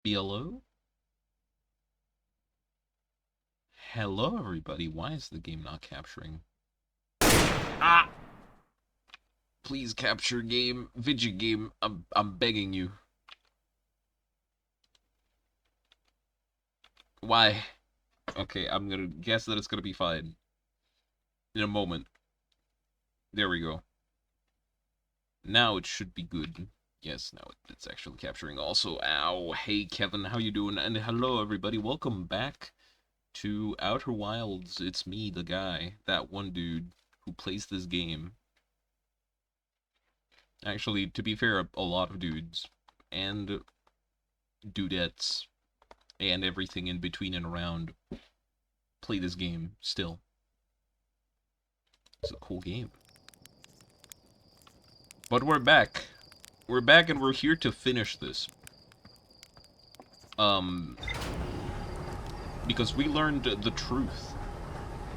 Hello? Hello, everybody. Why is the game not capturing? Ah! Please capture game. Vidya game. I'm begging you. Why? Okay, I'm gonna guess that it's gonna be fine. In a moment. There we go. Now it should be good. Yes, now it's actually capturing also. Ow. Hey, Kevin, how you doing? And hello, everybody. Welcome back to Outer Wilds. It's me, the guy. That one dude who plays this game. Actually, to be fair, a lot of dudes. And dudettes. And everything in between and around play this game still. It's a cool game. But we're back. We're back and we're here to finish this. Because we learned the truth.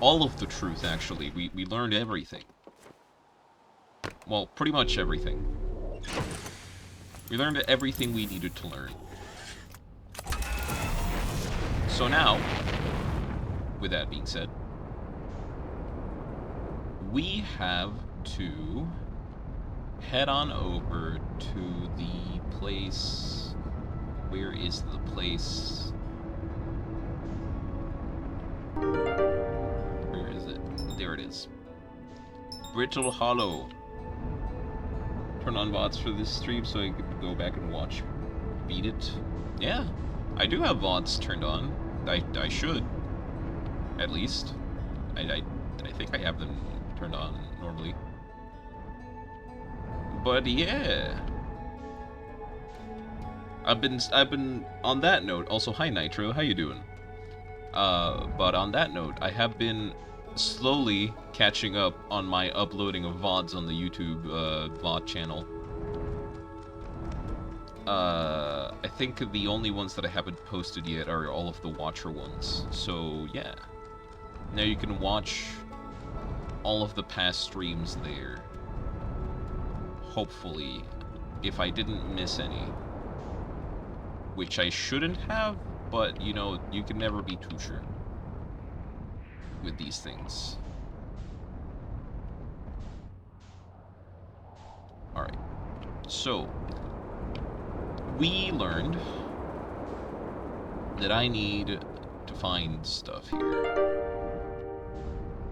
All of the truth, actually. We learned everything. Well, pretty much everything. We learned everything we needed to learn. So now, with that being said, we have to head on over to the place. Where is the place? Where is it? There it is. Brittle Hollow. Turn on VODs for this stream so I can go back and watch. Beat it. Yeah, I do have VODs turned on. I should. At least. I think I have them turned on normally. But yeah. I've been on that note. Also, hi Nitro, how you doing? But on that note, I have been slowly catching up on my uploading of VODs on the YouTube VOD channel. I think the only ones that I haven't posted yet are all of the Watcher ones. So yeah, now you can watch all of the past streams there. Hopefully, if I didn't miss any. Which I shouldn't have, but, you know, you can never be too sure with these things. Alright. So, we learned that I need to find stuff here.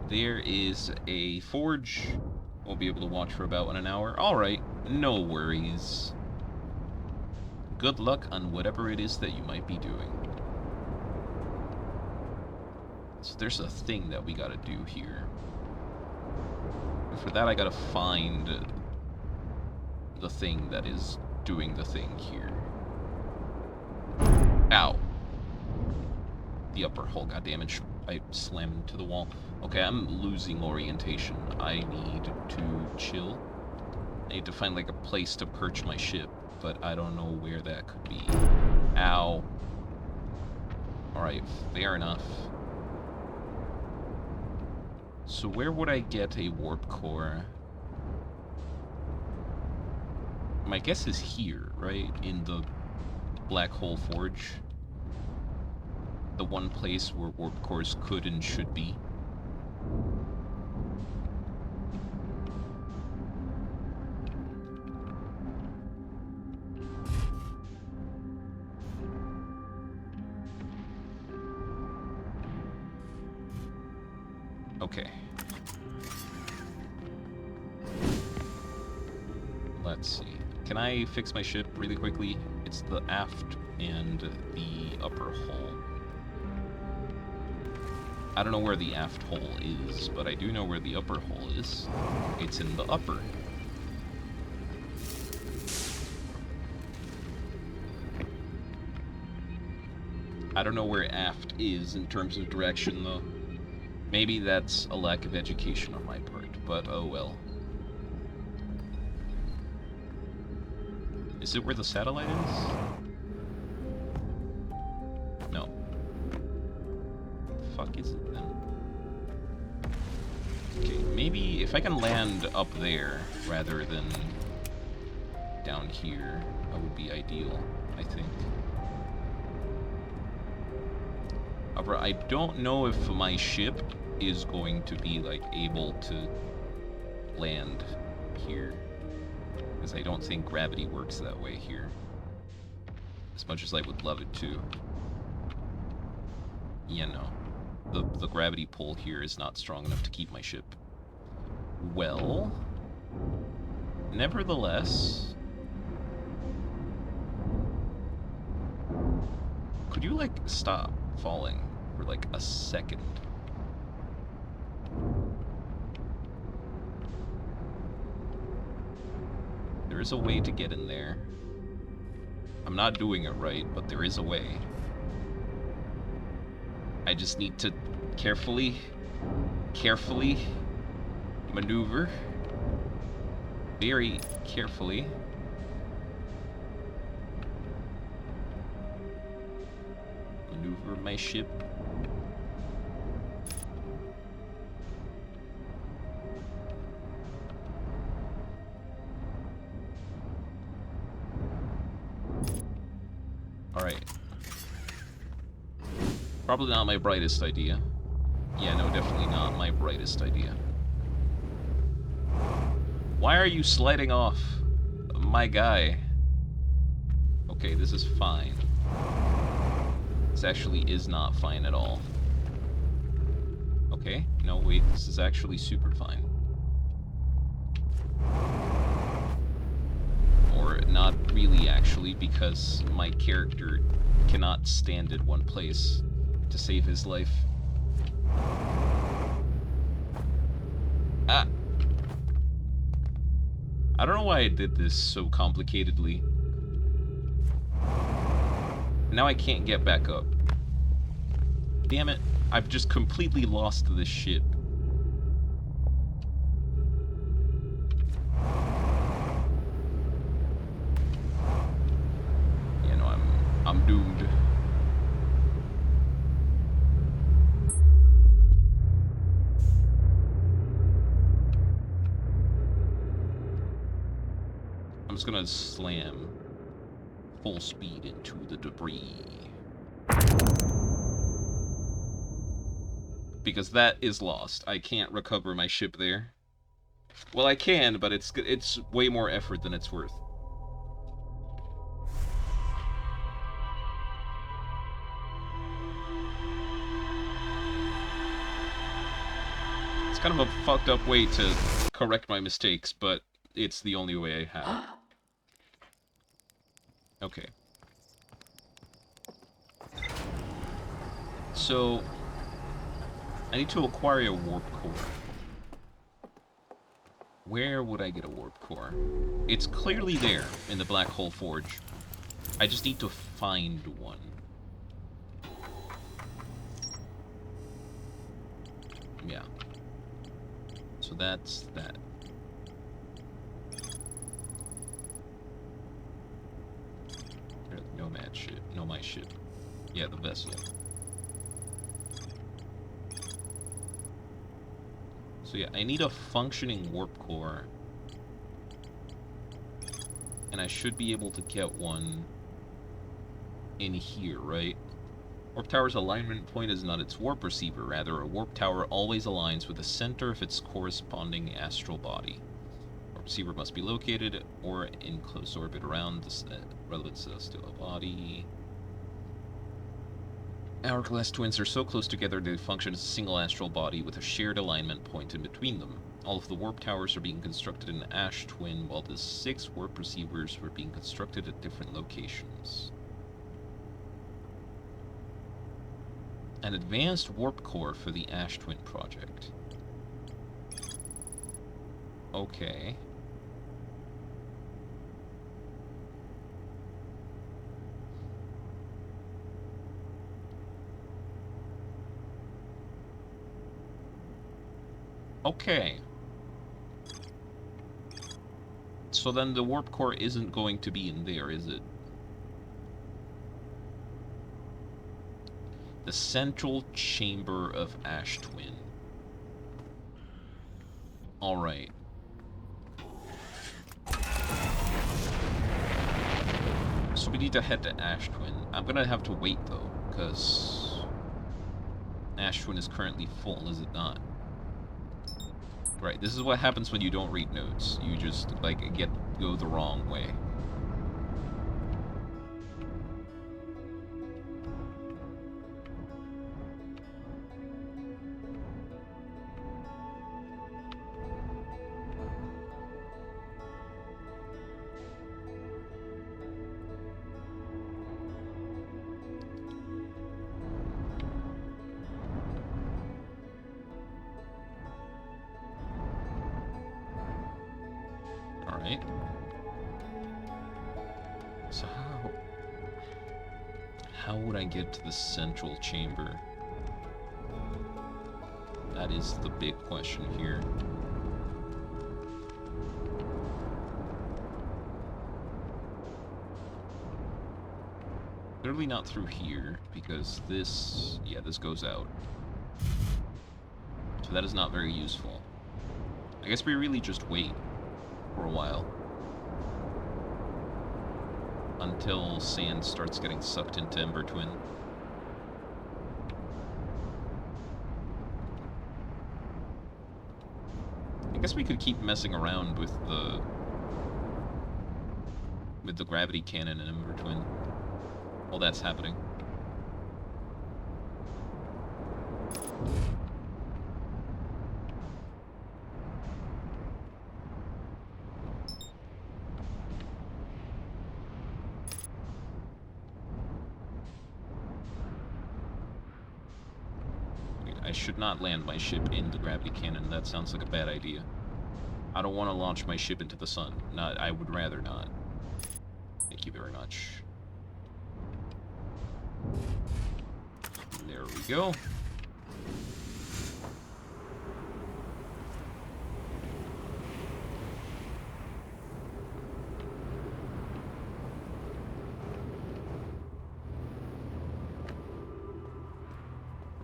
There is a forge. We'll be able to watch for about an hour. Alright, no worries. Good luck on whatever it is that you might be doing. So there's a thing that we gotta do here. And for that I gotta find the thing that is doing the thing here. Ow. The upper hole got damaged. I slammed into the wall. Okay, I'm losing orientation. I need to chill. I need to find like a place to perch my ship, but I don't know where that could be. Ow. Alright, fair enough. So where would I get a warp core? My guess is here, right? In the Black Hole Forge. The one place where warp cores could and should be. Okay. Let's see. Can I fix my ship really quickly? It's the aft and the upper hull. I don't know where the aft hull is, but I do know where the upper hull is. It's in the upper. I don't know where aft is in terms of direction, though. Maybe that's a lack of education on my part, but oh well. Is it where the satellite is? No. The fuck is it then? Okay, maybe if I can land up there rather than down here, that would be ideal, I think. However, I don't know if my ship is going to be, like, able to land here. Because I don't think gravity works that way here. As much as I would love it to. Yeah, no. The gravity pull here is not strong enough to keep my ship. Well, nevertheless, could you, like, stop falling for, like, a second? There is a way to get in there. I'm not doing it right, but there is a way. I just need to carefully maneuver. Very carefully. Maneuver my ship. Alright. Probably not my brightest idea. Yeah, no, definitely not my brightest idea. Why are you sliding off, my guy? Okay, this is fine. This actually is not fine at all. Okay, no, wait, this is actually super fine. Or not really, actually, because my character cannot stand in one place to save his life. Ah! I don't know why I did this so complicatedly. Now I can't get back up. Damn it. I've just completely lost this ship. You know, I'm doomed. I'm just gonna slam full speed into the debris. Because that is lost. I can't recover my ship there. Well, I can, but it's way more effort than it's worth. It's kind of a fucked up way to correct my mistakes, but it's the only way I have. Okay. So, I need to acquire a warp core. Where would I get a warp core? It's clearly there in the Black Hole Forge. I just need to find one. Yeah. So that's that. Nomad ship. No, my ship. Yeah, the vessel. So yeah, I need a functioning warp core. And I should be able to get one in here, right? Warp tower's alignment point is not its warp receiver. Rather, a warp tower always aligns with the center of its corresponding astral body. Warp receiver must be located or in close orbit around the relevant celestial body. Hourglass twins are so close together they function as a single astral body with a shared alignment point in between them. All of the warp towers are being constructed in the Ash Twin, while the 6 warp receivers were being constructed at different locations. An advanced warp core for the Ash Twin project. Okay. Okay. So then the warp core isn't going to be in there, is it? The central chamber of Ash Twin. Alright. So we need to head to Ash Twin. I'm gonna have to wait though, because Ash Twin is currently full, is it not? Right, this is what happens when you don't read notes. You just, like, go the wrong way. Alright. So how would I get to the central chamber? That is the big question here. Clearly not through here, because this... yeah, this goes out. So that is not very useful. I guess we really just wait for a while. Until sand starts getting sucked into Ember Twin. I guess we could keep messing around with the gravity cannon in Ember Twin while that's happening. I should not land my ship in the gravity cannon. That sounds like a bad idea. I don't want to launch my ship into the sun. I would rather not. Thank you very much. There we go.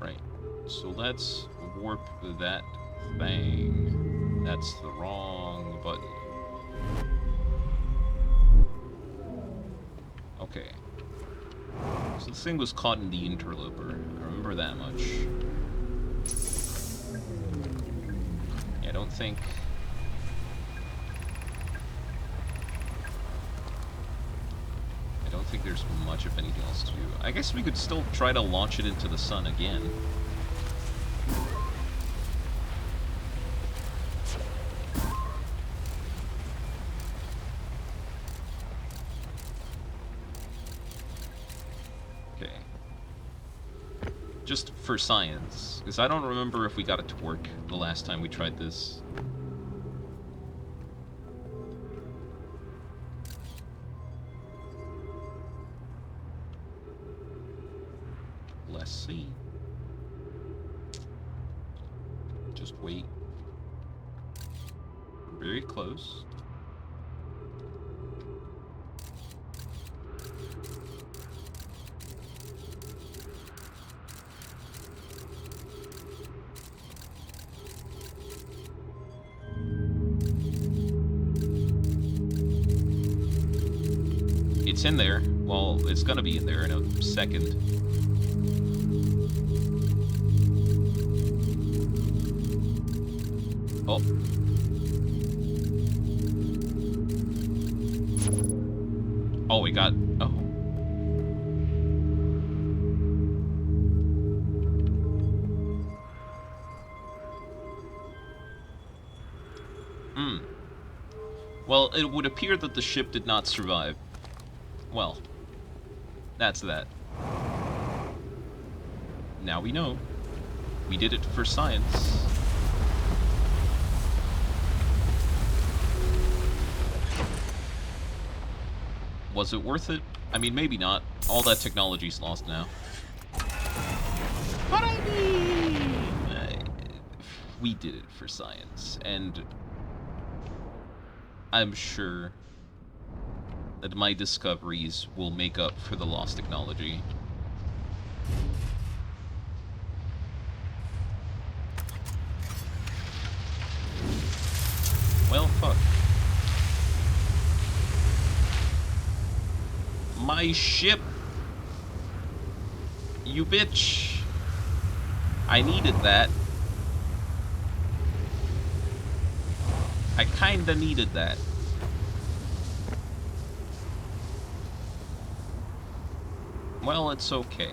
Right. So let's warp that thing. That's the wrong button. Okay. So this thing was caught in the interloper. I remember that much. Yeah, I don't think there's much of anything else to do. I guess we could still try to launch it into the sun again. Okay. Just for science, because I don't remember if we got it to work the last time we tried this. Let's see. Just wait. We're very close. It's in there. Well, it's gonna be in there in a second. Oh. Oh, we got... oh. Hmm. Well, it would appear that the ship did not survive. Well, that's that. Now we know. We did it for science. Was it worth it? I mean, maybe not. All that technology's lost now. But I mean... we did it for science, and... I'm sure that my discoveries will make up for the lost technology. Well, fuck. My ship! You bitch! I needed that. I kinda needed that. Well, it's okay.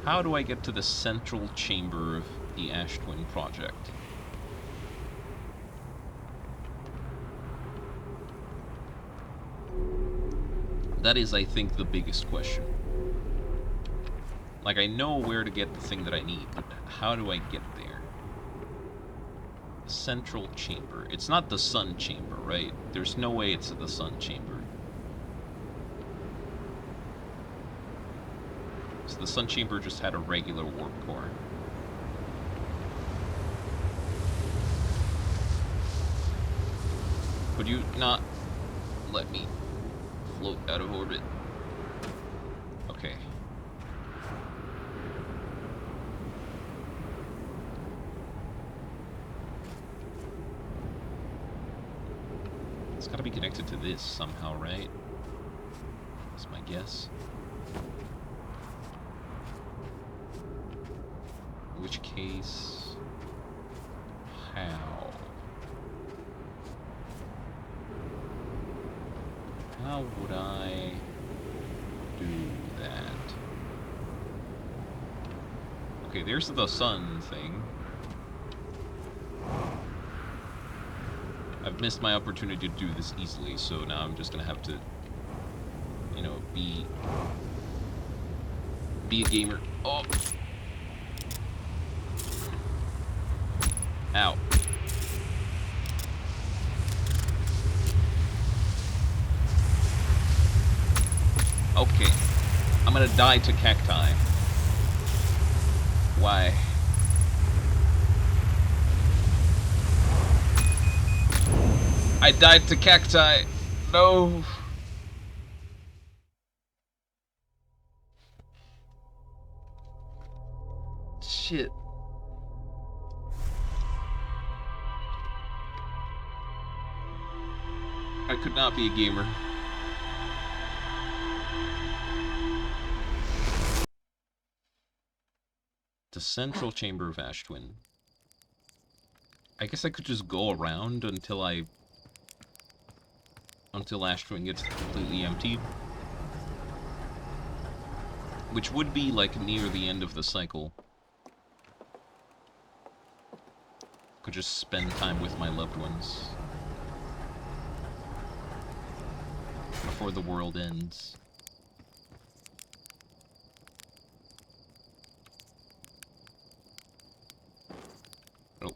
How do I get to the central chamber of the Ash Twin project? That is, I think, the biggest question. Like, I know where to get the thing that I need, but how do I get there? The central chamber. It's not the sun chamber, right? There's no way it's the sun chamber. So the sun chamber just had a regular warp core. Could you not let me float out of orbit? Okay. It's gotta be connected to this somehow, right? That's my guess. In which case... how? How would I do that? Okay, there's the sun thing. I've missed my opportunity to do this easily, so now I'm just gonna have to, you know, be a gamer. Oh! Ow. Okay. I'm gonna die to cacti. Why? I died to cacti. No. Shit. I could not be a gamer. The central chamber of Ash Twin. I guess I could just go around until Ash Twin gets completely emptied. Which would be, like, near the end of the cycle. Could just spend time with my loved ones. Before the world ends. Oh.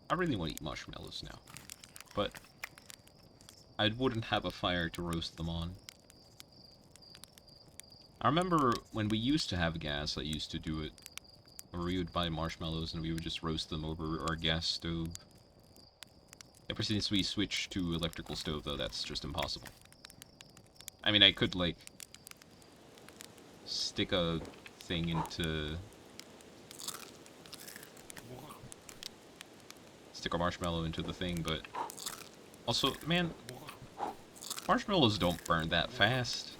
I really want to eat marshmallows now, but I wouldn't have a fire to roast them on. I remember when we used to have gas, I used to do it, where we would buy marshmallows and we would just roast them over our gas stove. Ever since we switched to electrical stove, though, that's just impossible. I mean, I could, like, stick a thing into... stick a marshmallow into the thing, but... also, man, marshmallows don't burn that fast.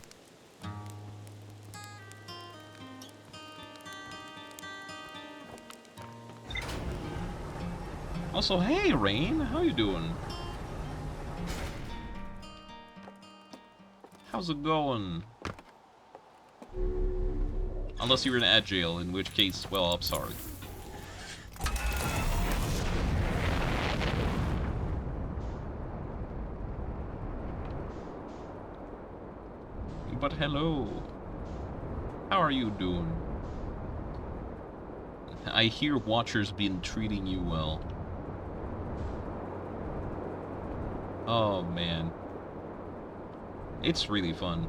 Also, hey, Rain, how you doing? How's it going? Unless you were in ad jail, in which case, well, I'm sorry. But hello. How are you doing? I hear Watcher's been treating you well. Oh, man. It's really fun.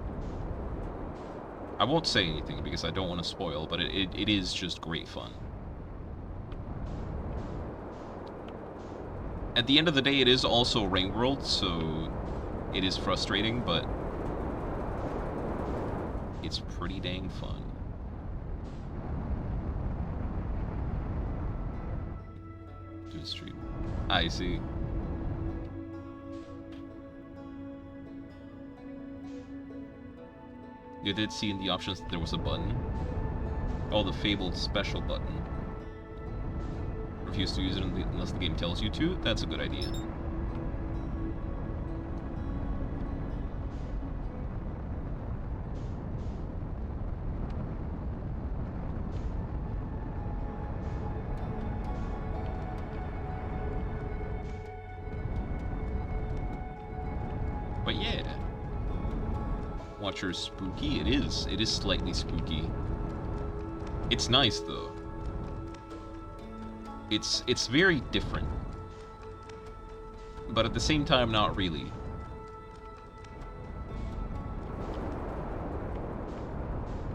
I won't say anything because I don't want to spoil, but it is just great fun. At the end of the day, it is also Ring World, so it is frustrating, but it's pretty dang fun. To the stream. I see. You did see in the options that there was a button. Oh, the fabled special button. Refuse to use it unless the game tells you to? That's a good idea. But yeah. Watcher's spooky. It is. It is slightly spooky. It's nice though. It's very different. But at the same time, not really.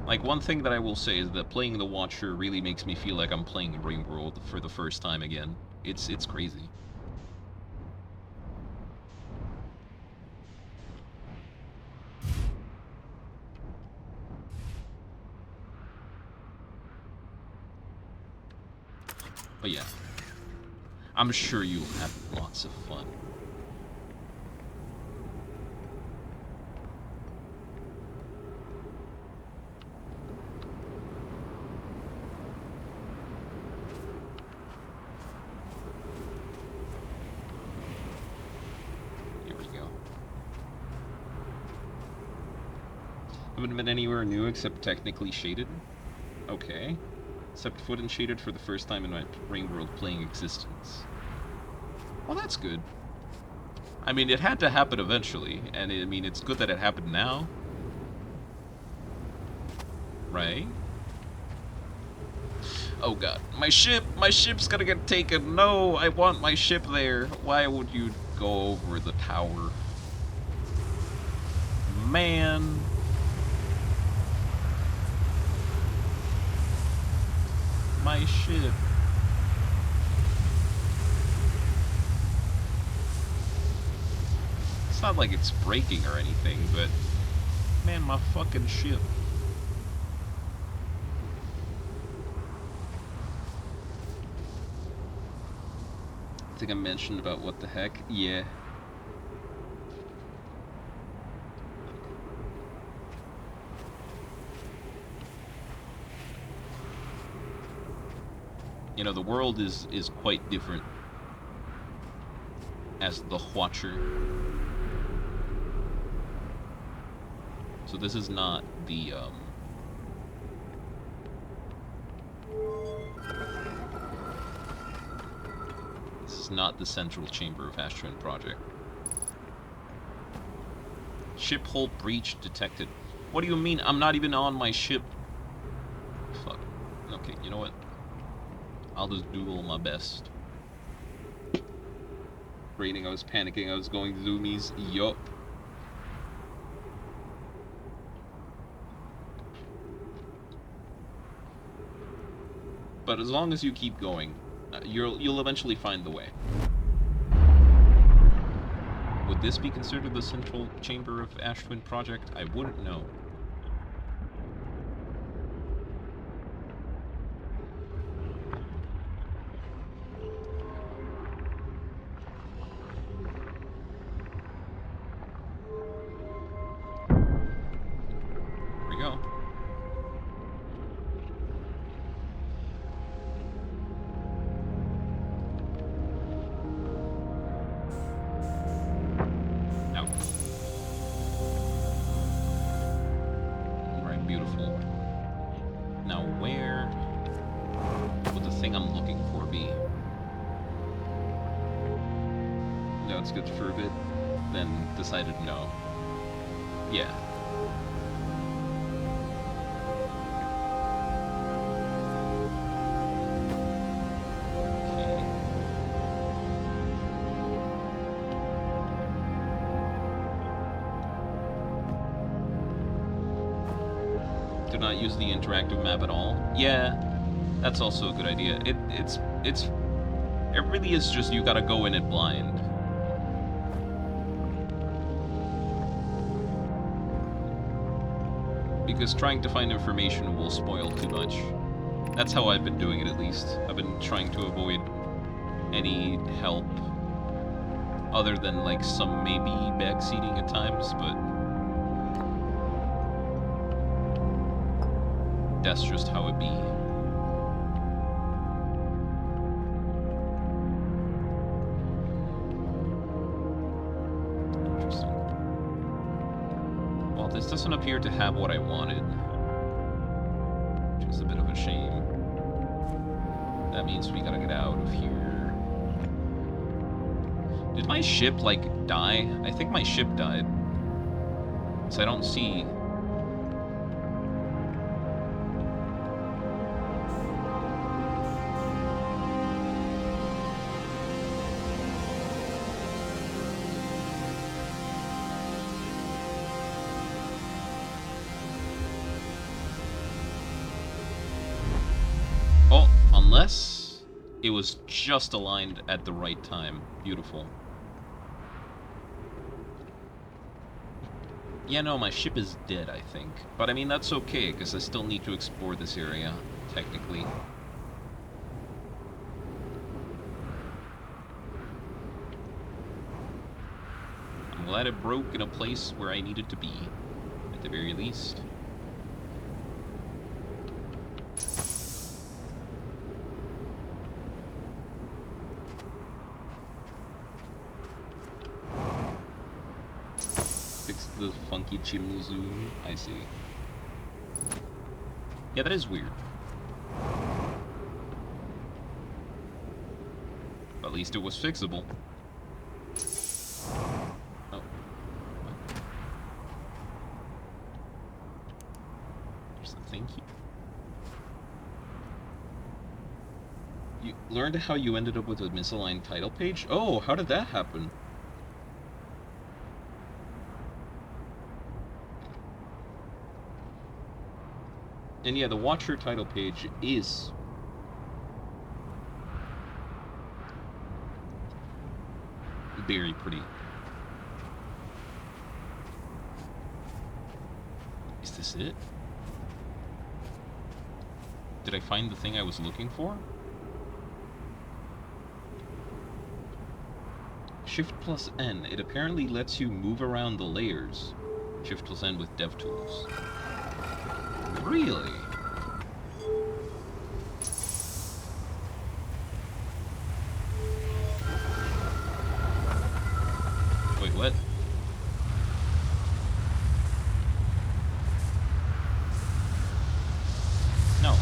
Like, one thing that I will say is that playing the Watcher really makes me feel like I'm playing Ring World for the first time again. It's crazy. But yeah, I'm sure you'll have lots of fun. Here we go. Haven't been anywhere new except technically shaded. Okay. Except foot and shaded for the first time in my Ring World playing existence. Well, that's good. I mean, it had to happen eventually, and I mean, it's good that it happened now. Right? Oh god, my ship's gonna get taken. No, I want my ship there. Why would you go over the tower? Man. My ship. It's not like it's breaking or anything, but man, my fucking ship. I think I mentioned about what the heck. Yeah. You know, the world is quite different as the Watcher. So this is not the, this is not the central chamber of Ashwin Project. Ship hull breach detected. What do you mean? I'm not even on my ship. Fuck. Okay, you know what? I'll just do all my best. Raining, I was panicking, I was going to zoomies. Yup. But as long as you keep going, you'll eventually find the way. Would this be considered the central chamber of Ashwin Project? I wouldn't know. Decided no. Yeah. Okay. Do not use the interactive map at all. Yeah, that's also a good idea. It really is just you gotta go in it blind. Because trying to find information will spoil too much. That's how I've been doing it, at least. I've been trying to avoid any help other than, like, some maybe backseating at times, but that's just how it be. Interesting. Well, this doesn't appear to have what I wanted, which is a bit of a shame. That means we gotta get out of here. Did my ship, like, die? I think my ship died. So I don't see... Oh, unless it was just aligned at the right time. Beautiful. Yeah, no, my ship is dead, I think. But I mean, that's okay, because I still need to explore this area, technically. I'm glad it broke in a place where I needed to be, at the very least. The funky chimney zoom. I see. Yeah, that is weird. But at least it was fixable. Oh. There's a thank you. You learned how you ended up with a misaligned title page? Oh, how did that happen? And yeah, the Watcher title page is very pretty. Is this it? Did I find the thing I was looking for? Shift plus N. It apparently lets you move around the layers. Shift plus N with DevTools. Really? Wait, what? No.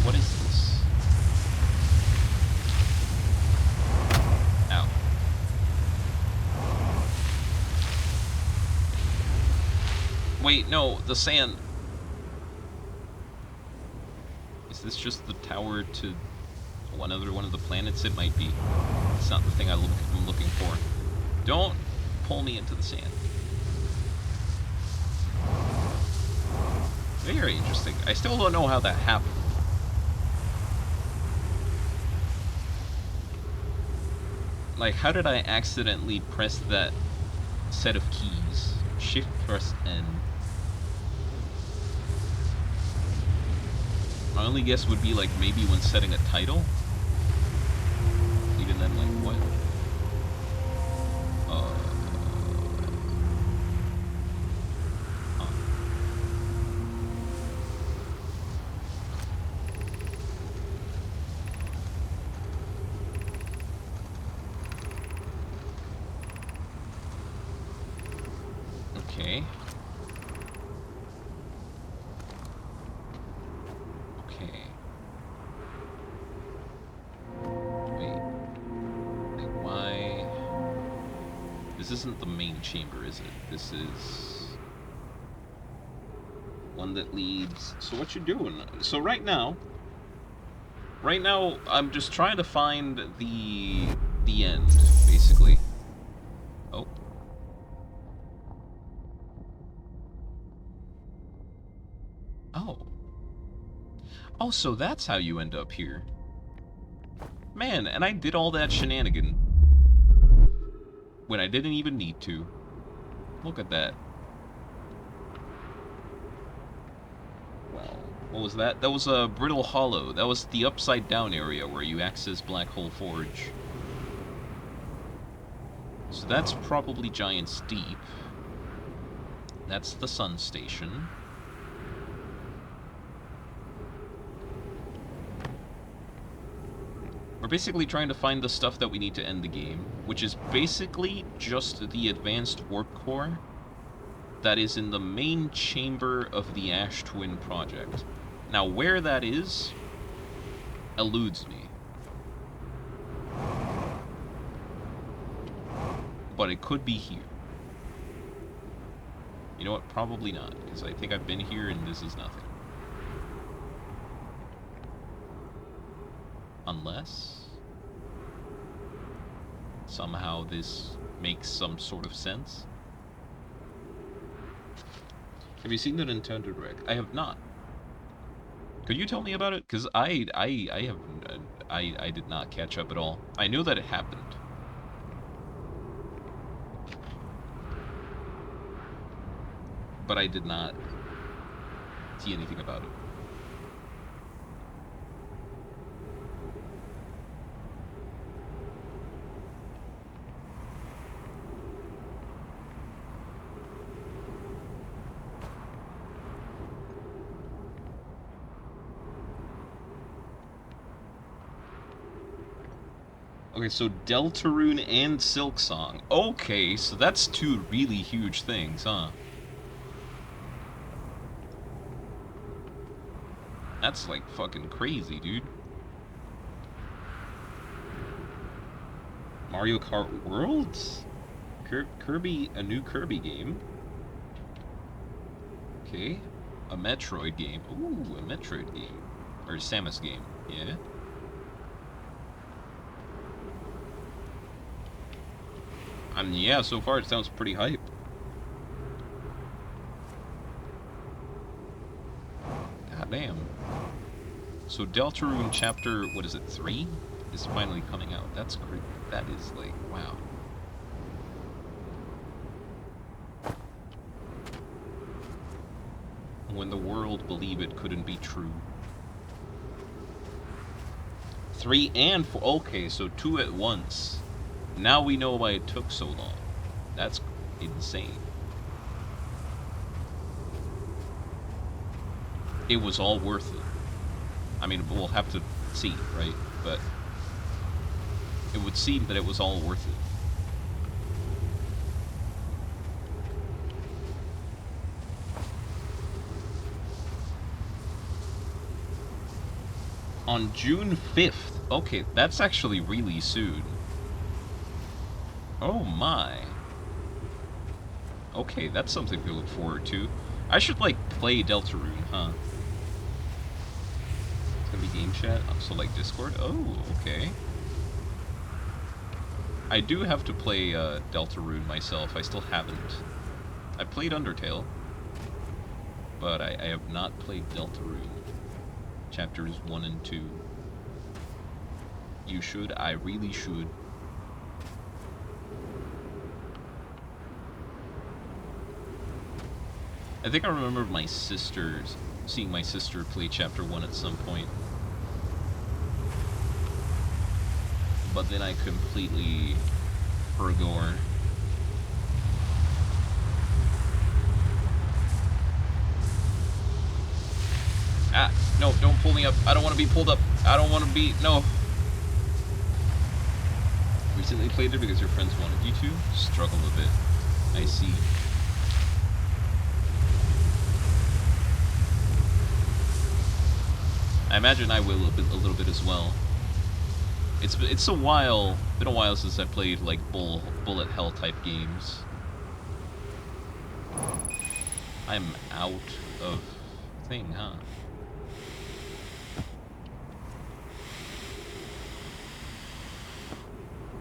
What is this? Ow. Wait, no, the sand. Is this just the tower to one of the planets? It might be. It's not the thing I'm looking for. Don't pull me into the sand. Very interesting. I still don't know how that happened. Like, how did I accidentally press that set of keys? Shift press N. My only guess would be, like, maybe when setting a title. Even then, like, what? Huh. Okay. This isn't the main chamber, is it? This is one that leads... So what you doing? So right now, I'm just trying to find the end, basically. Oh. Oh, so that's how you end up here. Man, and I did all that shenanigan when I didn't even need to. Look at that. Well, what was that? That was a Brittle Hollow. That was the upside down area where you access Black Hole Forge. So that's probably Giant's Deep. That's the Sun Station. We're basically trying to find the stuff that we need to end the game, which is basically just the advanced warp core that is in the main chamber of the Ash Twin project. Now, where that is eludes me. But it could be here. You know what? Probably not, because I think I've been here and this is nothing. Unless somehow this makes some sort of sense. Have you seen the Nintendo Direct? I have not. Could you tell me about it? Because I did not catch up at all. I knew that it happened. But I did not see anything about it. Okay, so Deltarune and Silksong. Okay, so that's two really huge things, huh? That's like fucking crazy, dude. Mario Kart Worlds? Kirby, a new Kirby game. Okay. A Metroid game. Ooh, a Metroid game. Or a Samus game, yeah. Yeah, so far it sounds pretty hype. God damn. So Deltarune chapter, what is it, 3? Is finally coming out. That's great. That is like, wow. When the world believed it couldn't be true. 3 and 4. Okay, so 2 at once. Now we know why it took so long. That's insane. It was all worth it. I mean, we'll have to see, right? But it would seem that it was all worth it. On June 5th. Okay, that's actually really soon. Oh my. Okay, that's something to look forward to. I should, like, play Deltarune, huh? It's gonna be game chat? So, like, Discord? Oh, okay. I do have to play Deltarune myself. I still haven't. I played Undertale, but I have not played Deltarune. Chapters 1 and 2. You should. I really should. I think I remember seeing my sister play Chapter 1 at some point. But then I completely forgot. Ah, no, don't pull me up. I don't want to be pulled up. I don't want to be, no. Recently played it because your friends wanted you to? Struggle a bit. I see. I imagine I will a little bit as well. It's been a while since I played like bullet hell type games. I'm out of thing, huh?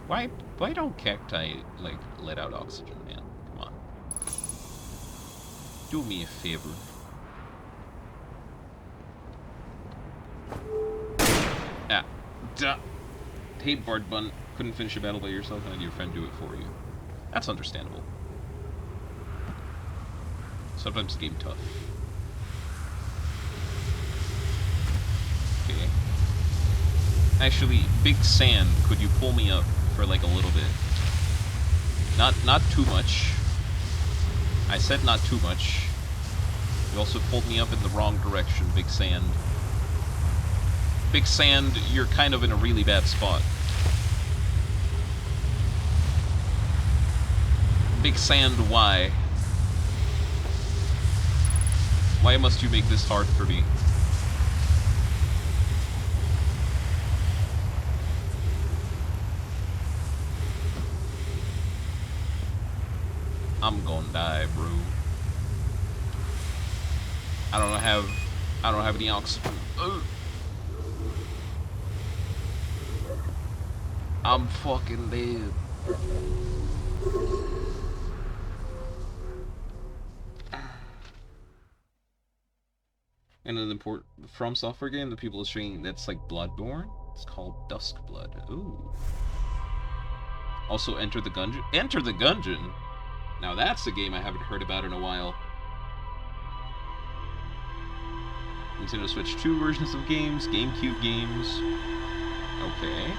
Why don't cacti like let out oxygen, man? Come on. Do me a favor. Duh. Hey, Bard Bun, couldn't finish a battle by yourself and had your friend do it for you. That's understandable. Sometimes the game tough. Okay. Actually, Big Sand, could you pull me up for like a little bit? Not too much. I said not too much. You also pulled me up in the wrong direction, Big Sand. Big Sand, you're kind of in a really bad spot. Big Sand, why? Why must you make this hard for me? I'm gonna die, bro. I don't have any oxygen. I'm fucking dead. And an important From Software game that people are saying that's like Bloodborne. It's called Duskblood. Ooh. Also, Enter the Gungeon. Enter the Gungeon. Now that's a game I haven't heard about in a while. Nintendo Switch 2 versions of games, GameCube games. Okay.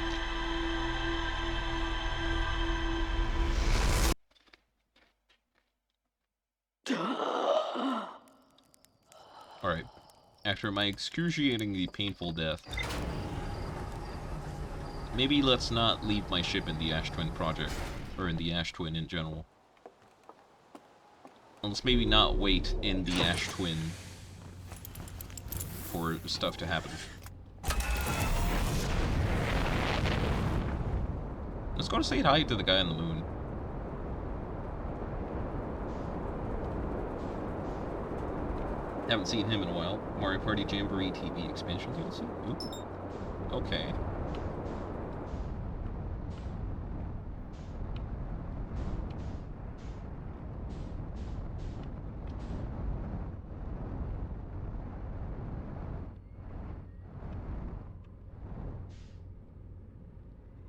Alright. After my excruciatingly painful death, maybe let's not leave my ship in the Ash Twin project, or in the Ash Twin in general. Let's maybe not wait in the Ash Twin for stuff to happen. Let's go to say hi to the guy on the moon. Haven't seen him in a while. Mario Party Jamboree TV expansion DLC. Ooh. Okay.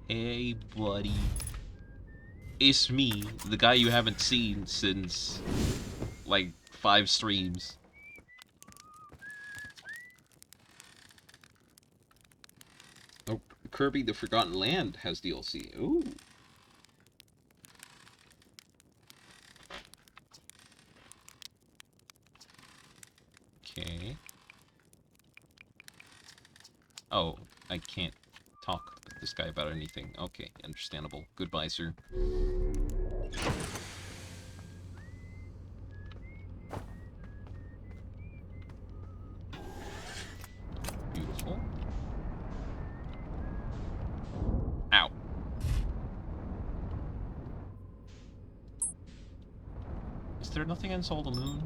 Hey, buddy. It's me, the guy you haven't seen since, like, 5 streams. Oh, Kirby the Forgotten Land has DLC. Ooh. Okay. Oh, I can't talk with this guy about anything. Okay, understandable. Goodbye, sir. Beautiful. Ow. Is there nothing in Soul the Moon?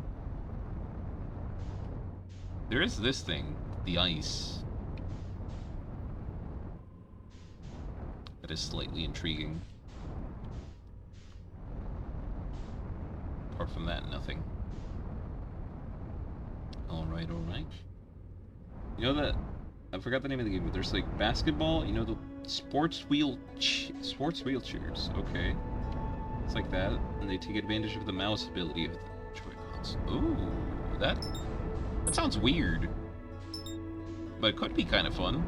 There is this thing, the ice. That is slightly intriguing. Apart from that, nothing. Alright, alright. You know that... I forgot the name of the game, but there's like basketball, you know, the sports wheelchairs. Okay. It's like that, and they take advantage of the mouse ability of the Joy-Cons. Ooh, that sounds weird. But it could be kind of fun.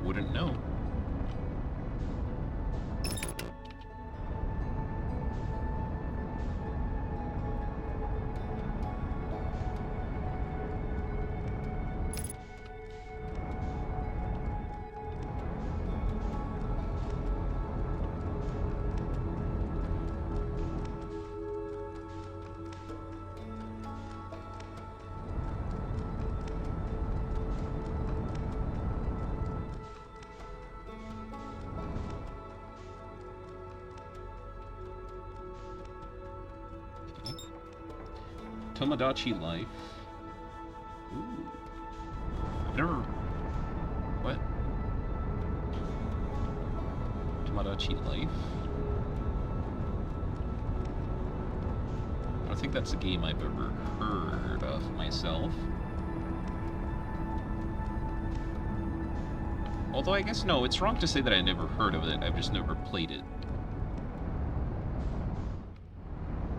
Wouldn't know. Tomodachi Life. Ooh. I've never... What? Tomodachi Life? I don't think that's a game I've ever heard of myself. Although I guess no, it's wrong to say that I never heard of it, I've just never played it.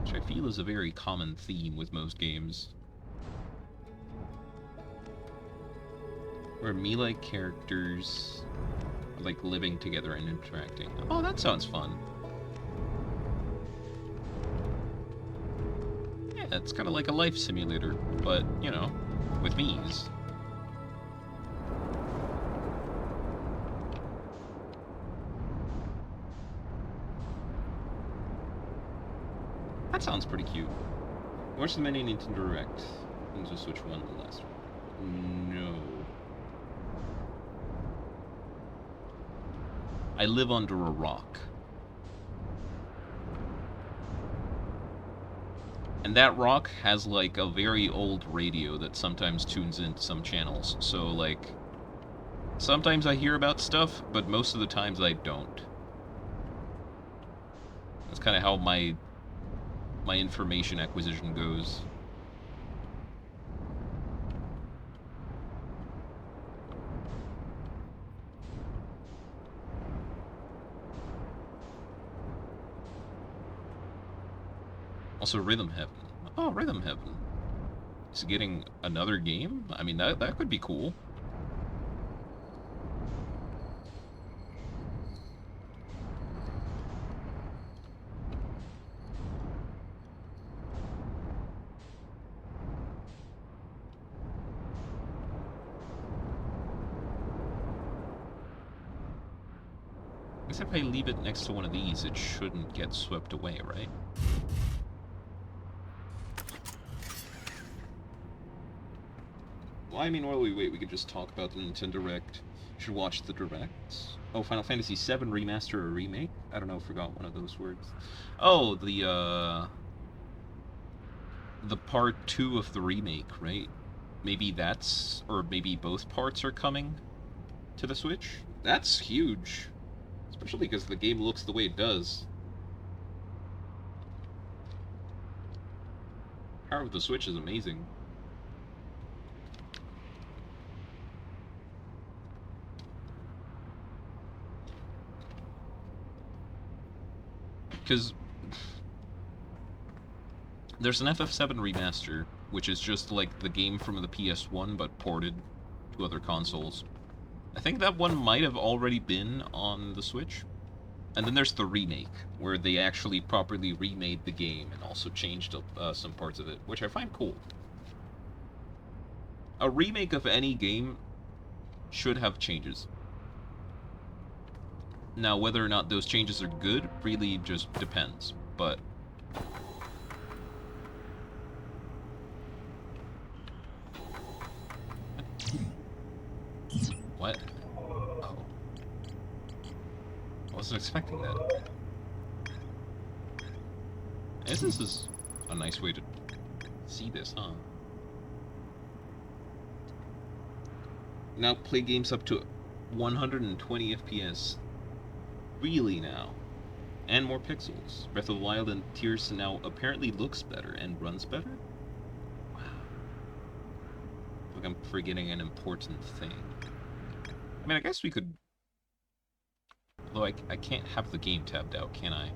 Which I feel is a very common theme with most games. Where melee characters are like living together and interacting. Oh, that sounds fun. Yeah, it's kind of like a life simulator, but, you know, with me's. That sounds pretty cute. Where's the many Nintendo Direct? Nintendo Switch 1 the last one. No. I live under a rock. And that rock has, like, a very old radio that sometimes tunes into some channels. So, like, sometimes I hear about stuff, but most of the times I don't. That's kind of how my information acquisition goes. Also, Rhythm Heaven. Oh, Rhythm Heaven. Is it getting another game? I mean, that could be cool. I guess if I leave it next to one of these, it shouldn't get swept away, right? Well, I mean, while we wait, we could just talk about the Nintendo Direct. Should watch the Directs. Oh, Final Fantasy VII Remaster or Remake? I don't know, forgot one of those words. Oh, the part 2 of the remake, right? Maybe that's, or maybe both parts are coming to the Switch? That's huge. Especially because the game looks the way it does. Power of the Switch is amazing. Because there's an FF7 remaster, which is just like the game from the PS1 but ported to other consoles. I think that one might have already been on the Switch. And then there's the remake, where they actually properly remade the game and also changed some parts of it, which I find cool. A remake of any game should have changes. Now, whether or not those changes are good really just depends, but... What? Oh. I wasn't expecting that. I guess this is a nice way to see this, huh? Now play games up to 120 FPS. Really now? And more pixels. Breath of the Wild and Tears now apparently looks better and runs better? Wow. Like I'm forgetting an important thing. I mean, I guess we could... Although I can't have the game tabbed out, can I?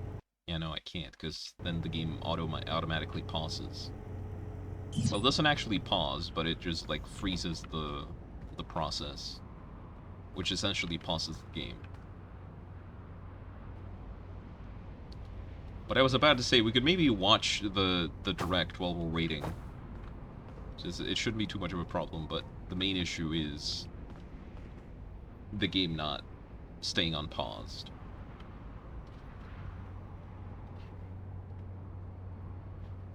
Yeah, no, I can't, because then the game automatically pauses. Well, it doesn't actually pause, but it just, like, freezes the process. Which essentially pauses the game. But I was about to say, we could maybe watch the Direct while we're waiting. It shouldn't be too much of a problem, but the main issue is the game not staying unpaused.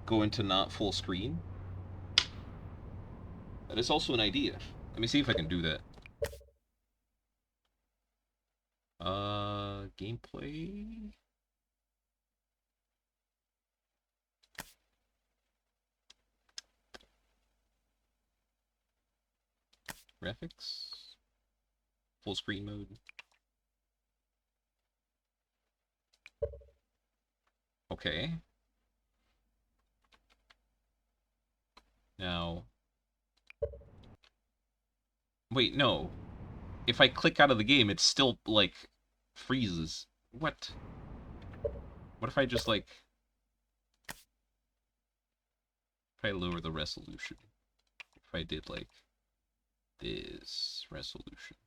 Go into not full screen. That is also an idea. Let me see if I can do that. Gameplay... Graphics? Full screen mode? Okay. Now... Wait, no. if I click out of the game, it still, like, freezes. What? What if I just, like... If I lower the resolution? If I did, like, this resolution?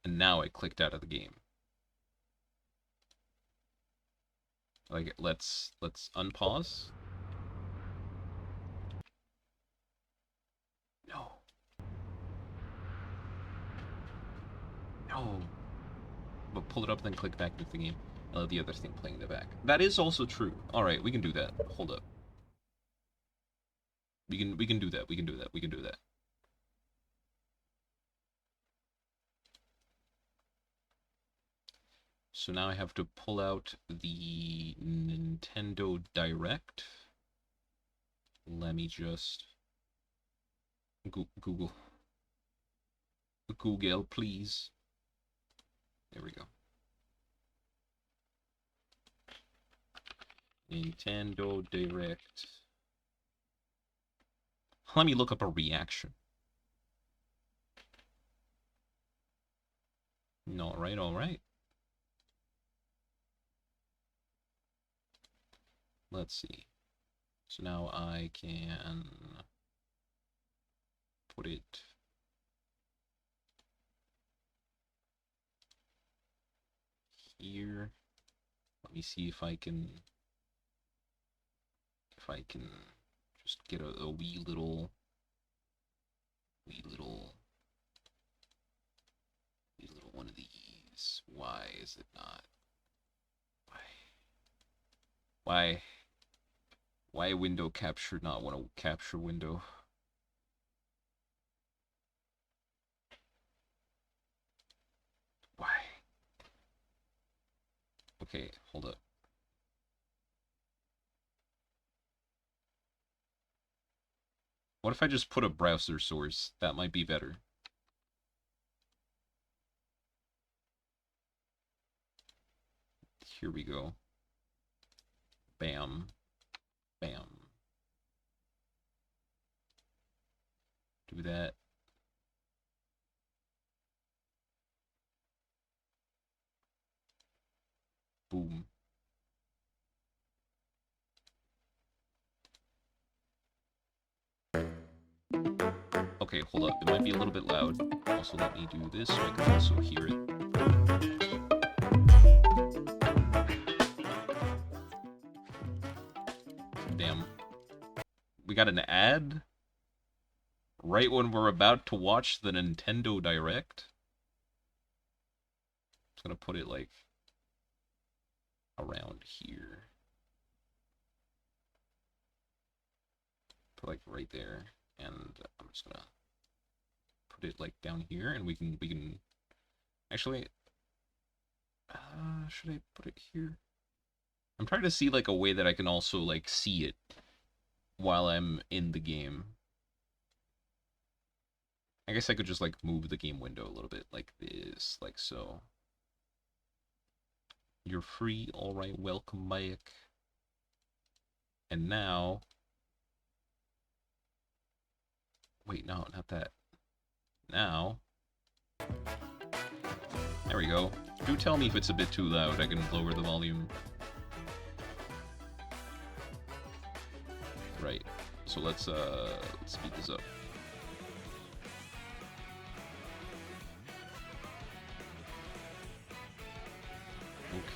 And now I clicked out of the game. Like, let's unpause. No. No. But pull it up, then click back into the game, and let the other thing play in the back. That is also true. Alright, we can do that. Hold up. We can do that. We can do that. We can do that. So now I have to pull out the Nintendo Direct. Let me just... Google. Google, please. There we go. Nintendo Direct. Let me look up a reaction. Alright, alright. Let's see. So now I can put it here. Let me see if I can just get a wee little one of these. Why is it not? Why window capture not want to capture window? Why? Okay, hold up. What if I just put a browser source? That might be better. Here we go. Bam. Bam. Do that. Boom. Okay, hold up. It might be a little bit loud. Also, let me do this so I can also hear it. Damn. We got an ad? Right when we're about to watch the Nintendo Direct? I'm just gonna put it, like, around here. Put, like, right there. And I'm just gonna put it, like, down here, and we can... Actually... should I put it here? I'm trying to see, like, a way that I can also, like, see it while I'm in the game. I guess I could just, like, move the game window a little bit, like this, like so. You're free, alright, welcome back. And now... Wait, no, not that. Now... There we go. Do tell me if it's a bit too loud, I can lower the volume. Right, so let's speed this up.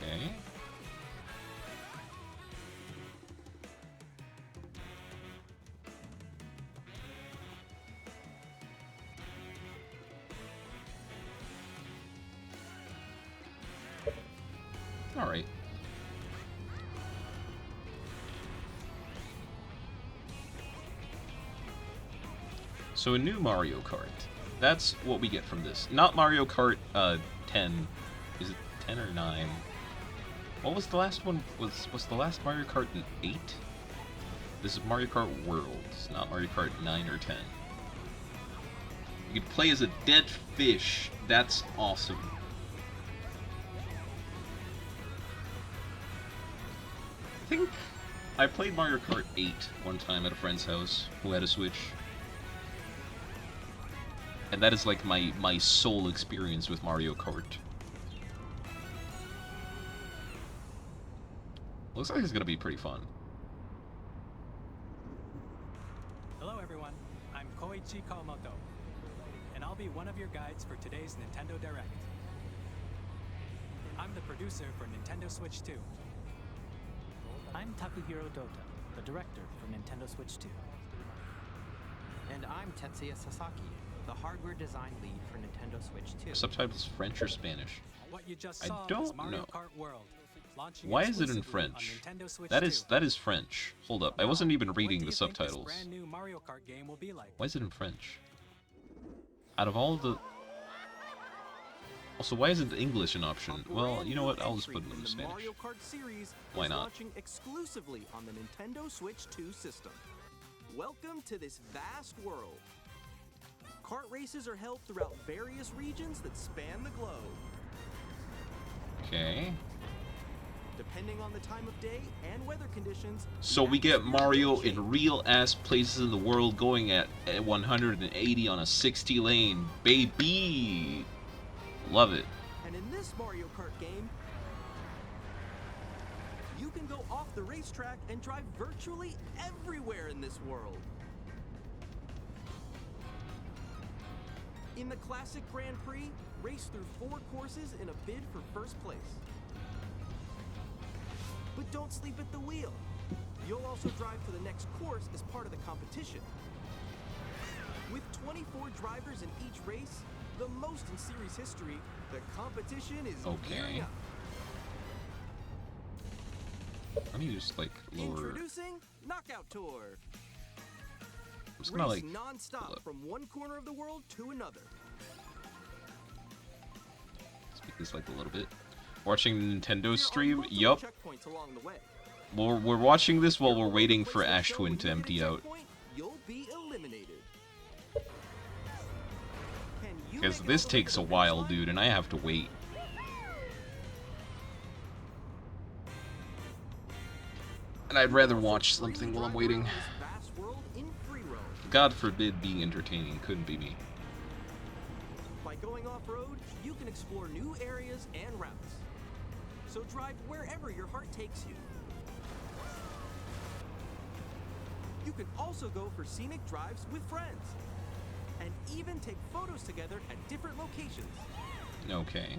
Okay. All right. So a new Mario Kart. That's what we get from this. Not Mario Kart 10. Is it 10 or 9? What was the last one? Was the last Mario Kart an 8? This is Mario Kart Worlds, not Mario Kart 9 or 10. You can play as a dead fish. That's awesome. I I played Mario Kart 8 one time at a friend's house who had a Switch. And that is like my sole experience with Mario Kart. Looks like it's gonna be pretty fun. Hello everyone, I'm Koichi Kawamoto, and I'll be one of your guides for today's Nintendo Direct. I'm the producer for Nintendo Switch 2. I'm Takuhiro Dota, the director for Nintendo Switch 2. And I'm Tetsuya Sasaki, the hardware design lead for Nintendo Switch 2. Subtitles French or Spanish? What you just I saw don't was Mario know. Kart World, launching Why is it in exclusively on French? Nintendo Switch That 2. is French. Hold up, I wasn't even reading the What do you think this subtitles. brand new Mario Kart game will be like? Why is it in French? Out of all the... Also, why isn't English an option? Well, you know what, I'll just put it in Spanish. Mario Kart series Why is not? launching exclusively on the Nintendo Switch 2 system. Welcome to this vast world. Kart races are held throughout various regions that span the globe. Okay. Depending on the time of day and weather conditions, So we get Mario in real-ass places in the world going at 180 on a 60 lane. Baby! Love it. And in this Mario Kart game, you can go off the racetrack and drive virtually everywhere in this world. In the classic Grand Prix, race through 4 courses in a bid for first place. But don't sleep at the wheel. You'll also drive to the next course as part of the competition. With 24 drivers in each race, the most in series history, the competition is gearing up. I need to just like lower. Introducing Knockout Tour. I'm just gonna Race like. non-stop from one corner of the world to another. Speak this like a little bit. Watching Nintendo There are stream. multiple Yup. checkpoints along the way. We're watching this while we're waiting for Place the Ash show Twin when to you hit a empty out. checkpoint, you'll be eliminated. Can you Because make it this all the way takes to a the while, finish line? dude, and I have to wait. And I'd rather watch something while I'm waiting. This vast world in free roam. God forbid being entertaining couldn't be me. By going off-road, you can explore new areas and routes. So drive wherever your heart takes you. You can also go for scenic drives with friends. And even take photos together at different locations. Okay.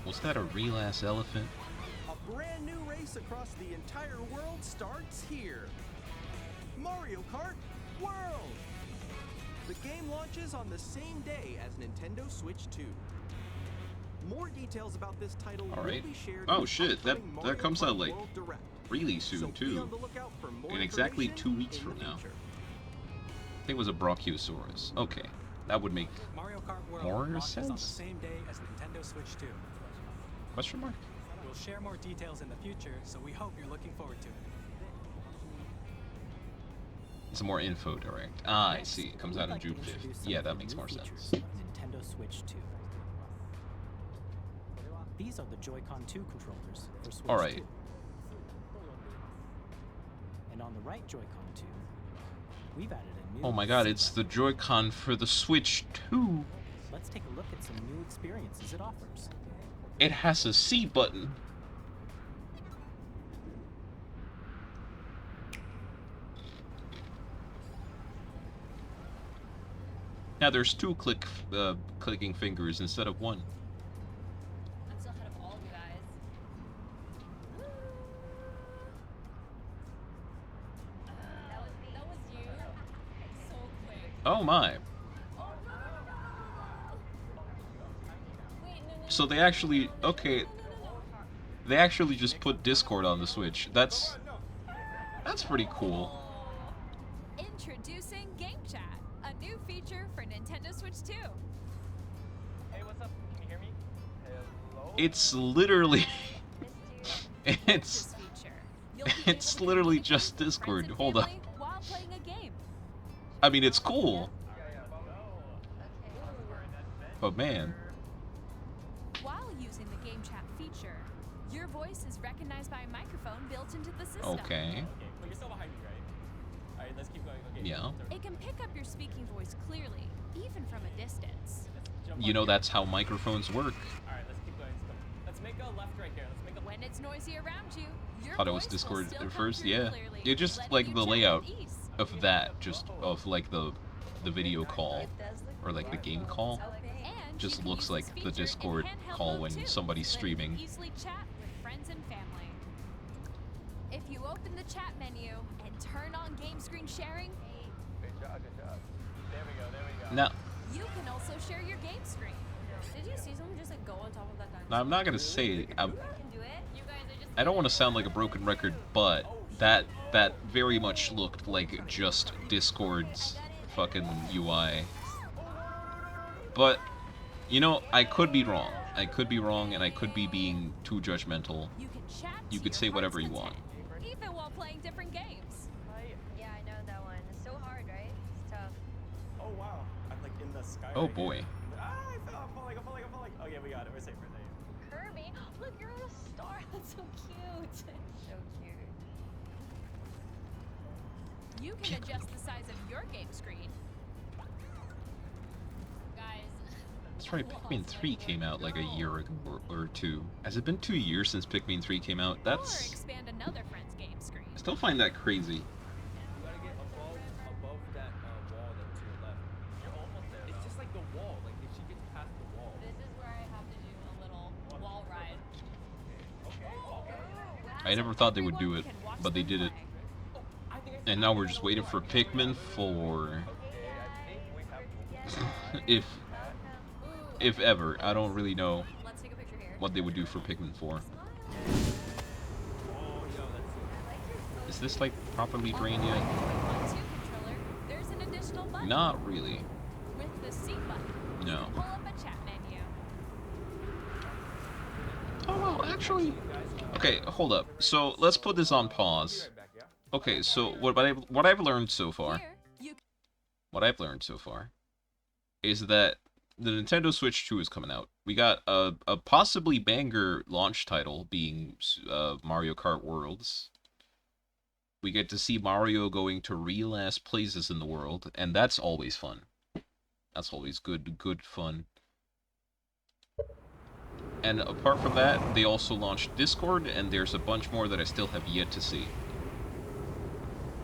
Was that a real ass elephant? A brand new race across the entire world starts here. Mario Kart World! The game launches on the same day as Nintendo Switch 2. More details about this title will Alright. be shared Oh in the shit, that upcoming Mario comes Kart out like World Direct. really So soon be too. on the lookout for more In exactly information 2 weeks in from the now. future. I think it was a Brachiosaurus. Okay. That would make Mario Kart World more launches on the sense? same day as Nintendo Switch 2. Question mark? We'll share more details in the future, so we hope you're looking forward to it. Some more info direct. Ah, I Next, see. It comes we'd out on like to June 5th. introduce some Yeah, of that the makes new more features sense. of Nintendo Switch 2. These are the Joy-Con 2 controllers for Switch Alright. 2. And on the right Joy-Con 2, we've added a new Oh my god, C it's the button. Joy-Con for the Switch 2. Let's take a look at some new experiences it offers. It has a C button. Now there's 2 clicking fingers instead of 1. I'm still ahead of all you guys. That was you. So quick. Oh my. Wait, no, So they actually, okay, they actually just put Discord on the Switch. That's pretty cool. Introducing Game Chat, a new feature for Nintendo Switch 2. Hey, what's up? Can you hear me? Hello? It's literally, it's This feature. You'll be it's able to literally communicate just with Discord. friends and Hold on. family while playing a game. I mean, it's cool. Oh man. While using the game chat feature, your voice is recognized by a microphone built into the system. Okay. Okay, but you're still behind me, right? Alright, let's keep going. Okay. Yeah. It can pick up your speaking voice clearly, even from a distance. Let's jump You on know here. that's how microphones work. Alright, let's keep going. Let's make a left right here. Let's make a When it's noisy around you, your Thought it was voice will Discord still at come first. through Yeah. clearly, It just letting like you the chat layout with ease. of that, just of like the video call or like the game call. And Just you can looks use like this the feature in Discord handheld call mode when too, somebody's letting you streaming. easily chat with friends and family. If you open the chat menu and turn on game screen sharing, Good job, good job. There we go, there we go. Now, you can also share your game screen. Did you see someone just like go on top of that dinosaur? now I'm not gonna say I can do it. You guys are just. I don't want to sound like a broken record, but that very much looked like just Discord's fucking UI. But you know, I could be wrong. I could be wrong, and I could be being too judgmental. You can chat. You to could your say whatever heart's you want. content, even while playing different games. Yeah, I know that one. It's so hard, right? It's tough. Oh wow, I'm like in the sky. Oh right boy. here. Ah, I fell. I'm falling. Okay, we got it. We're safe. We're safe. Kirby, look, you're a star. That's so cute. So cute. You can adjust the size of your game screen. Guys. That's right, Pikmin 3 came out like a year ago or two. Has it been 2 years since Pikmin 3 came out? Or That's... expand another friend's game screen. I still find that crazy. You gotta get above that wall that's to your left. You're almost there. It's just like the wall. Like if she gets past the wall. This is where I have to do a little wall ride. Okay. I never thought they would do it, Everyone can watch but they them did it. play. I think And now we're just waiting for Pikmin 4. Okay, I think we have. if ever. I don't really know Let's take a picture here. what they would do for Pikmin 4. Oh, yo, that's Is this like properly drained yet? On the 2 controller, there's an additional button. Not really. With the C button, you No. can pull up a chat menu. Oh well, actually... Okay, hold up. So, let's put this on pause. right back, yeah? Okay, so what I've learned so far... Here, you What I've learned so far is that the Nintendo Switch 2 is coming out. We got a possibly banger launch title being Mario Kart Worlds. We get to see Mario going to real ass places in the world, and that's always fun. That's always good fun. And apart from that, they also launched Discord, and there's a bunch more that I still have yet to see.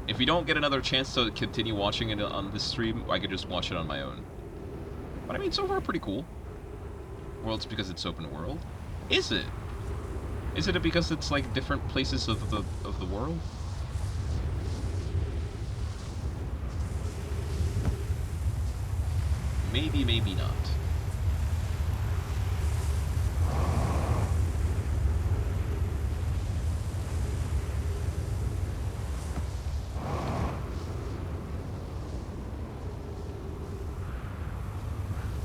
If we don't get another chance to continue watching it on this stream, I could just watch it on my own. But I mean, so far, pretty cool. Worlds because it's open world? Is it? Is it because it's like different places of the world? Maybe, maybe not.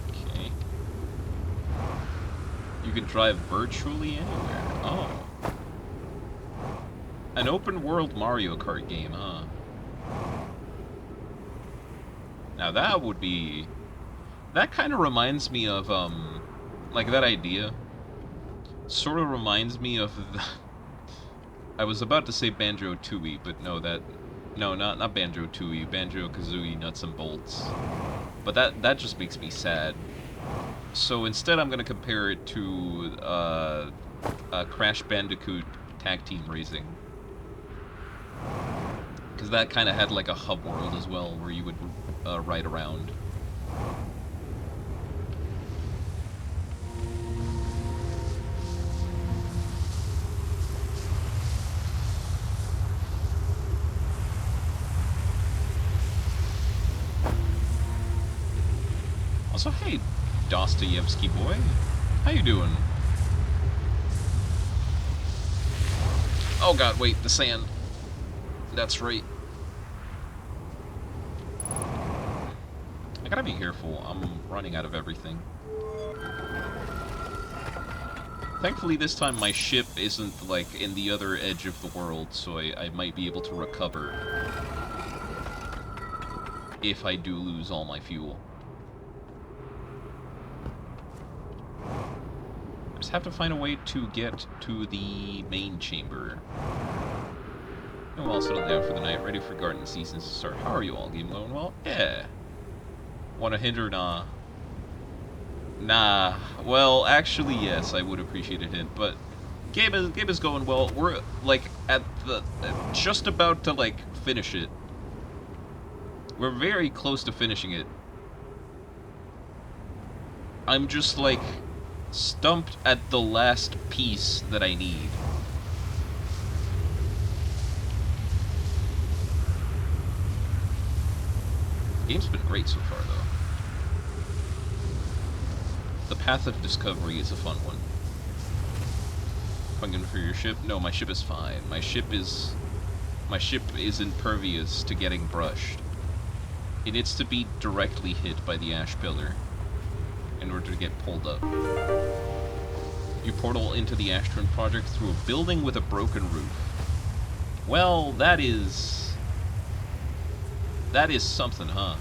Okay. You can drive virtually anywhere. Oh. An open world Mario Kart game, huh? Now that would be... That kind of reminds me of, like that idea. Sort of reminds me of the... I was about to say Banjo-Tooie, but no, no, not Banjo-Tooie, Banjo-Kazooie Nuts and Bolts. But that just makes me sad. So instead I'm gonna compare it to, Crash Bandicoot Tag Team Racing. Because that kind of had like a hub world as well, where you would, ride around. Also, hey, Dostoevsky boy, how you doing? Oh god, wait, the sand. That's right. I gotta be careful, I'm running out of everything. Thankfully this time my ship isn't, like, in the other edge of the world, so I might be able to recover. If I do lose all my fuel. have to find a way to get to the main chamber. And we'll all settle down for the night, ready for garden season to start. How are you all? Game going well? Yeah. Wanna hinder? Nah. Nah. Well, actually, yes, I would appreciate a hint, but game is going well. We're like at the just about to like finish it. We're very close to finishing it. I'm just like stumped at the last piece that I need. Game's been great so far, though. The path of discovery is a fun one. Funkin' for your ship? No, my ship is fine. My ship is impervious to getting brushed. It needs to be directly hit by the ash pillar in order to get pulled up. You portal into the Ash Twin Project through a building with a broken roof. Well, that is something, huh?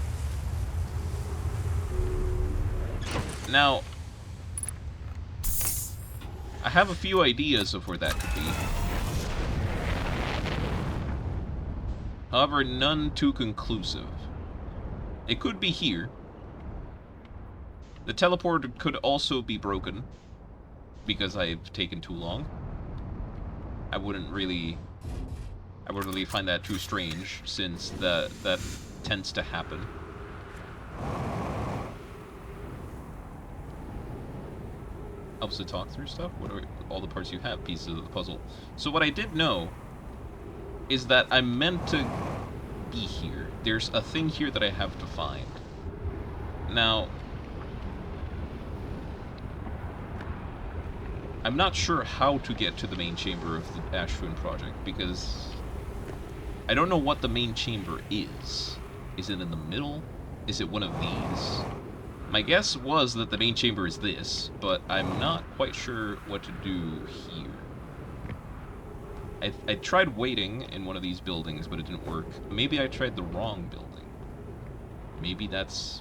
Now, I have a few ideas of where that could be. However, none too conclusive. It could be here. The teleport could also be broken, because I've taken too long. I wouldn't really find that too strange, since that tends to happen. Helps to talk through stuff? What are all the parts you have? Pieces of the puzzle. So what I did know is that I'm meant to be here. There's a thing here that I have to find. Now, I'm not sure how to get to the main chamber of the Ash Twin Project, because I don't know what the main chamber is. Is it in the middle? Is it one of these? My guess was that the main chamber is this, but I'm not quite sure what to do here. I tried waiting in one of these buildings, but it didn't work. Maybe I tried the wrong building. Maybe that's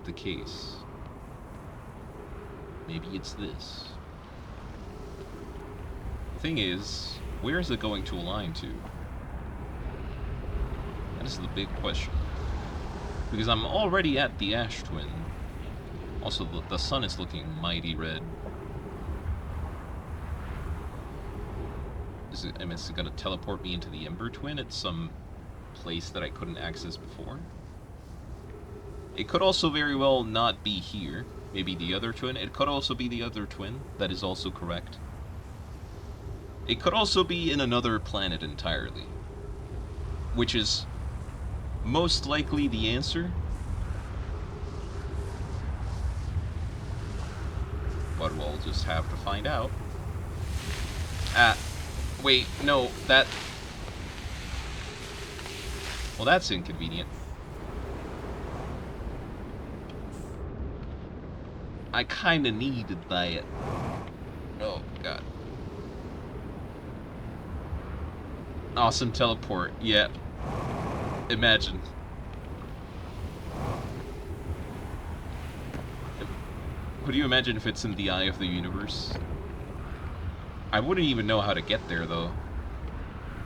the case. Maybe it's this. Thing is, where is it going to align to? That is the big question. Because I'm already at the Ash Twin. Also, the sun is looking mighty red. Is it going to teleport me into the Ember Twin at some place that I couldn't access before? It could also very well not be here. Maybe the other twin. It could also be the other twin. That is also correct. It could also be in another planet entirely. Which is most likely the answer. But we'll just have to find out. Wait, no, that... Well, that's inconvenient. I kinda needed that. Oh, God. Awesome teleport, yeah. Imagine. Could you imagine if it's in the eye of the universe? I wouldn't even know how to get there, though.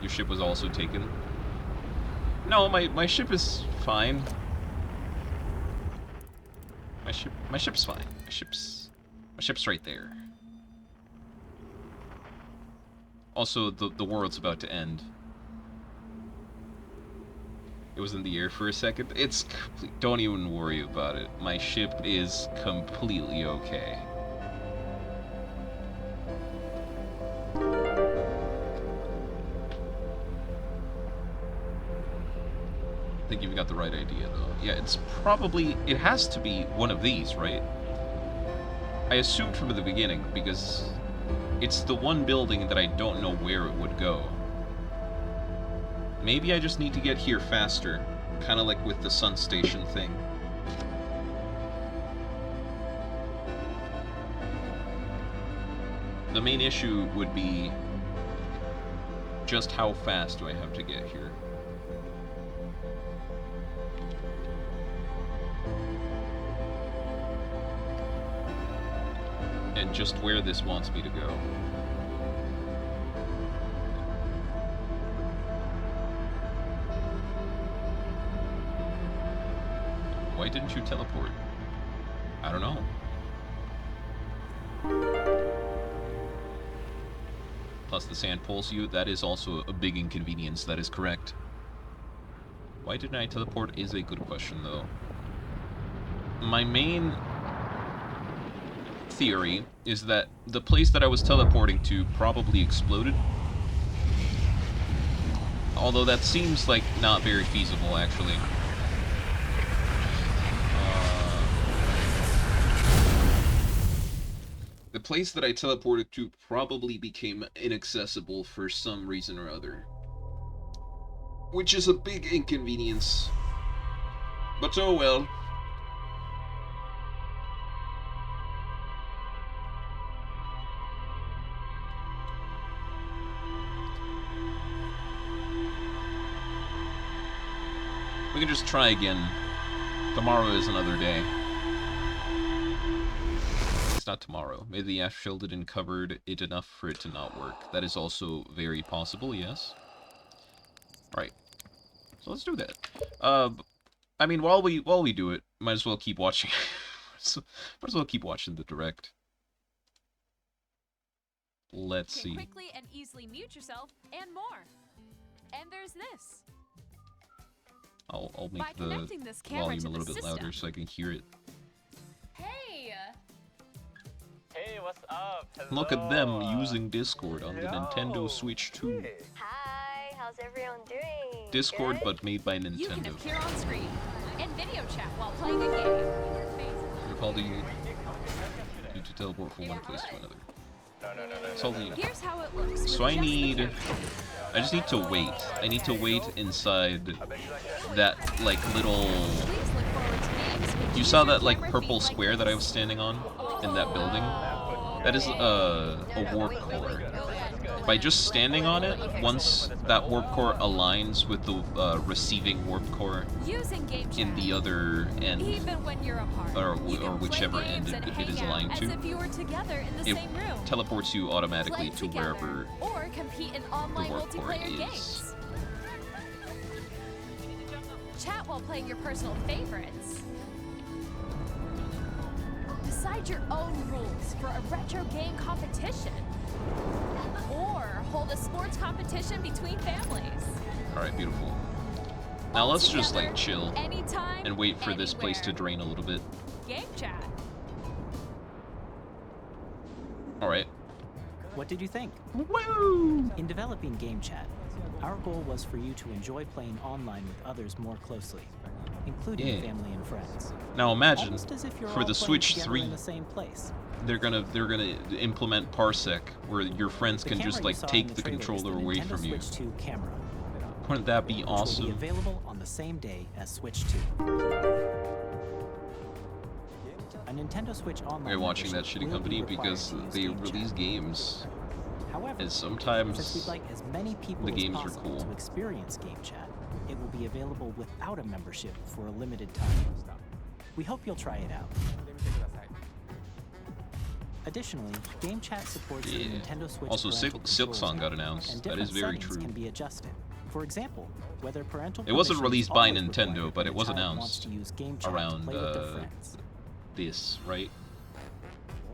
Your ship was also taken. No, my ship is fine. My ship's fine. My ship's right there. Also, the world's about to end. It was in the air for a second. It's complete. Don't even worry about it. My ship is completely okay. I think you've got the right idea, though. Yeah, it's probably... It has to be one of these, right? I assumed from the beginning, because it's the one building that I don't know where it would go. Maybe I just need to get here faster, kind of like with the Sun Station thing. The main issue would be just how fast do I have to get here. and just where this wants me to go. Why didn't you teleport? I don't know. Plus the sand pulls you. That is also a big inconvenience. That is correct. Why didn't I teleport is a good question, though. My main theory is that the place that I was teleporting to probably exploded. Although that seems like not very feasible, actually. The place that I teleported to probably became inaccessible for some reason or other. Which is a big inconvenience. But oh well. We can just try again. Tomorrow is another day. It's not tomorrow. Maybe the ash shield didn't covered it enough for it to not work. That is also very possible, yes. Alright. So let's do that. I mean, while we do it, might as well keep watching. Might as well keep watching the direct. Let's see. You can quickly and easily mute yourself and more. And there's this. I'll By make the connecting this camera volume to a little the bit system. louder so I can hear it. Hey! Hey, what's up? Look at them using Discord on the Nintendo Switch 2. Hi, how's everyone doing? Discord, Good? but made by You can Nintendo. appear on screen and video chat while playing a game. Recall the you to teleport from one place to another. That's all you know. Here's how it looks. with So I just the need... camera. I just need to wait. I need to wait inside that, like, little... Please look forward to games with You saw user that, like, camera purple feed like square that I this. was standing on in that building? That is a warp core. By just standing on it, once that warp core aligns with the receiving warp core Using game chat. in the other end, Even when you're apart. or You can play whichever end games and it hang is out aligned as to, if you were together in the it same room. teleports you automatically Play to together, wherever or compete in online warp core multiplayer is. games. Chat while playing your personal favorites. Decide your own rules for a retro game competition. Or hold a sports competition between families. Alright, beautiful. Now let's just, like, chill Anytime, and wait for this place to anywhere. drain a little bit. Game chat. Alright. What did you think? Woo! In developing Game Chat, our goal was for you to enjoy playing online with others more closely, including Yeah. family and friends. Now imagine, Almost as if you're for all the playing Switch together 3, in the same place. they're gonna implement Parsec, where your friends The can camera just, you like, saw in take the the trailer is controller the away Nintendo from you. Switch 2 camera, Wouldn't that be which will be awesome? available on the same day as Switch 2. A Nintendo Switch Online We're watching that membership shitty will company be required because to use they Game Chat. release games, However, and since we'd sometimes like as many people the as games are possible cool. to experience Game Chat, it will be available without a membership for a limited time. We hope you'll try it out. Additionally, Game Chat supports the Yeah. Nintendo Switch Also, parental Silk control Song got tab, announced. and That is different very settings true. can be adjusted. For example, whether parental It wasn't permission is released by always Nintendo, required but when it a was child wants announced to use Game Chat around, to play with their friends. this, right?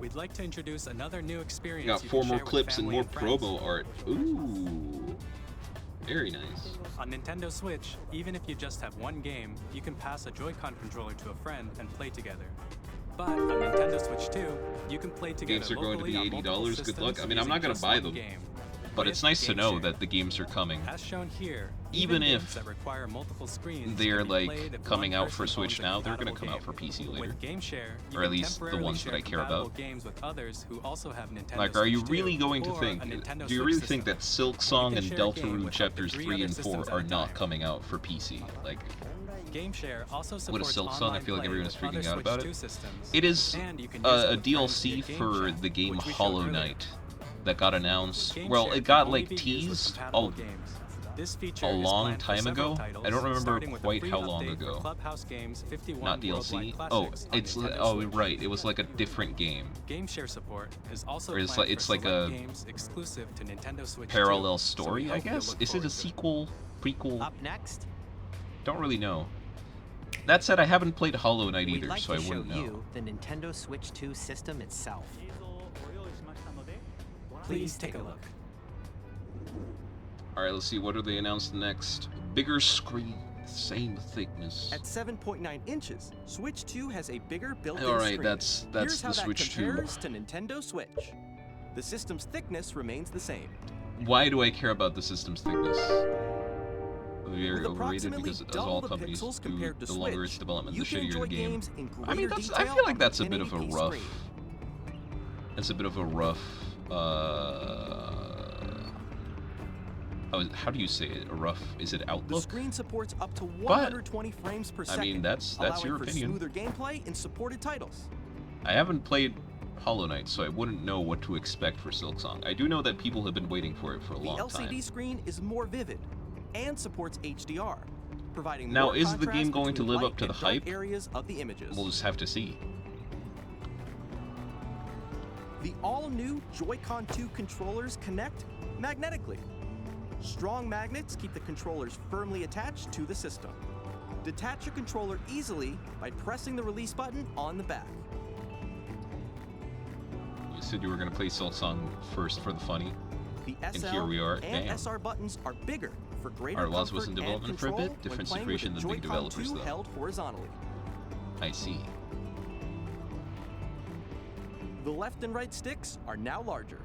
We'd like to introduce another new experience. We got you 4 can more share with clips and family more friends. promo art. Ooh. Very nice. On Nintendo Switch, even if you just have one game, you can pass a Joy-Con controller to a friend and play together. But on Nintendo Switch 2, you can play together Games are going to be locally on multiple $80. Good luck. systems I mean, I'm not using gonna just buy one them, game. but With it's nice to know GameShare. that the games are coming. As shown here, Even games if that require multiple screens they're, can be like, played if coming one out for person Switch owns a now, they're gonna compatible come out game. for PC later. With GameShare, you Or at can least the temporarily ones that share I care compatible about. games with others who also have Nintendo Like, are you Switch really 2 going to or think? a Nintendo Do you Switch really system. think that Silk Song can and share a game Deltarune with up to Chapters 3 3 other and 4 systems at are a not time. coming out for PC? Like, GameShare also what is supports Silk Song? I online feel like play everyone is with other freaking out Switch about 2 it. systems. It is And you can use it a with friends DLC via Game for Chat, the game which we showed Hollow earlier. Knight that got announced. GameShare Well, it can got, only like, be used with teased. compatible Oh, games. This feature A is long planned for time several ago? titles, I don't remember starting with a quite free how long update for ago. Clubhouse Games 51 Not DLC. Worldwide Oh, Classics on it's Nintendo Switch. right. It was like a different game. Game share support is also Or it's planned like- it's for like select a games exclusive to Nintendo Switch 2, Parallel so we story, I hope you'll guess. look Is it forward a to sequel, prequel? Up next, Don't really know. That said, I haven't played Hollow Knight we'd either, like so to I show wouldn't know. you the Nintendo Switch 2 system itself. Please take a look. Alright, let's see. What do they announced next? Bigger screen, same thickness. At 7.9 inches, Switch 2 has a bigger built-in Alright, screen. that's Here's the how Switch that 2. compares to Nintendo Switch. The system's thickness remains the same. Why do I care about the system's thickness? Very With overrated approximately because as double all the companies pixels do, compared to the longer its Switch, development, you the can shittier enjoy the game. games in I mean, greater I detail feel like on that's a the bit of a 1080p rough. screen. That's a bit of a rough. How do you say it? A rough? Is it The outlook? screen supports up to 120 frames per I second. mean, that's allowing your for opinion. smoother gameplay in supported titles. I haven't played Hollow Knight, so I wouldn't know what to expect for Silksong. I do know that people have been waiting for it for a The long LCD time. screen is more vivid and supports HDR, providing Now, more is the contrast game going to between live light up to the and dark hype? areas of the images. We'll just have to see. The all-new Joy-Con 2 controllers connect magnetically. Strong magnets keep the controllers firmly attached to the system. Detach your controller easily by pressing the release button on the back. You said you were going to play Silksong first for the funny. The And SL here we are. and Damn. SR buttons are bigger for greater Alright, well, this comfort was in and development for a control bit. when Different playing situation with than the big Joy-Con developers, 2 though. held horizontally. I see. The left and right sticks are now larger.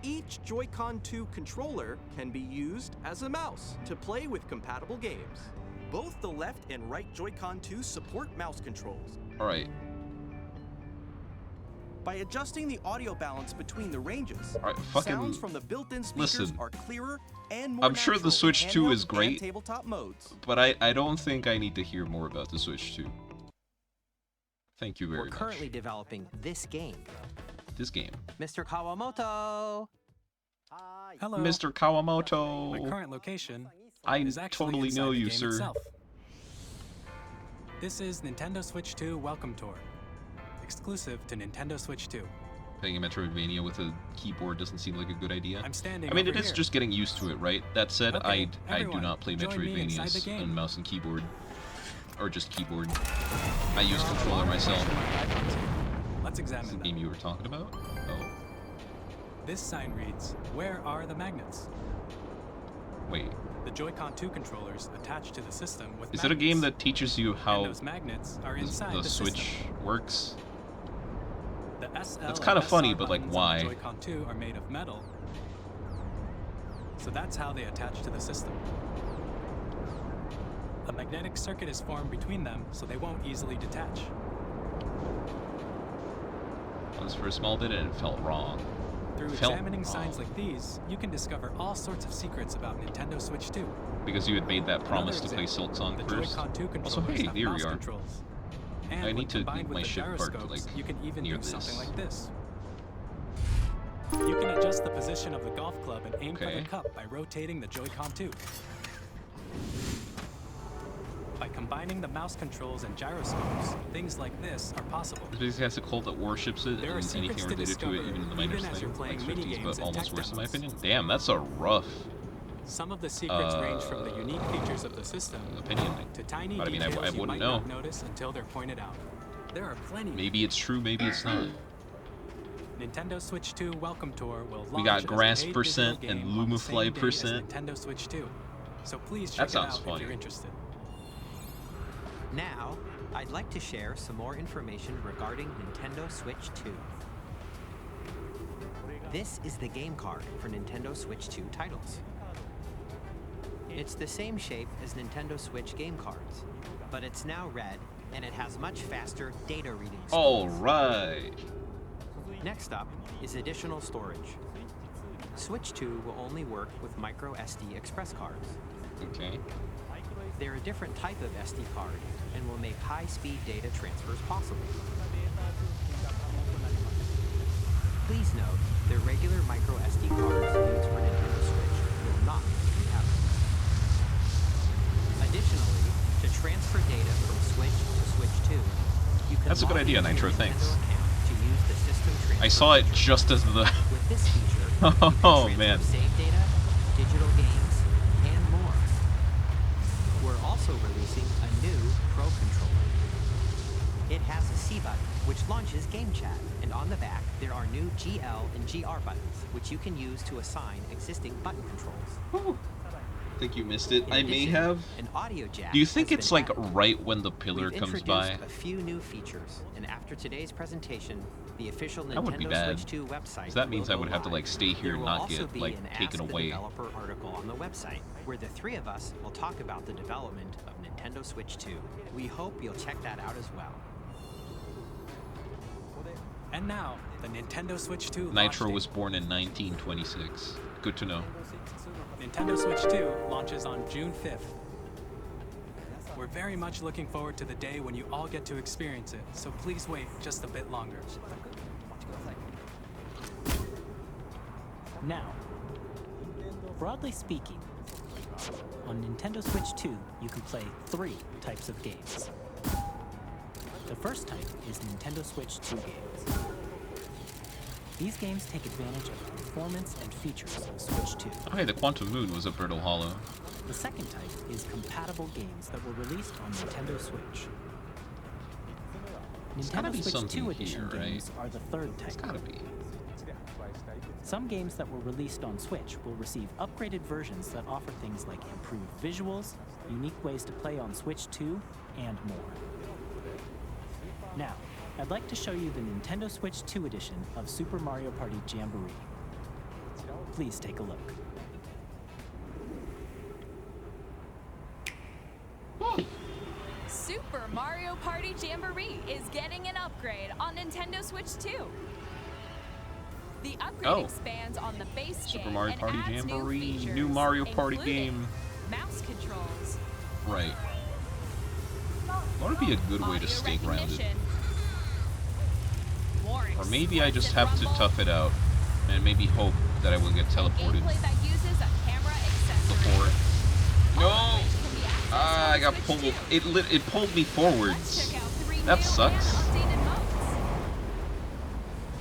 Each Joy-Con 2 controller can be used as a mouse to play with compatible games. Both the left and right Joy-Con 2 support mouse controls. Alright. By adjusting the audio balance between the ranges, Alright, fucking... sounds from the built-in speakers listen. are clearer and more I'm sure the natural in Switch 2 is handheld great. and tabletop modes. But I don't think I need to hear more about the Switch 2. Thank you very We're much. currently developing this game. This game. Mr. Kawamoto! Hello. Mr. Kawamoto! My current location I is actually totally inside know the you, game sir. itself. This is Nintendo Switch 2 Welcome Tour, exclusive to Nintendo Switch 2. Playing a Metroidvania with a keyboard doesn't seem like a good idea. I'm standing I mean, over it is here. just getting used to it, right? That said, Okay, I do everyone, not play join me inside the Metroidvanias game. on mouse and keyboard. Or just keyboard. I use controller myself. Let's Is examine the them. game you were talking about? Oh, This sign reads, "Where are the magnets?" wait. The Joy-Con 2 controllers attached to the system with Is it a game magnets. that teaches you And how those magnets are the inside the Switch system. works? The SL That's and kinda SR funny, but, like, buttons on why? the Joy-Con 2 are made of metal. So that's how they attach to the system. A magnetic circuit is formed between them, so they won't easily detach. Once for a small bit and it felt wrong. Through Felt examining signs wrong. like these, you can discover all sorts of secrets about Nintendo Switch 2. Because you had made that promise Another to play example, Silksong the first. Joy-Con 2 controllers Also, hey, have there mouse we are. controls. And I when need to combined make with my the ship part to, gyroscopes, like, you can even near do something this. like this. You can adjust the position of the golf club and aim for Okay. the cup by rotating the Joy-Con 2. By combining the mouse controls and gyroscopes, things like this are possible. This basically has a cult that worships it, There are and secrets anything to related to it, discover, even in the minor even as you're thing, playing like 50s, minigames but and almost tech worse in my demos. opinion. Damn, that's a rough Some of the secrets range from the unique features of the system opinion. to tiny But I mean, I details you wouldn't might know. not notice until they're pointed out. There are plenty. Maybe it's true, maybe it's not. Nintendo Switch 2 Welcome Tour will launch We got as a Grasp paid percent digital and game on the Lumafly same day as percent. Nintendo Switch 2. So please That check it sounds out funny. if you're interested. Now, I'd like to share some more information regarding Nintendo Switch 2. This is the game card for Nintendo Switch 2 titles. It's the same shape as Nintendo Switch game cards, but it's now red and it has much faster data reading speeds. Alright. Next up is additional storage. Switch 2 will only work with micro SD express cards. Okay. They're a different type of SD card and will make high-speed data transfers possible. Please note that regular micro SD cards used for Nintendo Switch will not be compatible. Additionally, to transfer data from Switch to Switch 2, you can That's a good log idea, into your Nitro, thanks. Nintendo account to use the system transfer I saw it feature. just as the... With this feature, you can Oh, transfer man. save data, digital games, and more. We're also releasing a new Pro Controller. It has a C button, which launches Game Chat, and on the back, there are new GL and GR buttons, which you can use to assign existing button controls. I think you missed it. In I may addition, have. an audio jack Do you think has it's been like added. right when the pillar We've comes introduced by? a few new features, and after today's presentation, the official That wouldn't be Nintendo bad, Switch 2 website 'cause that means will I would go have to live. like stay here There and will not also get be like an taken Ask the away. Developer article on the website, where the three of us will talk about the development of Nintendo Switch 2. We hope you'll check that out as well. And now, the Nintendo Switch 2 launch Nitro date. was born in 1926. Good to know. Nintendo Switch 2 launches on June 5th. We're very much looking forward to the day when you all get to experience it, so please wait just a bit longer. Now, broadly speaking, on Nintendo Switch 2, you can play 3 types of games. The first type is Nintendo Switch 2 games. These games take advantage of the performance and features of Switch 2. Oh, hey, the Quantum Moon was a Brittle Hollow. The second type is compatible games that were released on Nintendo Switch. gotta Nintendo be Switch something 2 edition here, right? games are the third It's type. gotta be. Some games that were released on Switch will receive upgraded versions that offer things like improved visuals, unique ways to play on Switch 2, and more. Now, I'd like to show you the Nintendo Switch 2 edition of Super Mario Party Jamboree. Please take a look. Super Mario Party Jamboree is getting an upgrade on Nintendo Switch 2. The upgrade Oh. expands on the base Super game Mario and Party adds Jamboree, new features, new Mario Party including game. mouse controls, Right. What would be a good way audio to stake around it? recognition, more Or maybe I just have explosive to rumble, tough it out and maybe hope that I will get teleported gameplay that uses a camera accessory. before. No! All of which can be accessed Ah, I on got Switch pulled. 2. It pulled me Let's forwards. check out 3 That new sucks. and updated modes.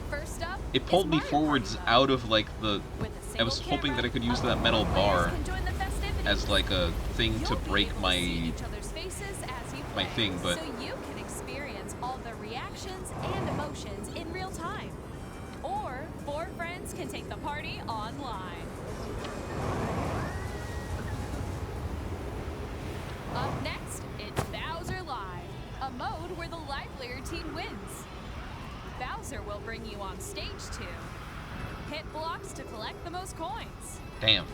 First up It pulled is me Mario forwards Party out of like the. mode. With a I was single hoping that I camera, could use that other metal players bar can join the festivities. as like a thing to You'll be break able to my. see each other's faces as you my play, thing, but- so you can experience all the reactions and emotions in real time. Or 4 friends can take the party online. Up next, it's Bowser Live, a mode where the livelier team wins. Bowser will bring you on stage 2. Hit blocks to collect the most coins. Damn.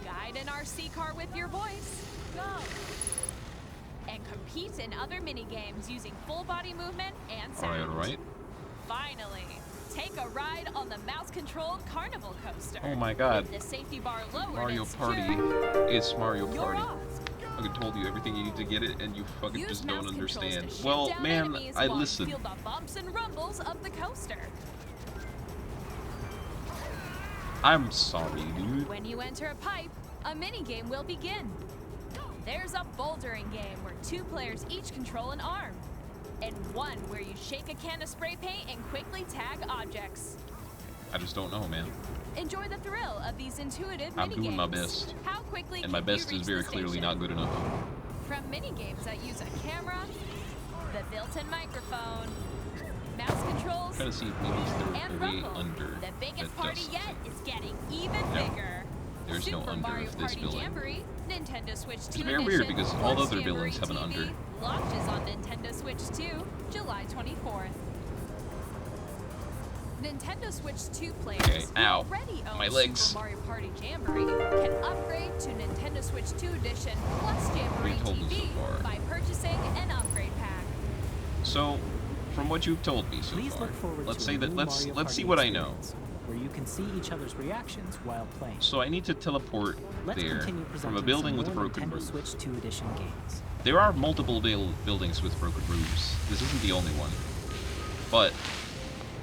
Guide an RC car with your voice. Go! And compete in other mini-games using full body movement and sound. Alright. Finally, take a ride on the mouse-controlled carnival coaster. Oh my god. With the safety bar lowered Mario and Party. secure, It's Mario you're Party. off. I fucking told you everything you need to get it, and you fucking Use just mouse don't controls understand. to shoot Well, down man, enemies I while you listen. feel the bumps and rumbles of the coaster. I'm sorry, dude. When you enter a pipe, a mini-game will begin. There's a bouldering game where 2 players each control an arm, and one where you shake a can of spray paint and quickly tag objects. I just don't know, man. Enjoy the thrill of these intuitive I'm mini-games. doing my best. How quickly And my can you best reach is very the clearly station? not good enough. From mini-games that use a camera, the built-in microphone, mouse controls, Trying to see if maybe and there's a way rumble. under The biggest that party does yet is getting even No. bigger. There's no Super under Mario of this Party building. Jamboree, Nintendo Switch 2 It's very weird edition, because all plus other buildings have an Jamboree under. TV, launches on Nintendo Switch 2, July 24th. Nintendo Switch 2 players Okay, who ow. already own My legs. Super Mario Party Jamboree can upgrade to Nintendo Switch 2 edition plus Jamboree told me so TV far. by purchasing an upgrade pack. So, from what you've told me so Please far, look forward let's to say a that new let's Mario see Party what I know. experience, where you can see each other's reactions while playing. So I need to teleport Let's there continue from presenting a building some with a more broken Nintendo roof. Switch 2 edition games. There are multiple buildings with broken roofs. This isn't the only one. But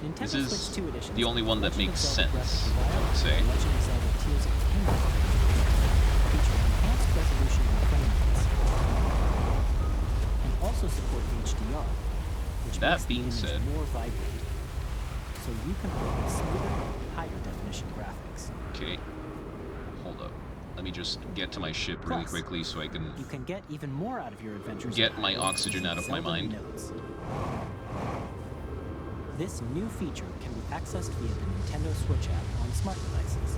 Nintendo This is Switch 2 editions the only one that Legend of makes Zelda Breath sense, of the I Wild would say. and Legend of Zelda Tears of the Kingdom feature enhanced resolution and frame rates, and also support HDR, which That makes being the image said- more vibrant, so you can play with smoother, higher definition graphics. Okay. Hold up. Let me just get to my ship really Plus, quickly so I can You can get even more out of your adventures. get by my using oxygen out of my Zelda mind. Notes. This new feature can be accessed via the Nintendo Switch app on smart devices.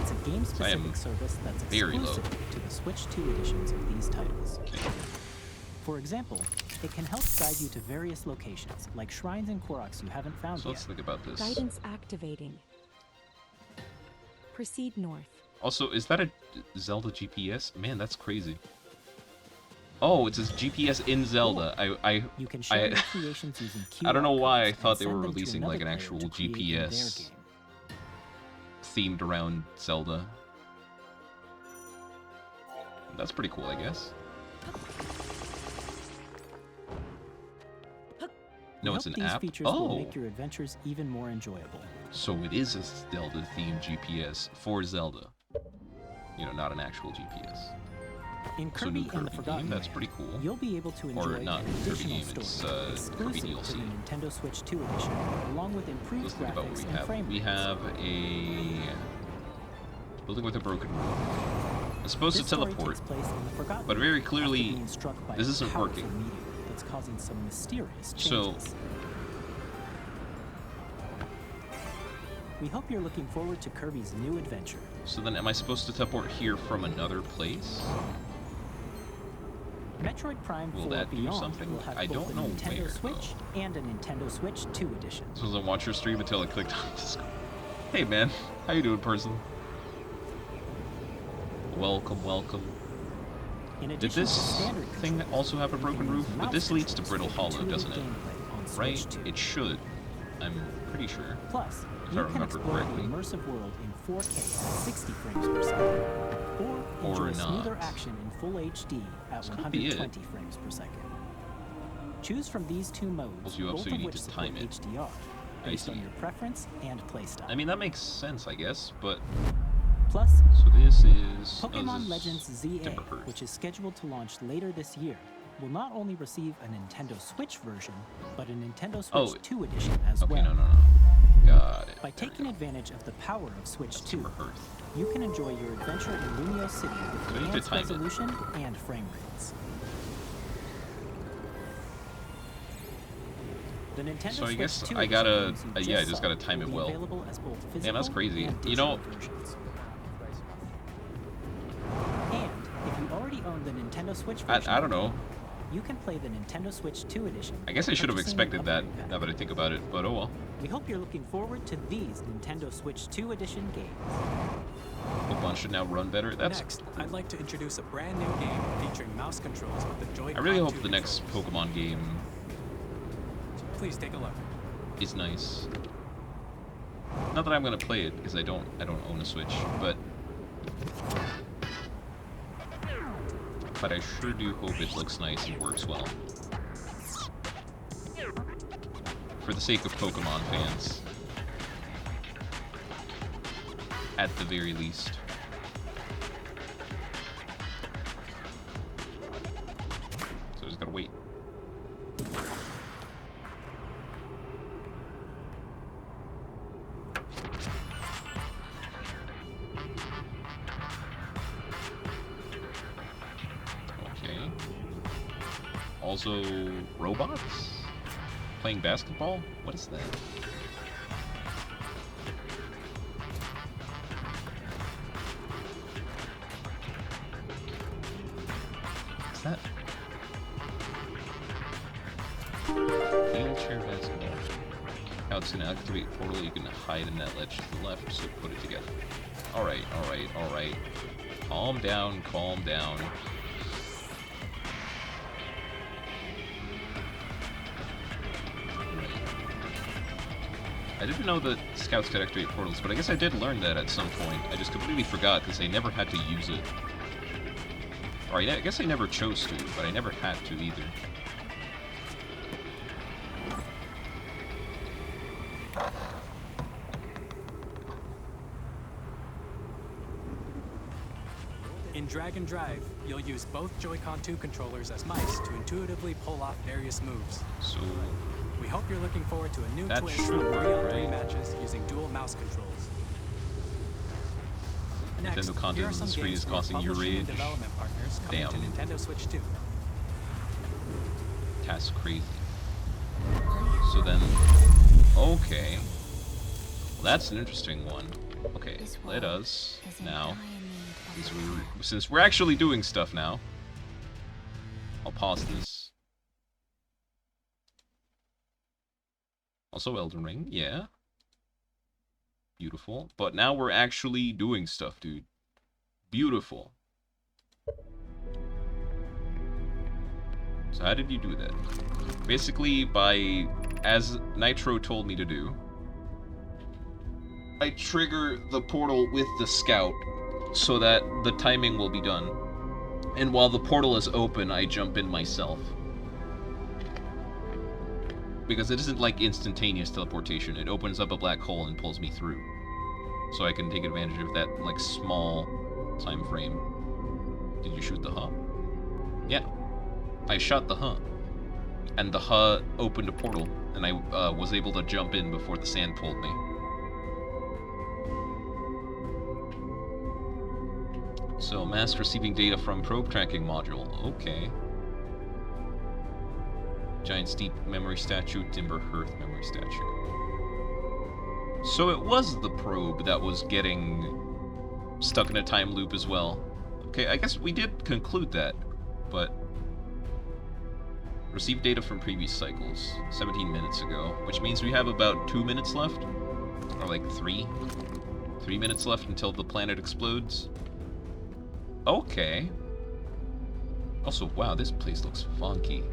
It's a game-specific service that's very low. exclusive to the Switch 2 editions of these titles. Okay. For example, it can help guide you to various locations, like shrines and Koroks you haven't found So let's yet. think about this. Guidance activating. Proceed north. Also, is that a Zelda GPS? Man, that's crazy. Oh, it says GPS in Zelda. You can share I your creations using QR I don't know why I codes thought and they send were them to releasing another like an player actual to create in their GPS game. themed around Zelda. That's pretty cool, I guess. No, We it's hope an these app. features will Oh, make your adventures even more enjoyable. so it is a Zelda-themed GPS for Zelda. You know, not an actual GPS. In So new Kirby and the Kirby Forgotten game, that's Land, pretty cool. you'll be able to enjoy not an Kirby additional game, story it's, Kirby exclusive DLC. to the Nintendo Switch 2 edition, along with improved Let's think about what graphics we and have. frame We rates. have a building with a broken roof. It's supposed This to story teleport, takes place in the Forgotten but very Land after clearly, being struck by this a isn't powerful working. meteor that's causing some mysterious So- changes. We hope you're looking forward to Kirby's new adventure. So then am I supposed to teleport here from another place? Metroid Prime Will 4 that do Beyond something? will have I both don't a know Nintendo where, Switch and a Nintendo Switch 2 edition. This was a watch your stream until I clicked on Discord. Hey man, how you doing, person? Welcome, welcome. In Did addition to this standard thing controls, also have a you broken can roof? use But mouse this leads to controls Brittle for Hollow, intuitive doesn't it? gameplay on Switch Right? 2. It should. I'm pretty sure. Plus, I you can remember explore correctly. the immersive world in 4K at 60 frames per second, or enjoy Or smoother not. action in full HD at This could be it. 120 frames per second. Choose from these two modes, Pulls you up both so you of need which to support time it. HDR, I based on see. your preference and playstyle. I mean, that makes sense, I guess, but... Plus, So this is... no, Pokemon this is Legends ZA, Timberhurst. which is scheduled to launch later this year, will not only receive a Nintendo Switch version, but a Nintendo Switch Oh, 2 edition as Okay, well. no. Got it. By There we taking go. advantage of the power of Switch That's 2, Timberhurst. you can enjoy your adventure in Lumio City with So you need to enhanced time it. resolution and frame rates. The Nintendo So I Switch guess 2 I gotta- edition games you yeah, I just just saw gotta time will it be well. available as both Man, physical that's crazy. and You digital know- versions. And if you already own the Nintendo Switch I version, don't know. you can play the Nintendo Switch 2 edition. I guess by I should have purchasing an expected that, upgrade pack. now that I think about it, but oh well. We hope you're looking forward to these Nintendo Switch 2 edition games. Pokemon should now run better. That's Next, I'd like to introduce a brand new game featuring mouse controls with the Joy-Con I really hope 2 the next controls. Pokemon game Please take a look. is nice. Not that I'm gonna play it, because I don't own a Switch, but I sure do hope it looks nice and works well. For the sake of Pokemon fans. At the very least. So I just gotta wait. Okay. Also, robots? Playing basketball? What is that? Is that? Wheelchair basketball. Now it's gonna activate a portal, you can hide in that ledge to the left, so put it together. Alright, alright, alright. Calm down, calm down. I didn't know that scouts could activate portals, but I guess I did learn that at some point. I just completely forgot because I never had to use it. Or I guess I never chose to, but I never had to either. In Drag and Drive, you'll use both Joy-Con 2 controllers as mice to intuitively pull off various moves. So We hope you're looking forward to a new That twist should on work, 3-on-3 right? matches using dual mouse controls. Next, Nintendo content here are on some the screen games is from our causing you publishing and rage. development partners coming to Damn. Nintendo Switch 2. That's crazy. So then, okay. Well, that's an interesting one. Okay, let us now, since we're actually doing stuff now, I'll pause this. Also Elden Ring, yeah. Beautiful. But now we're actually doing stuff, dude. Beautiful. So how did you do that? Basically, by, as Nitro told me to do, I trigger the portal with the scout so that the timing will be done. And while the portal is open, I jump in myself. Because it isn't like instantaneous teleportation. It opens up a black hole and pulls me through. So I can take advantage of that, like, small time frame. Did you shoot the huh? Yeah. I shot the huh. And the huh opened a portal, and I was able to jump in before the sand pulled me. So, mask receiving data from probe tracking module. Okay. Giant Steep memory statue, Timber Hearth memory statue. So it was the probe that was getting stuck in a time loop as well. Okay, I guess we did conclude that, but... Received data from previous cycles, 17 minutes ago, which means we have about 2 minutes left? Or like 3? 3 minutes left until the planet explodes? Okay. Also, wow, this place looks funky.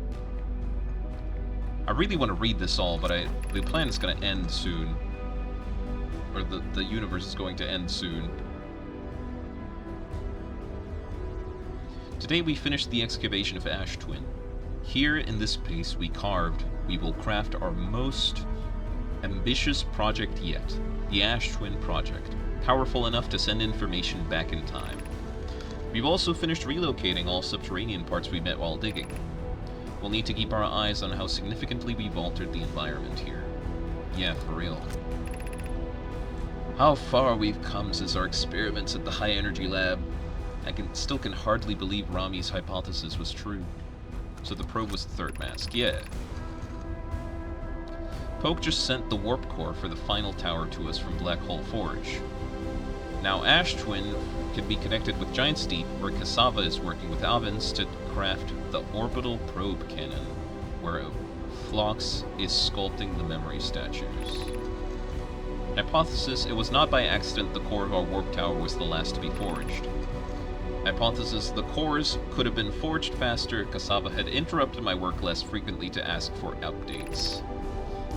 I really want to read this all, but the planet's gonna end soon. Or the universe is going to end soon. Today we finished the excavation of Ash Twin. Here in this space we will craft our most ambitious project yet, the Ash Twin project, powerful enough to send information back in time. We've also finished relocating all subterranean parts we met while digging. We'll need to keep our eyes on how significantly we've altered the environment here. Yeah, for real. How far we've come since our experiments at the High Energy Lab. I still can hardly believe Rami's hypothesis was true. So the probe was the third mask, yeah. Poke just sent the warp core for the final tower to us from Black Hole Forge. Now Ash Twin can be connected with Giant Steep, where Cassava is working with Avens to craft the orbital probe cannon, where Phlox is sculpting the memory statues. Hypothesis, it was not by accident the core of our warp tower was the last to be forged. Hypothesis, the cores could have been forged faster. Cassava had interrupted my work less frequently to ask for updates.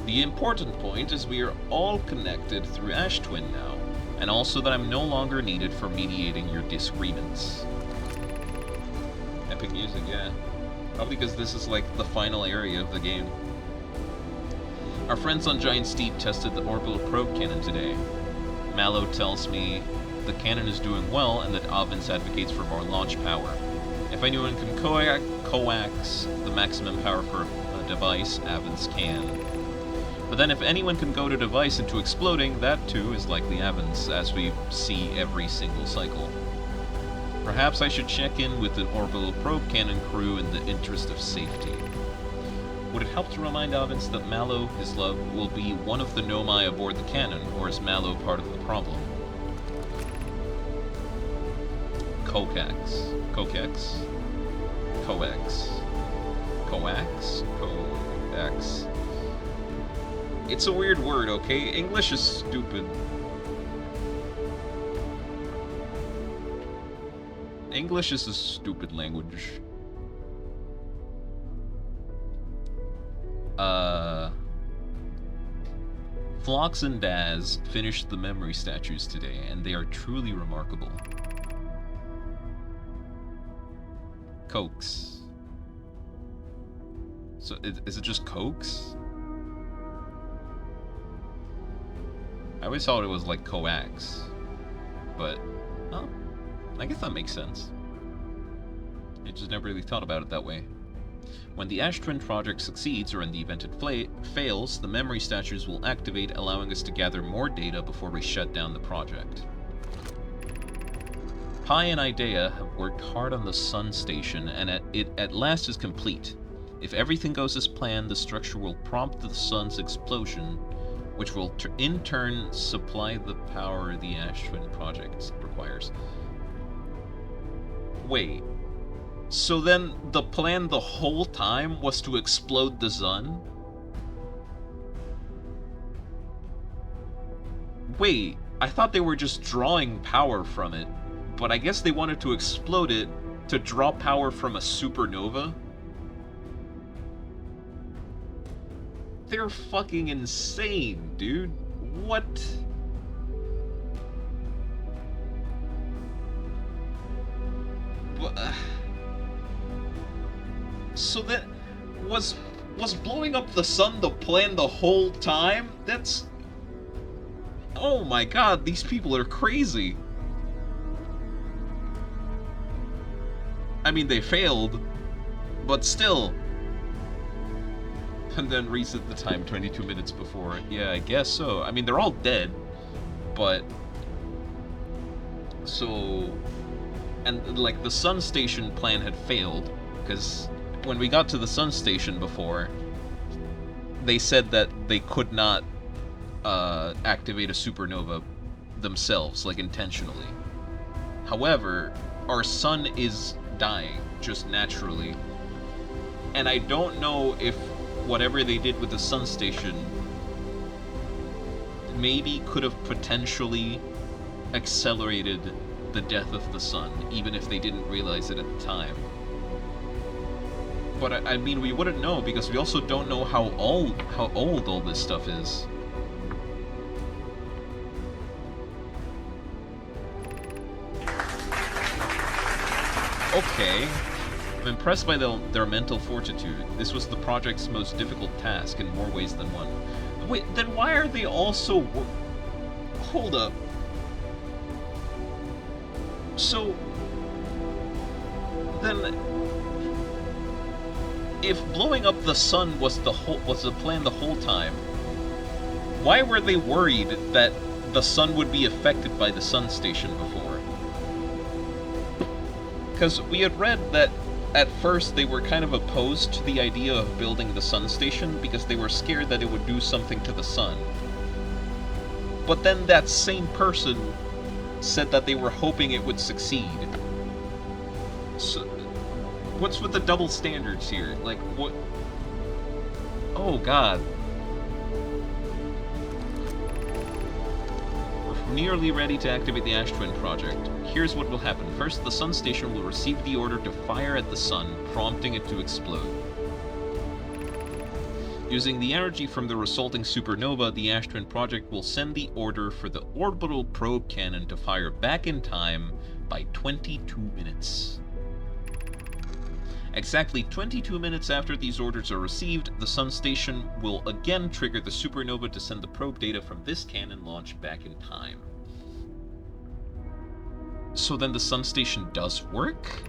The important point is we are all connected through Ash Twin now, and also that I'm no longer needed for mediating your disagreements. Epic music, yeah. Probably because this is like the final area of the game. Our friends on Giant Steep tested the orbital probe cannon today. Mallow tells me the cannon is doing well and that Avens advocates for more launch power. If anyone can coax the maximum power for a device, Avens can. But then if anyone can goad a device into exploding, that too is likely Avens, as we see every single cycle. Perhaps I should check in with the orbital probe cannon crew in the interest of safety. Would it help to remind Avens that Mallow, his love, will be one of the Nomai aboard the cannon, or is Mallow part of the problem? Coax. Coax. Coax. Coax? Coax. It's a weird word, okay? English is stupid. English is a stupid language. Phlox and Daz finished the memory statues today, and they are truly remarkable. Coax. So, is it just coax? I always thought it was like coax. But, oh, I guess that makes sense. Just never really thought about it that way. When the Ash Twin project succeeds, or in the event it fails, the memory statues will activate, allowing us to gather more data before we shut down the project. Pi and Idea have worked hard on the Sun Station, and it at last is complete. If everything goes as planned, the structure will prompt the Sun's explosion, which will in turn supply the power the Ash Twin project requires. Wait. So then the plan the whole time was to explode the sun? Wait, I thought they were just drawing power from it, but I guess they wanted to explode it to draw power from a supernova? They're fucking insane, dude. What? So that was blowing up the sun the plan the whole time? That's... Oh my god, these people are crazy. I mean, they failed, but still. And then reset the time 22 minutes before. Yeah, I guess so. I mean, they're all dead, but... So... And, like, the Sun Station plan had failed, because when we got to the Sun Station before, they said that they could not activate a supernova themselves, like, intentionally. However, our sun is dying, just naturally. And I don't know if whatever they did with the Sun Station maybe could have potentially accelerated the death of the sun, even if they didn't realize it at the time. But I mean, we wouldn't know because we also don't know how old all this stuff is. Okay. I'm impressed by their mental fortitude. This was the project's most difficult task in more ways than one. Wait, then why are they also Hold up. So then, if blowing up the sun was the plan the whole time, why were they worried that the sun would be affected by the Sun Station before? Because we had read that at first they were kind of opposed to the idea of building the Sun Station because they were scared that it would do something to the sun. But then that same person said that they were hoping it would succeed. So, what's with the double standards here? Like, what? Oh, God. We're nearly ready to activate the Ash Twin project. Here's what will happen. First, the Sun Station will receive the order to fire at the sun, prompting it to explode. Using the energy from the resulting supernova, the Ash Twin project will send the order for the orbital probe cannon to fire back in time by 22 minutes. Exactly 22 minutes after these orders are received, the Sun Station will again trigger the supernova to send the probe data from this cannon launch back in time. So then the Sun Station does work?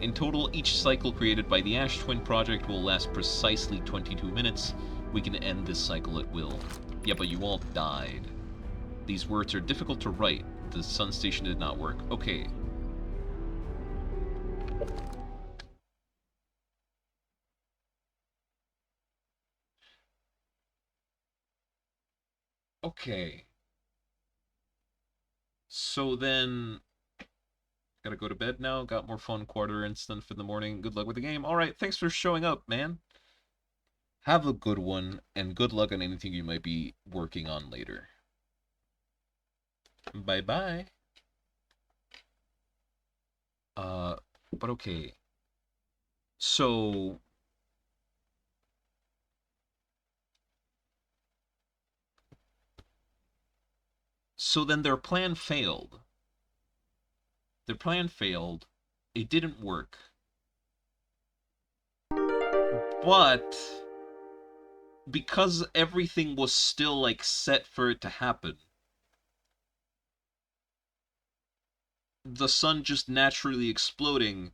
In total, each cycle created by the Ash Twin project will last precisely 22 minutes. We can end this cycle at will. Yeah, but you all died. These words are difficult to write. The Sun Station did not work. Okay. Okay. So then... Gotta go to bed now. Got more fun quarter instant for the morning. Good luck with the game. Alright, thanks for showing up, man. Have a good one, and good luck on anything you might be working on later. Bye-bye. But okay. So... So then their plan failed. Their plan failed. It didn't work. But because everything was still, like, set for it to happen, the sun just naturally exploding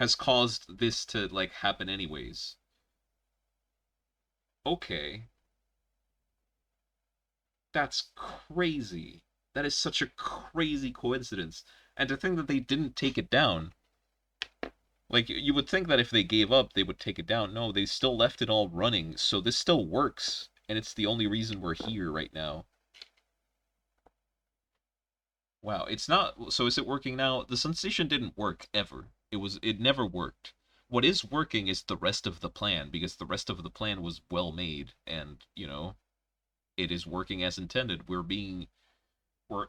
has caused this to, like, happen anyways. Okay. That's crazy. That is such a crazy coincidence. And to think that they didn't take it down. Like, you would think that if they gave up, they would take it down. No, they still left it all running, so this still works. And it's the only reason we're here right now. Wow, it's not... So is it working now? The Sun Station didn't work, ever. It never worked. What is working is the rest of the plan, because the rest of the plan was well made, and, you know, it is working as intended. We're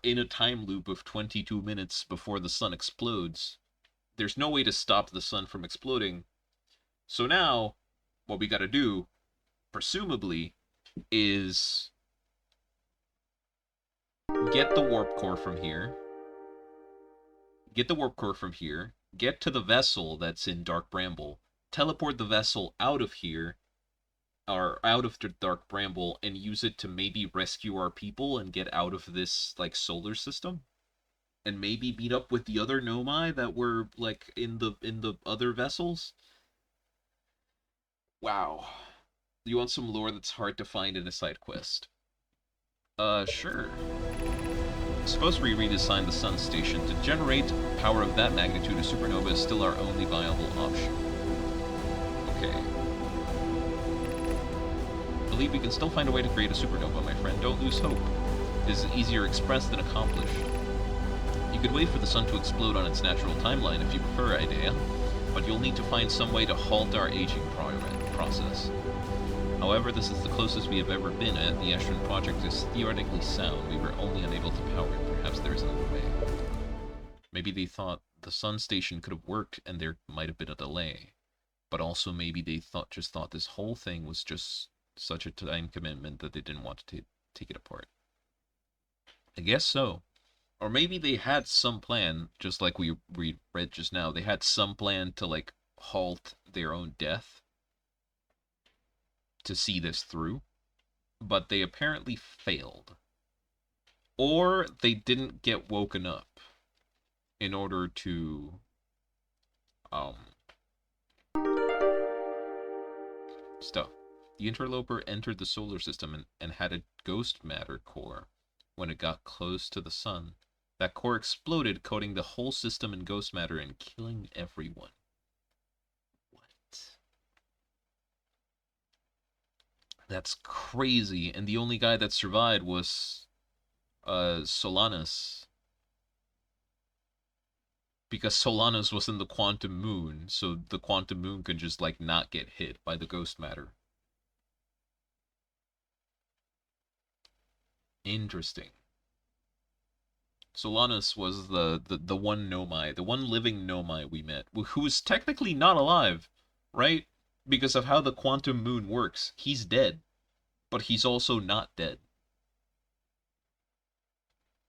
in a time loop of 22 minutes before the sun explodes. There's no way to stop the sun from exploding. So now, what we gotta do, presumably, is get the warp core from here. Get to the vessel that's in Dark Bramble. Teleport the vessel out of here, or out of the Dark Bramble, and use it to maybe rescue our people and get out of this, like, solar system. And maybe meet up with the other Nomai that were, like, in the other vessels. Wow. You want some lore that's hard to find in a side quest? Sure. Suppose we redesign the Sun Station. To generate power of that magnitude, a supernova is still our only viable option. Okay. Believe we can still find a way to create a supernova, my friend. Don't lose hope. It is easier expressed than accomplished. You could wait for the sun to explode on its natural timeline if you prefer, idea, but you'll need to find some way to halt our aging process. However, this is the closest we have ever been at. The Ashton project is theoretically sound. We were only unable to power it. Perhaps there is another way. Maybe they thought the Sun Station could have worked and there might have been a delay. But also maybe they just thought this whole thing was just such a time commitment that they didn't want to take it apart. I guess so. Or maybe they had some plan, just like we read just now. They had some plan to, like, halt their own death. To see this through. But they apparently failed. Or they didn't get woken up in order to stuff. The interloper entered the solar system and had a ghost matter core. When it got close to the sun, that core exploded, coating the whole system in ghost matter and killing everyone. What? That's crazy. And the only guy that survived was Solanus. Because Solanus was in the quantum moon, so the quantum moon could just, like, not get hit by the ghost matter. Interesting. Solanus was the one Nomai, the one living Nomai we met, who is technically not alive, right? Because of how the quantum moon works. He's dead, but he's also not dead.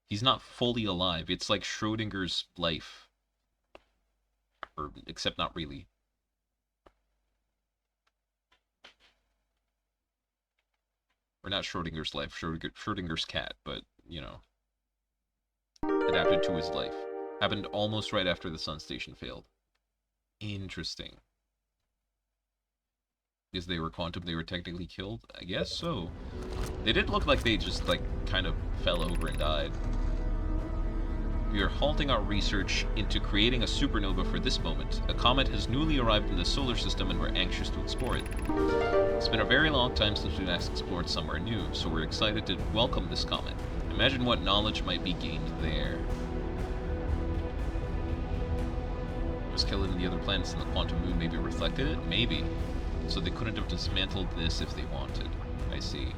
He's not fully alive. It's like Schrodinger's life. Or, except not really. Or not Schrodinger's life, Schrodinger's cat, but, you know. Adapted to his life. Happened almost right after the Sun Station failed. Interesting. Because they were quantum, they were technically killed? I guess so. They did look like they just, like, kind of fell over and died. We are halting our research into creating a supernova for this moment. A comet has newly arrived in the solar system and we're anxious to explore it. It's been a very long time since we've last explored somewhere new, so we're excited to welcome this comet. Imagine what knowledge might be gained there. Was killing the other planets in the quantum moon maybe reflected it? Maybe. So they couldn't have dismantled this if they wanted. I see.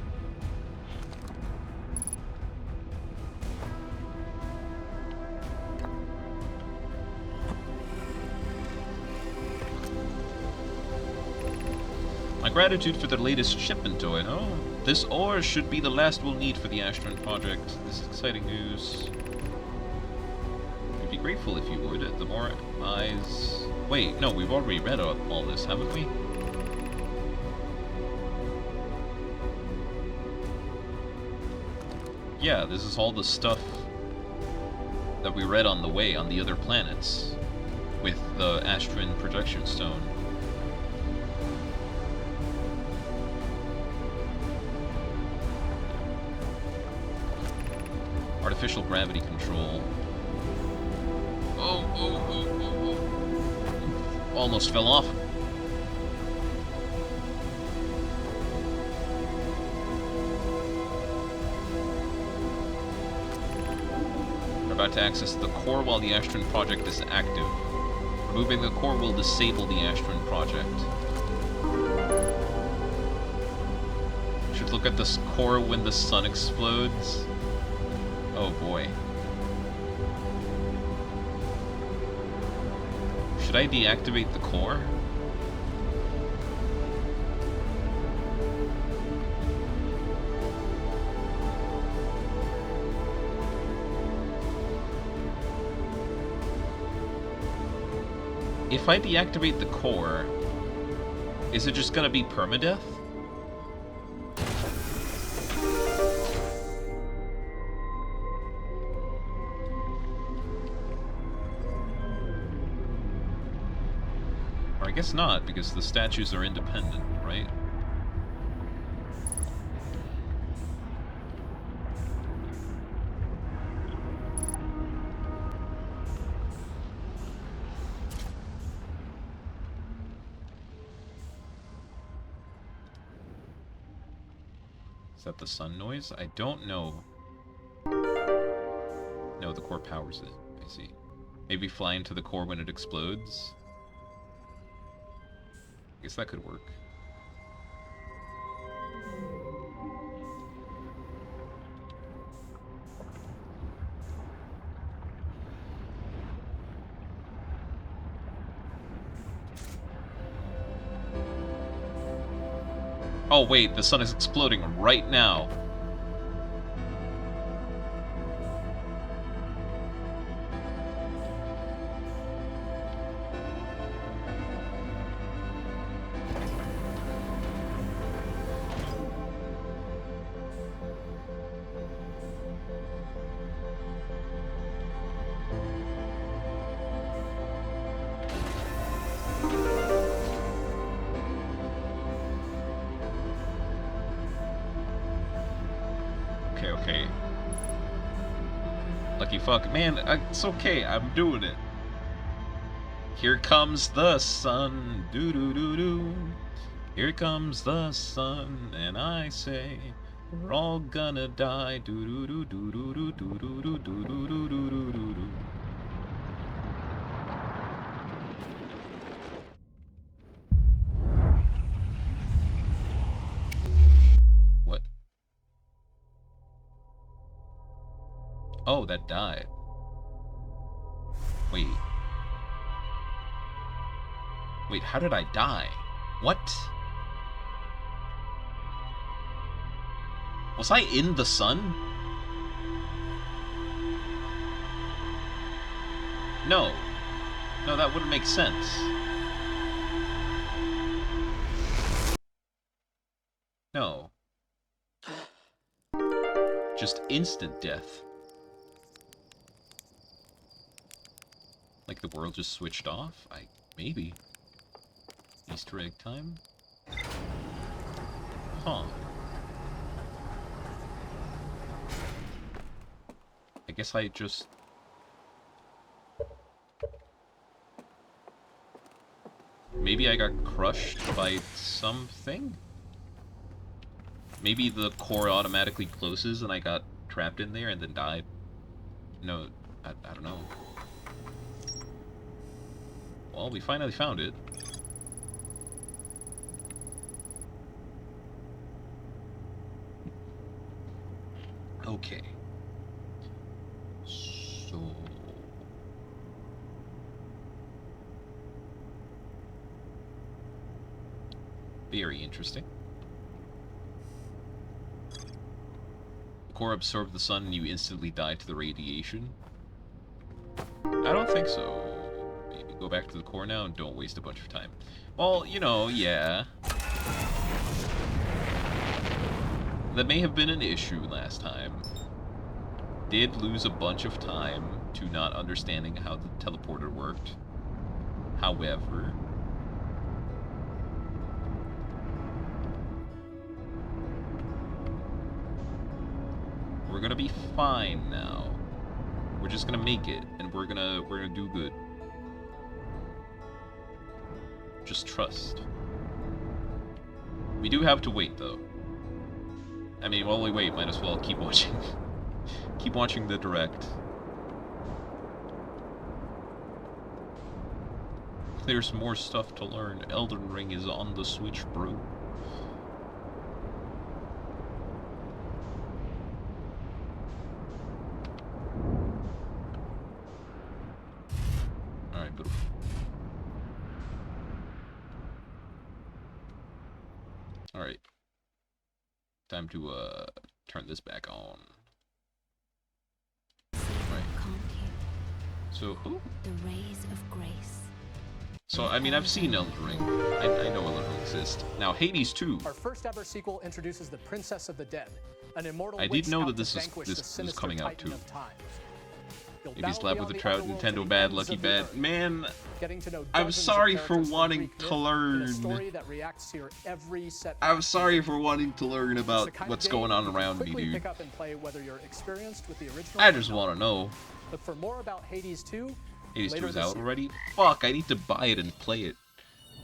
My gratitude for the latest shipment, Oeno. This ore should be the last we'll need for the Ashton project. This is exciting news. I'd be grateful if you would. The more eyes... Wait, no, we've already read all this, haven't we? Yeah, this is all the stuff that we read on the way on the other planets. with the Astron projection stone. Artificial gravity control. Oh. Almost fell off. We're about to access the core while the Astron project is active. Removing the core will disable the Astron project. Should look at this core when the sun explodes. Oh boy. Should I deactivate the core? If I deactivate the core, is it just gonna be permadeath? Or I guess not, because the statues are independent, right? Is that the sun noise? I don't know. No, the core powers it. I see. Maybe fly into the core when it explodes? I guess that could work. Oh wait, the sun is exploding right now. Okay. Lucky fuck. Man, it's okay. I'm doing it. Here comes the sun. Doo-doo-doo-doo. Here comes the sun. And I say, we're all gonna die. Doo-doo-doo-doo-doo-doo-doo-doo-doo-doo-doo-doo-doo-doo-doo. Oh, that died. Wait. Wait, how did I die? What? Was I in the sun? No. No, that wouldn't make sense. No. Just instant death. Like the world just switched off? Maybe. Easter egg time? Huh. I guess I just... Maybe I got crushed by something? Maybe the core automatically closes and I got trapped in there and then died? No, I don't know. Well, we finally found it. Okay. So... Very interesting. The core absorbed the sun and you instantly died to the radiation? I don't think so. Go back to the core now and don't waste a bunch of time. Well, you know, yeah. That may have been an issue last time. Did lose a bunch of time to not understanding how the teleporter worked. However, we're gonna be fine now. We're just gonna make it, and we're gonna do good. Just trust. We do have to wait, though. I mean, while we wait, might as well keep watching. Keep watching the direct. There's more stuff to learn. Elden Ring is on the Switch, bro. Alright, beautiful. Alright. Time to, turn this back on. Right. So, ooh. The rays of grace. So, I mean, I've seen Elden Ring. I know Elden Ring exists. Now, Hades 2. Our first ever sequel introduces the Princess of the Dead, an immortal I did witch know out that to this vanquish the is sinister coming out Titan too. of time. You'll Maybe battle slap with beyond the the trout, underworld to Nintendo the bad, ends lucky of the bad. earth, Man, getting to know I'm dozens of sorry for characters from wanting Greek to myth in learn. a story that reacts to your every setback. I'm sorry for wanting to learn It's about the kind of what's game going on you can around me, quickly dude. pick up and play whether you're experienced with the original I or just not. want to know. Look for more about Hades 2. Hades 2 later is this out year. already? Fuck, I need to buy it and play it.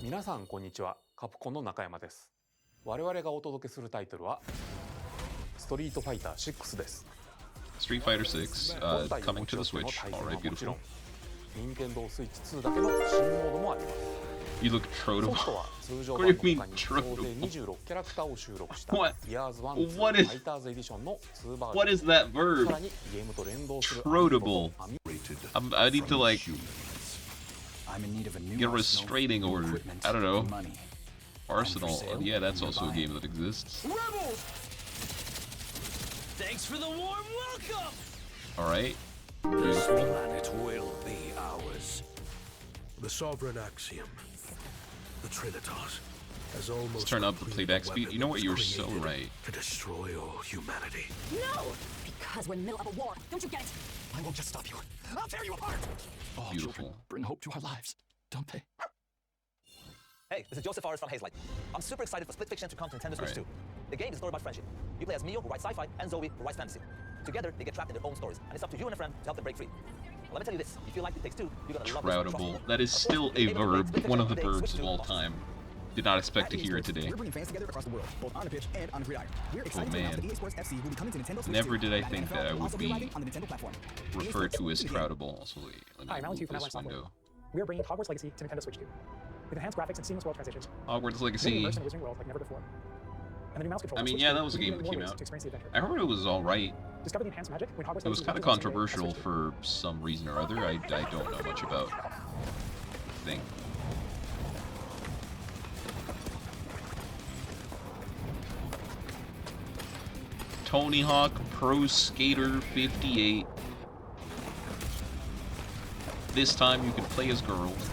皆さんこんにちは。カプコンの中山です。我々がお届けするタイトルはストリートファイター6です。 Street Fighter 6, coming to the Switch. Alright, beautiful. 任天堂スイッチ2だけの新モードもあります。 You look ソ trollable. フトは通常 What 版 do you の mean 他に総勢 trollable? 26キャラクターを収録した What? Years 1 What 2 is- ファイターズエディションの2バージョン。 What is that verb? さらにゲームと連動する Trollable. アミ I need to, like, I'm in need of a new get a arsenal, restraining order. equipment, I don't know. and money. Arsenal. sale, Yeah, that's and also a buy. game that exists. Rebels! Thanks for the warm welcome! Alright. This planet will be ours. The sovereign axiom, the Trinitas, has almost Let's turn up the completed playback the speed. weapon You know what? that You're was so created right. To destroy all humanity. No! Because we're in the middle of a war. Don't you get it? I won't just stop you. I'll tear you apart. All Beautiful. children bring hope to our lives, don't they? Hey, this is Joseph Forrest from Hazelight. I'm super excited for Split Fiction to come to Nintendo Switch Alright. 2. The game is a story about friendship. You play as Mio, who writes sci-fi, and Zoe, who writes fantasy. Together, they get trapped in their own stories, and it's up to you and a friend to help them break free. Let me tell you this, if you like It Takes Two, you're gonna love this. Trust me. Troutable. That is Of course, still you'll a be able to play verb. Split One Fiction of the on the day verbs Switch of 2 all launches. time. Did not expect to hear it today. We're bringing fans together across the world, both on the pitch and on the gridiron. We're Oh excited to announce that man. EA Sports FC will be coming to Nintendo Switch Never 2. did I Madden think NFL that I will would also be arriving on the Nintendo platform. EA referred Sports to as is the game. troutable. Also, wait, let Hi, me Round 2 move from this Avalanche Software. window. We are bringing Hogwarts Legacy to Nintendo Switch 2. With enhanced graphics and seamless world transitions, Hogwarts you'll be Legacy. immersed in a Wizarding World like never before. And the new mouse control. I on mean, Switch yeah, 2 that was a will give game you that more came ways out. to experience the adventure. I heard it was alright. Discover the enhanced magic when Hogwarts It was Legacy kind of releases on Sunday, controversial August 15th. for some reason or other. I don't know much about the thing. Tony Hawk Pro Skater 58. This time you can play as girls.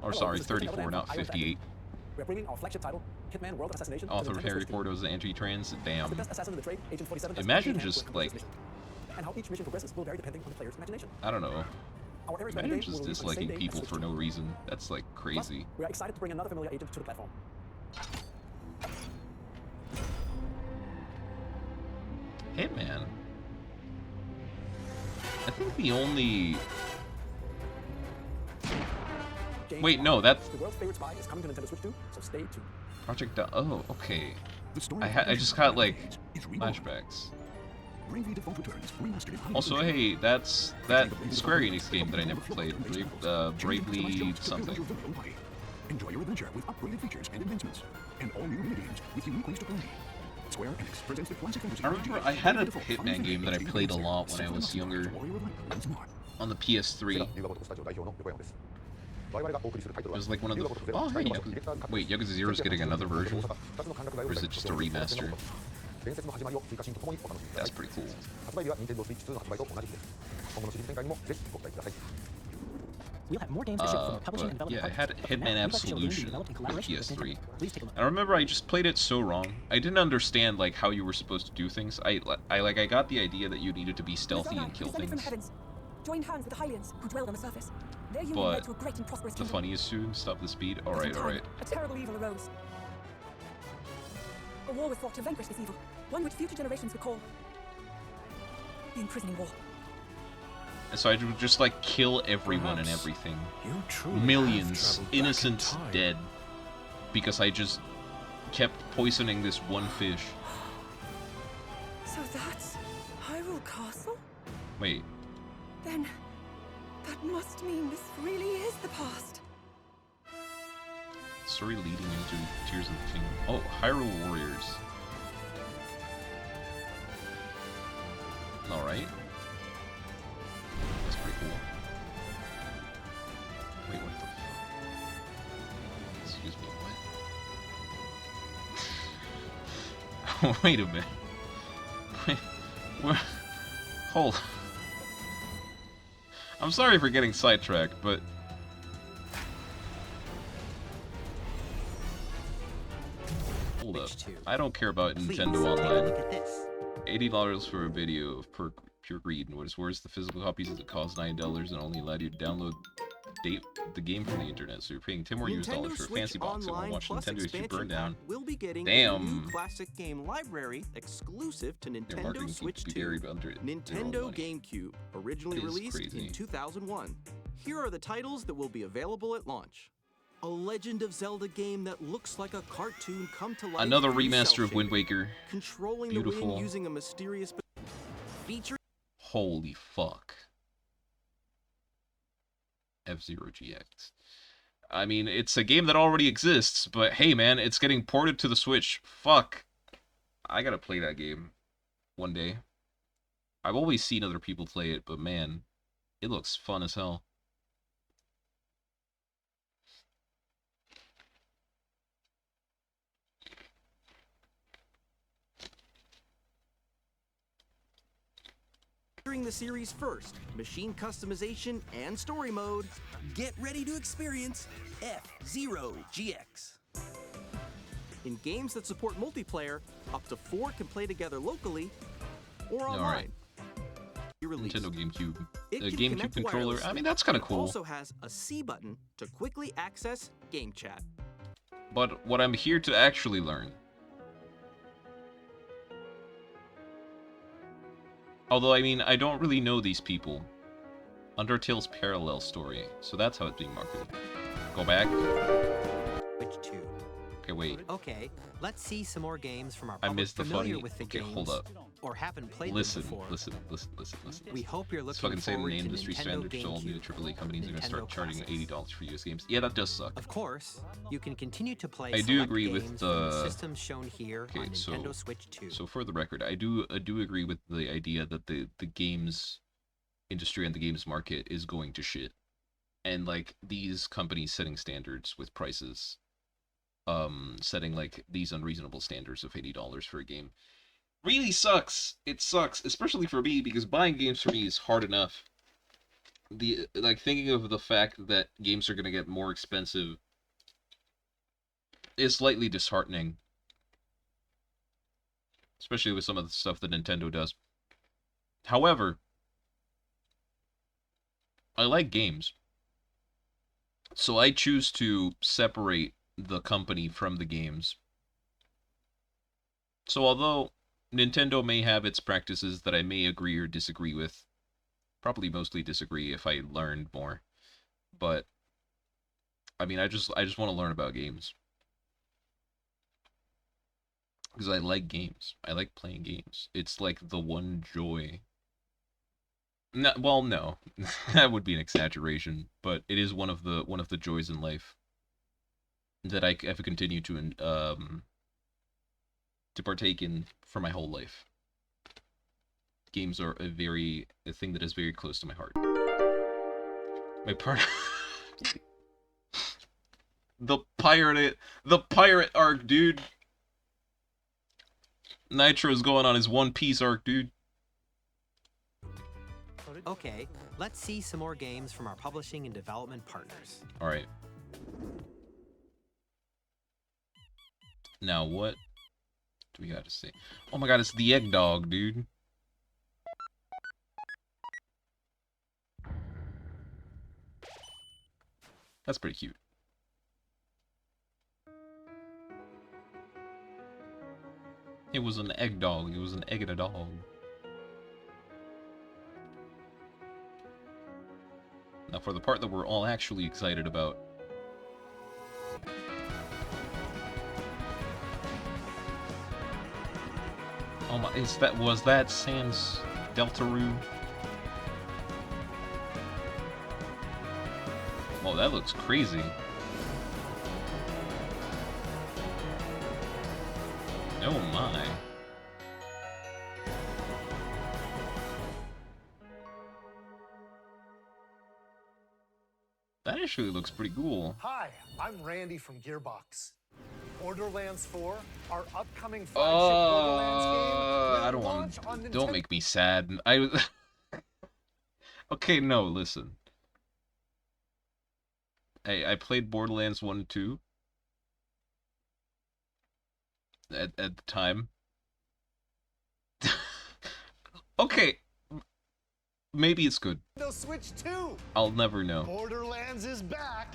Or Hello, sorry, this is Christian 34, Evelyn not from iOS 58. We're bringing our flagship title, Hitman World of Assassination, to Author of Nintendo Harry Switch 2. Potter was anti-trans. As Damn. the best assassin of the trade, Agent 47 does Imagine hand-to-hand just work like, with mission. And how each mission progresses will vary depending on the player's imagination. I don't know. Our area's Imagine game just will release on the disliking same day as people Switch for 2. no reason. That's like Plus, crazy. we are excited to bring another familiar agent to the platform. Hitman. I think the only... James Wait, Bond, no, that's The world's favorite spy is coming to Nintendo Switch 2, so stay tuned. Project... Oh, okay. The story I just got like flashbacks. Bravely Default returns, remastered. Also, hey, that's that Square Enix game that I never played. Bravely something. Enjoy your adventure with upgraded features and enhancements, and all new minigames with unique ways to play. Square Enix presents the classic fantasy. I remember I had a Hitman game that I played a lot when I was younger on the PS3. It was like one of the... Oh, hey, Yakuza... Wait, Yakuza 0 is getting another version? Or is it just a remaster? That's pretty cool. We'll have more games to ship from the publishing and But development yeah, I department. had Now, Hitman we'd like to show you the Absolution development for collaboration with PS3. Nintendo. Please take a look. I remember I just played it so wrong. I didn't understand like how you were supposed to do things. I got the idea that you needed to be stealthy and kill things. joined hands with the Hylians, who dwelled on the surface. Their union But led to a great and prosperous the kingdom. funniest soon, stop the speed. But in Alright, time, alright. a terrible evil arose. A war was fought to vanquish this evil, one which future generations recall. The imprisoning war. And so I would just like kill everyone and everything. Millions innocent dead. Because I just kept poisoning this one fish. So that's Hyrule Castle? Wait. Then that must mean this really is the past. Story leading into Tears of the Kingdom. Oh, Hyrule Warriors. Alright. That's pretty cool. Wait, what the fuck? Excuse me, what? Wait a minute. Wait, what? Hold. I'm sorry for getting sidetracked, but... Hold up. I don't care about Nintendo Online. $80 for a video of pure greed, and what is worse, the physical copies cost $9 and only allowed you to download the game from the internet, so you're paying 10 more US dollars for a fancy box that won't watch Nintendo history burn down. Will be getting a Damn. new classic game library exclusive to Their Nintendo marketing Switch seems to be 2. buried under their own Nintendo money. GameCube, originally It is released crazy. in 2001. Here are the titles that will be available at launch. A Legend of Zelda game that looks like a cartoon come to life. Another through remaster cell of Wind shading. Waker. Controlling the Beautiful. wind using a mysterious feature. Holy fuck. F-Zero GX. I mean, it's a game that already exists, but hey man, it's getting ported to the Switch. Fuck. I gotta play that game one day. I've always seen other people play it, but man, it looks fun as hell. Featuring the series first, machine customization and story mode, get ready to experience F-Zero GX. In games that support multiplayer, up to 4 can play together locally or online. Alright. Released. Nintendo GameCube. It The can GameCube connect controller. I wirelessly. mean, that's kind of It cool. also has a C button to quickly access game chat. But what I'm here to actually learn. Although, I mean, I don't really know these people. Undertale's parallel story. So that's how it's being marketed. Go back. Which 2? Okay, wait. Okay, let's see some more games from our I public missed the familiar funny. with the Okay, games hold up. or haven't played Listen, them before. listen. We hope you're Let's looking fucking say the forward to industry Nintendo standard, so all new GameCube, AAA companies are gonna start Nintendo charging classics. $80 for US games. Yeah, that does suck. Of course, you can continue to play I do select agree with games from the the systems shown here on Nintendo Switch 2. So for the record, I do agree with the idea that the games industry and the games market is going to shit, and like these companies setting standards with prices, setting like these unreasonable standards of $80 for a game, really sucks. It sucks, especially for me, because buying games for me is hard enough. Thinking of the fact that games are gonna get more expensive is slightly disheartening. Especially with some of the stuff that Nintendo does. However, I like games. So I choose to separate the company from the games. So although Nintendo may have its practices that I may agree or disagree with, probably mostly disagree if I learned more, but I mean, I just want to learn about games. Because I like games. I like playing games. It's like the one joy. No, well, no. That would be an exaggeration, but it is one of the joys in life that I have continued to partake in for my whole life. Games are a thing that is very close to my heart. My part. The pirate arc, dude. Nitro's going on his One Piece arc, dude. Okay, let's see some more games from our publishing and development partners. Alright. Now, what do we got to say? Oh my god, it's the Egg Dog, dude. That's pretty cute. It was an egg dog. It was an egg and a dog. Now for the part that we're all actually excited about. Oh my, was that Sans Deltarune? Well, that looks crazy. Oh my. That actually looks pretty cool. Hi, I'm Randy from Gearbox. Borderlands 4, our upcoming flagship Borderlands game, I don't want. Don't make me sad. Okay, no, listen. I played Borderlands 1 and 2 at the time. Okay, maybe it's good. No Switch 2. I'll never know. Borderlands is back.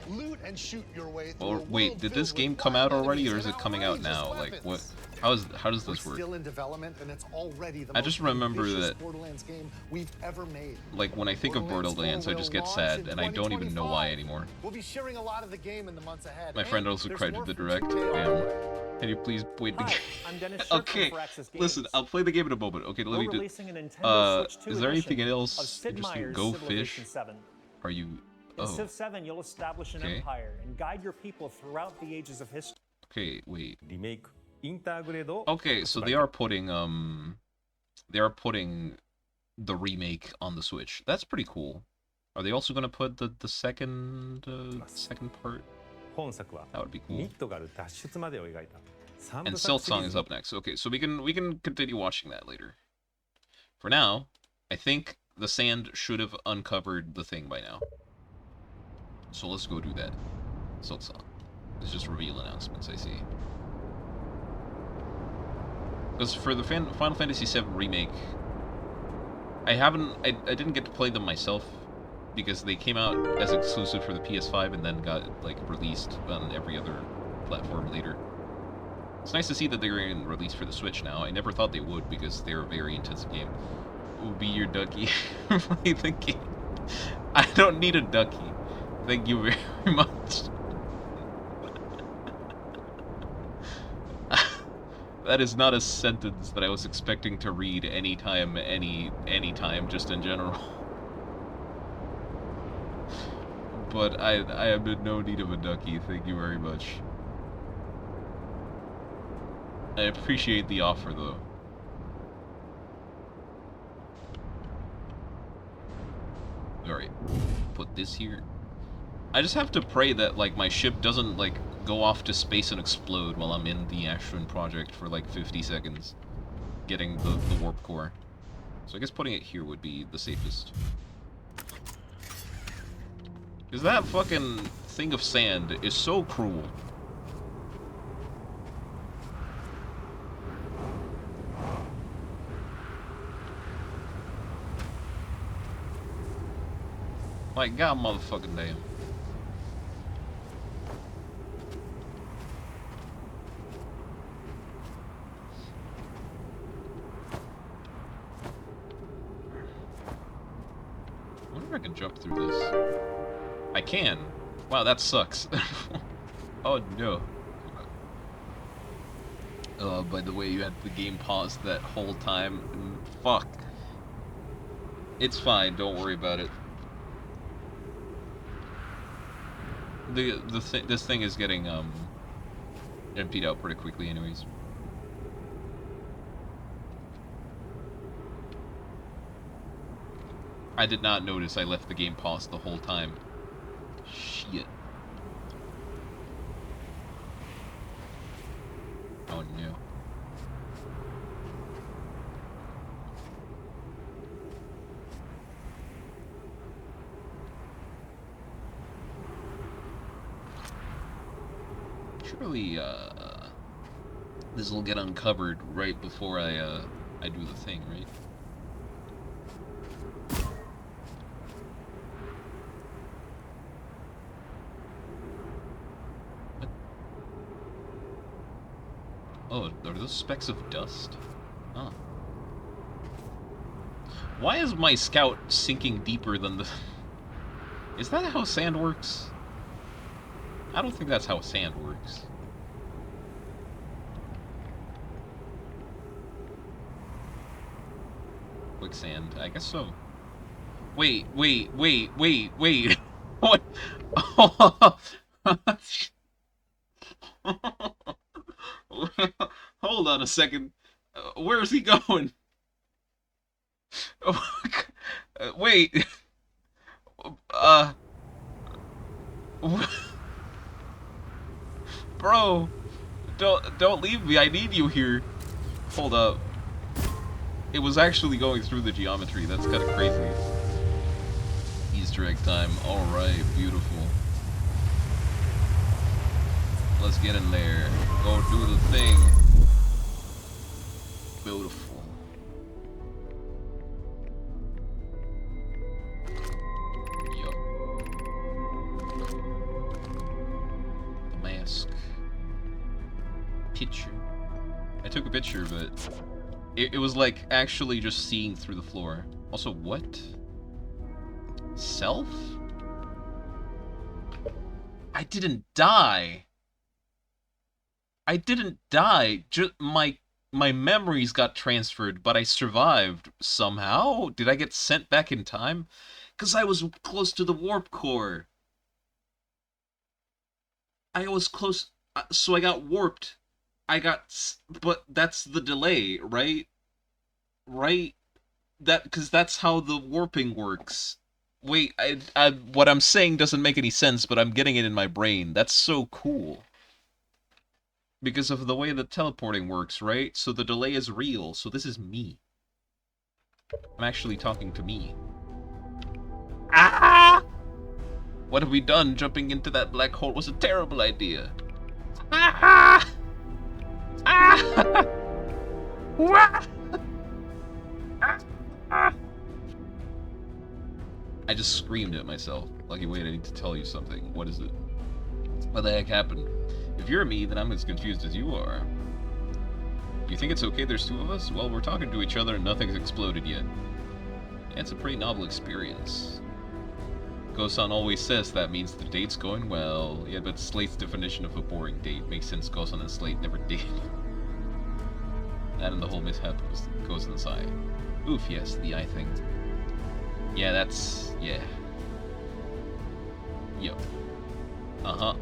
Loot and shoot your way through. Or wait, did this game come out already, or is it coming out now? Like, what? How does this work? Still in development, and it's already the I just remember that, Borderlands game we've ever made. Like, when I think of Borderlands, I just get sad, and I don't even know why anymore. We'll be sharing a lot of the game in the months ahead. My friend also credited the direct. Damn. Can you please wait the game? I'm Dennis Okay, listen, I'll play the game in a moment. Okay, let me do. Is there anything else? Just do Go Fish. Are you? In Civ 7, you'll establish an empire and guide your people throughout the ages of history. Okay, wait. Okay, so they are putting the remake on the Switch. That's pretty cool. Are they also gonna put the second part? That would be cool. And Silksong is up next. Okay, so we can continue watching that later. For now, I think the sand should have uncovered the thing by now. So let's go do that. Silksong. It's just reveal announcements, I see. Because for the Final Fantasy VII Remake, I didn't get to play them myself, because they came out as exclusive for the PS5 and then got, like, released on every other platform later. It's nice to see that they're getting released for the Switch now. I never thought they would, because they're a very intensive game. Ooh, be your ducky. Play the game. I don't need a ducky. Thank you very much. That is not a sentence that I was expecting to read anytime, just in general. But I am in no need of a ducky, thank you very much. I appreciate the offer, though. Alright, put this here. I just have to pray that, like, my ship doesn't, like, go off to space and explode while I'm in the Ashwin project for, like, 50 seconds. Getting the warp core. So I guess putting it here would be the safest. Because that fucking thing of sand is so cruel. Like, god motherfucking damn. I wonder if I can jump through this. I can. Wow, that sucks. Oh no. By the way, you had the game paused that whole time. Fuck. It's fine, don't worry about it. This thing is getting emptied out pretty quickly anyways. I did not notice I left the game paused the whole time. Shit. Oh no. Surely, this will get uncovered right before I do the thing, right? Oh, are those specks of dust? Oh. Why is my scout sinking deeper than the... Is that how sand works? I don't think that's how sand works. Quicksand, I guess so. Wait. What? Hold on a second. Where is he going? Wait. Bro, don't leave me. I need you here. Hold up. It was actually going through the geometry. That's kind of crazy. Easter egg time. All right, beautiful. Let's get in there. Go do the thing. Beautiful. Yup. The mask. Picture. I took a picture, but it was like actually just seeing through the floor. Also, what? Self? I didn't die. I didn't die. Just my memories got transferred, but I survived somehow. Did I get sent back in time? Because I was close to the warp core. I was close, so I got warped. But that's the delay, right? Right? Because that's how the warping works. Wait, what I'm saying doesn't make any sense, but I'm getting it in my brain. That's so cool. Because of the way that teleporting works, right? So the delay is real, so this is me. I'm actually talking to me. Ah! What have we done? Jumping into that black hole was a terrible idea. Ah! Ah! What? Ah! I just screamed at myself. Lucky, wait, I need to tell you something. What is it? What the heck happened? If you're me, then I'm as confused as you are. You think it's okay there's two of us? Well, we're talking to each other and nothing's exploded yet. Yeah, it's a pretty novel experience. Gosan always says that means the date's going well. Yeah, but Slate's definition of a boring date makes sense. Gosan and Slate never dated. That and the whole mishap was Gosan's eye. Oof, yes, the eye thing. Yeah, that's... yeah. Yo. Uh-huh.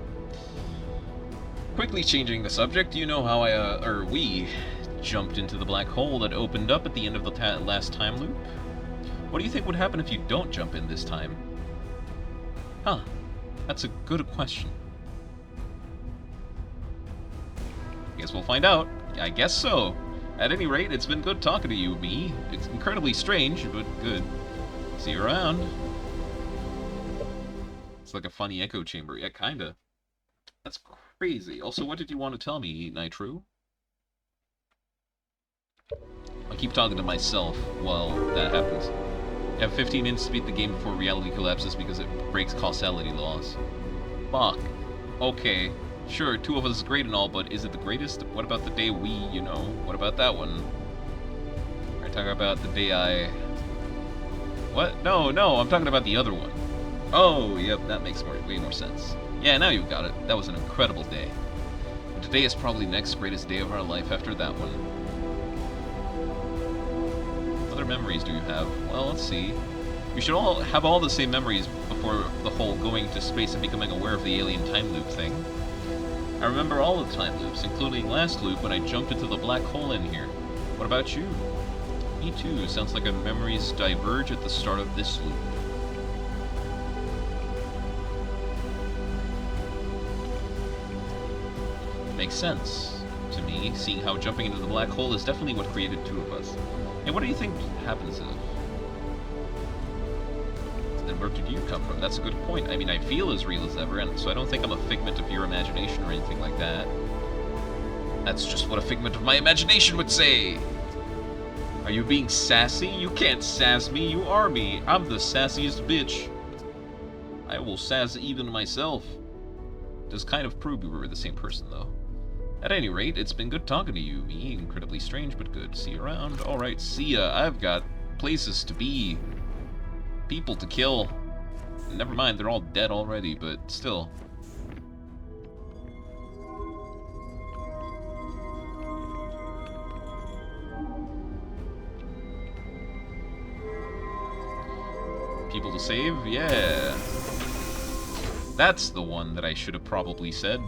Quickly changing the subject, you know how we jumped into the black hole that opened up at the end of the last time loop? What do you think would happen if you don't jump in this time? Huh. That's a good question. Guess we'll find out. I guess so. At any rate, it's been good talking to you, me. It's incredibly strange, but good. See you around. It's like a funny echo chamber. Yeah, kinda. That's crazy. Also, what did you want to tell me, Nitro? I keep talking to myself while that happens. You have 15 minutes to beat the game before reality collapses because it breaks causality laws. Fuck. Okay. Sure, two of us is great and all, but is it the greatest? What about the day we, you know? What about that one? Are you talking about the day I... What? No, I'm talking about the other one. Oh, yep, that makes way more sense. Yeah, now you got it. That was an incredible day. And today is probably the next greatest day of our life after that one. What other memories do you have? Well, let's see. We should all have all the same memories before the whole going to space and becoming aware of the alien time loop thing. I remember all the time loops, including last loop when I jumped into the black hole in here. What about you? Me too. Sounds like our memories diverge at the start of this loop. Makes sense to me, seeing how jumping into the black hole is definitely what created two of us. And what do you think happens if? Then where did you come from? That's a good point. I mean, I feel as real as ever, and so I don't think I'm a figment of your imagination or anything like that. That's just what a figment of my imagination would say! Are you being sassy? You can't sass me, you are me. I'm the sassiest bitch. I will sass even myself. Does kind of prove we were the same person, though. At any rate, it's been good talking to you. Me, incredibly strange, but good. See you around. Alright, see ya. I've got places to be. People to kill. Never mind, they're all dead already, but still. People to save? Yeah. That's the one that I should have probably said.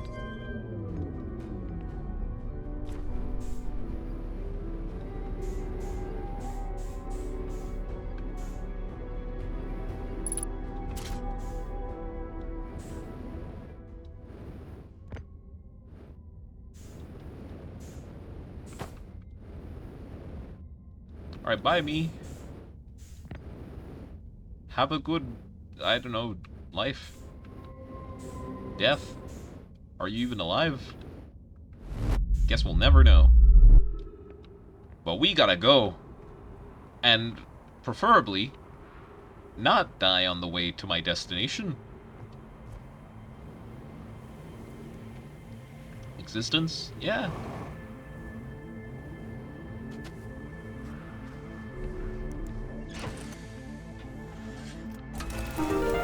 Alright, bye, me. Have a good, I don't know, life. Death? Are you even alive? Guess we'll never know. But we gotta go. And, preferably, not die on the way to my destination. Existence? Yeah.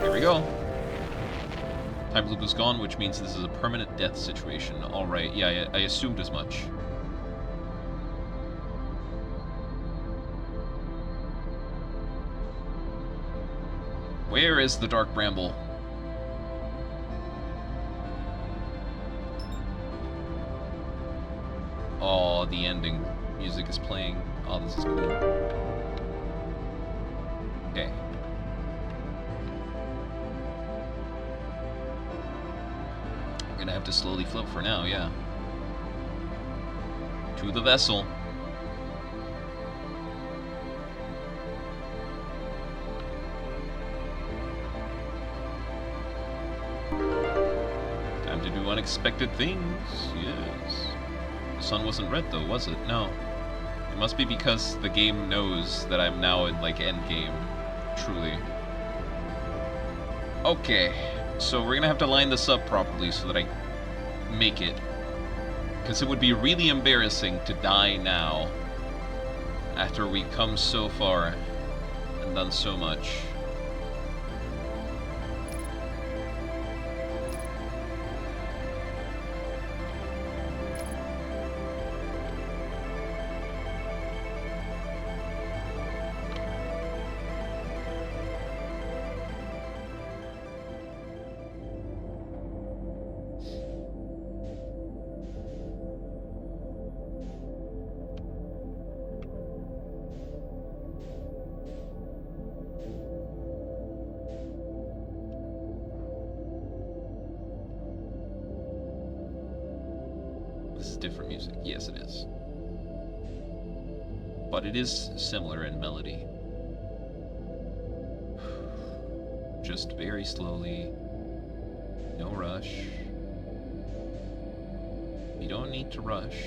Here we go. Time loop is gone, which means this is a permanent death situation. Alright, yeah, I assumed as much. Where is the Dark Bramble? Oh, the ending music is playing. Oh, this is cool. Okay. I'm gonna have to slowly float for now, yeah. To the vessel. Time to do unexpected things, yes. The sun wasn't red though, was it? No. It must be because the game knows that I'm now in, like, endgame. Truly. Okay. So we're gonna have to line this up properly so that I make it. Because it would be really embarrassing to die now after we come so far and done so much. This is different music. Yes, it is. But it is similar in melody. Just very slowly. No rush. You don't need to rush.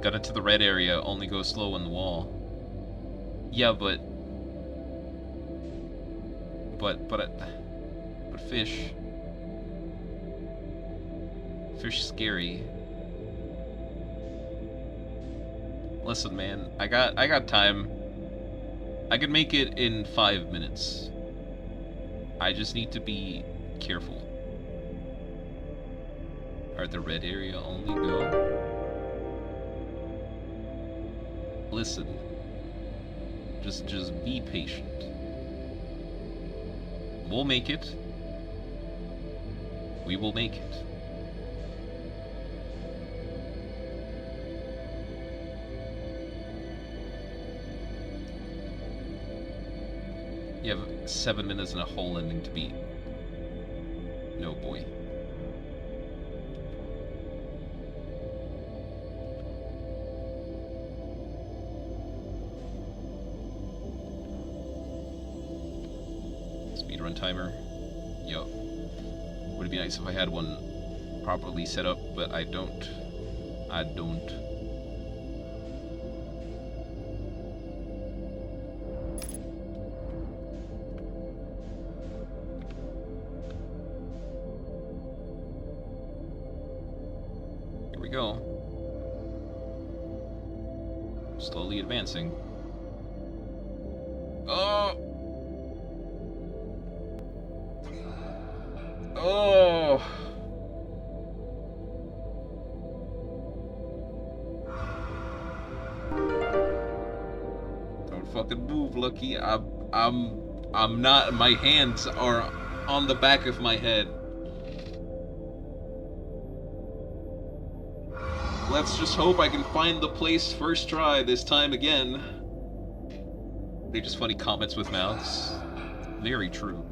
Got into the red area, only go slow on the wall. Yeah, but fish. Fish scary. Listen, man, I got time. I can make it in 5 minutes. I just need to be careful. Are the red area only go? Listen. Just be patient. We'll make it. We will make it. You have 7 minutes and a whole ending to beat. No boy. Speedrun timer. Yo. Would it be nice if I had one properly set up, but I don't. I don't. go. Slowly advancing. Oh! Oh! Don't fucking move, Lucky. I'm not. My hands are on the back of my head. Let's just hope I can find the place first try this time again. They just funny comments with mouths. Very true.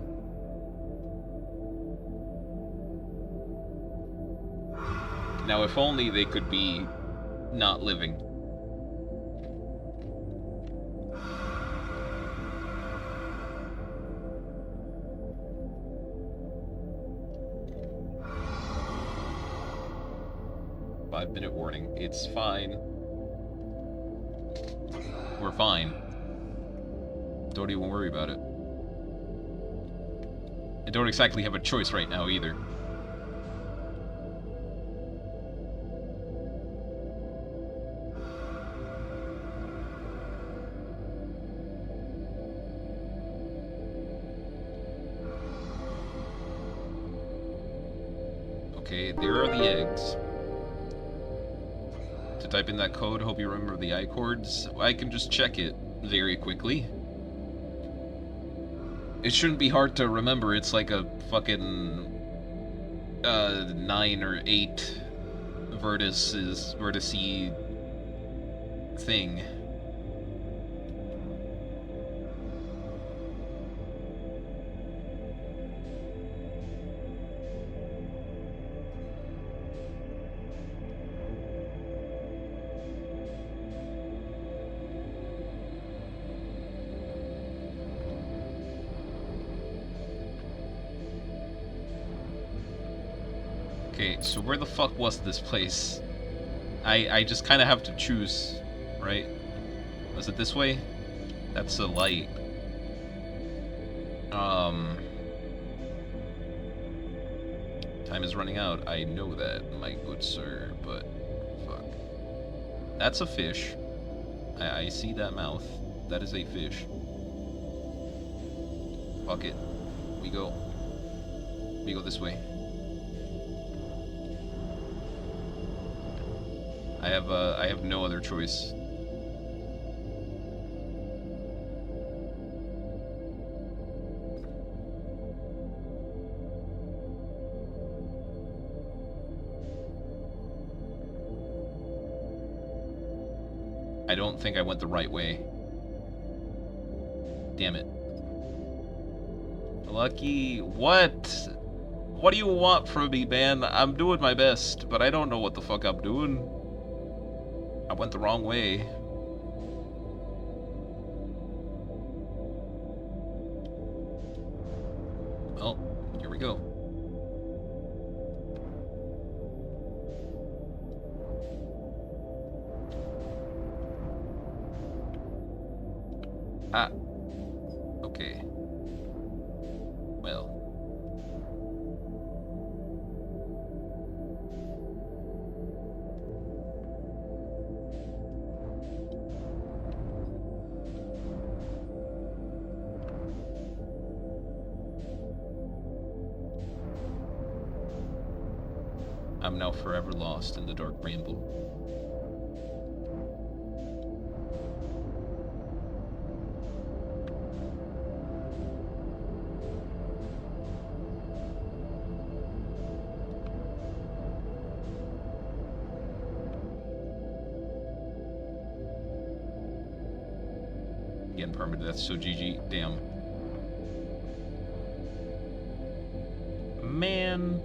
Now, if only they could be not living. Five-minute warning. It's fine. We're fine. Don't even worry about it. I don't exactly have a choice right now, either. Okay, there are the eggs. To type in that code, hope you remember the I chords. I can just check it very quickly. It shouldn't be hard to remember. It's like a fucking 9 or 8 vertice thing. Okay, so where the fuck was this place? I just kind of have to choose, right? Was it this way? That's a light. Time is running out. I know that, my good sir, but fuck. That's a fish. I see that mouth. That is a fish. Fuck it. We go this way. I have no other choice. I don't think I went the right way. Damn it. Lucky, what? What do you want from me, man? I'm doing my best, but I don't know what the fuck I'm doing. I went the wrong way. Well, here we go. Ah. Okay. Well. I'm now forever lost in the dark ramble. Again, permadeath, so GG. Damn. Man.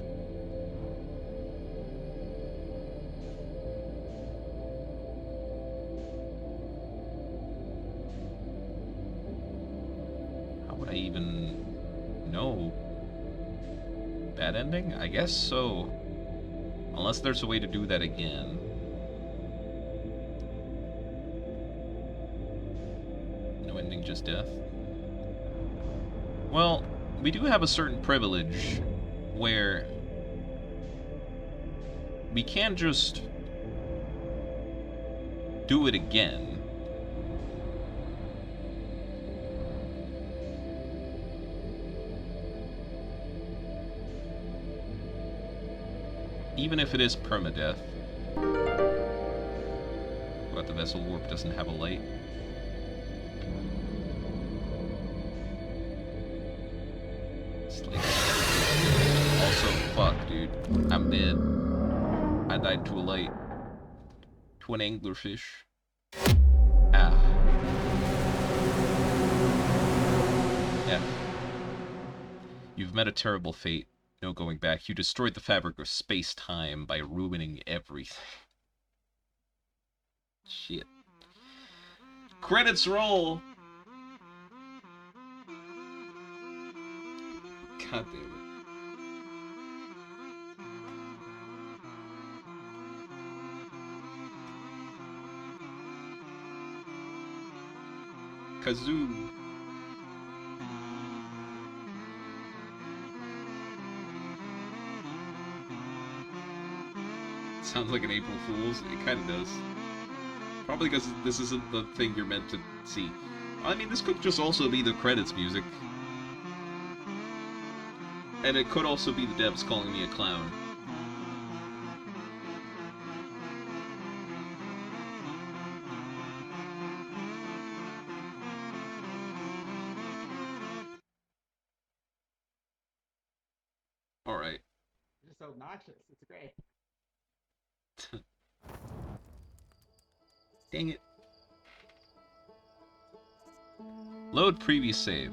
I even know? Bad ending? I guess so. Unless there's a way to do that again. No ending, just death. Well, we do have a certain privilege where we can just do it again. Even if it is permadeath. But the vessel warp doesn't have a light. Also, fuck, dude. I'm dead. I died to a light. To an anglerfish. Ah. Yeah. You've met a terrible fate. No going back. You destroyed the fabric of space-time by ruining everything. Shit. Credits roll! God damn it. Kazoo. Sounds like an April Fool's. It kind of does. Probably because this isn't the thing you're meant to see. I mean, this could just also be the credits music. And it could also be the devs calling me a clown. Alright. You're so obnoxious. It's great. Dang it. Load previous save.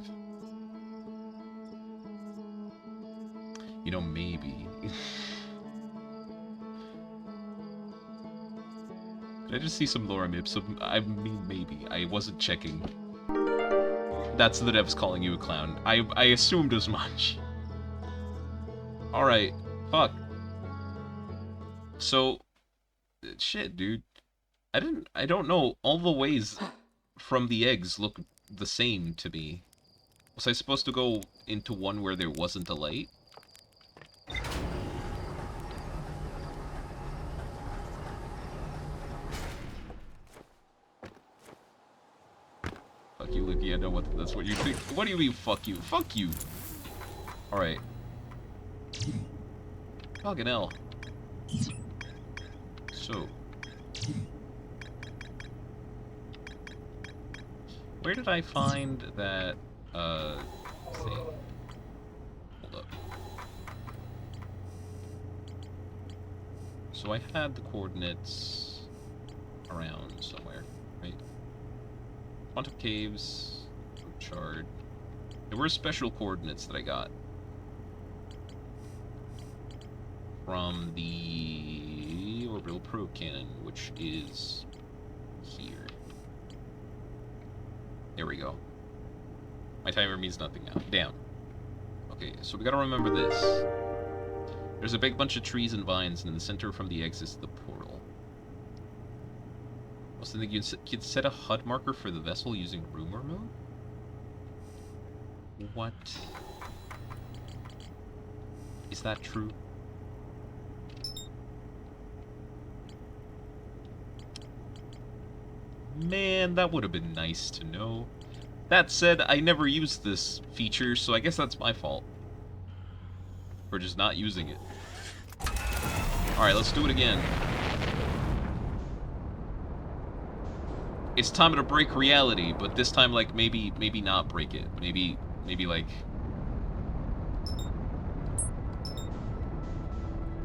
You know, maybe. Did I just see some lorem ipsum? I mean, maybe. I wasn't checking. That's the devs calling you a clown. I assumed as much. Alright. Fuck. So... Shit, dude. I don't know. All the ways from the eggs look the same to me. Was I supposed to go into one where there wasn't a light? Fuck you, Licky. I know that's what you think. What do you mean, fuck you? Fuck you! Alright. Fucking hell. So... Where did I find that, thing? Hold up. So I had the coordinates around somewhere, right? Quantum Caves, Shard. There were special coordinates that I got from the orbital probe cannon, which is here. There we go. My timer means nothing now. Damn. Okay, so we gotta remember this. There's a big bunch of trees and vines, and in the center from the eggs is the portal. I was thinking you'd set a HUD marker for the vessel using rumor mode? What? Is that true? Man, that would have been nice to know. That said, I never used this feature, so I guess that's my fault. For just not using it. Alright, let's do it again. It's time to break reality, but this time, like, maybe not break it. Maybe like...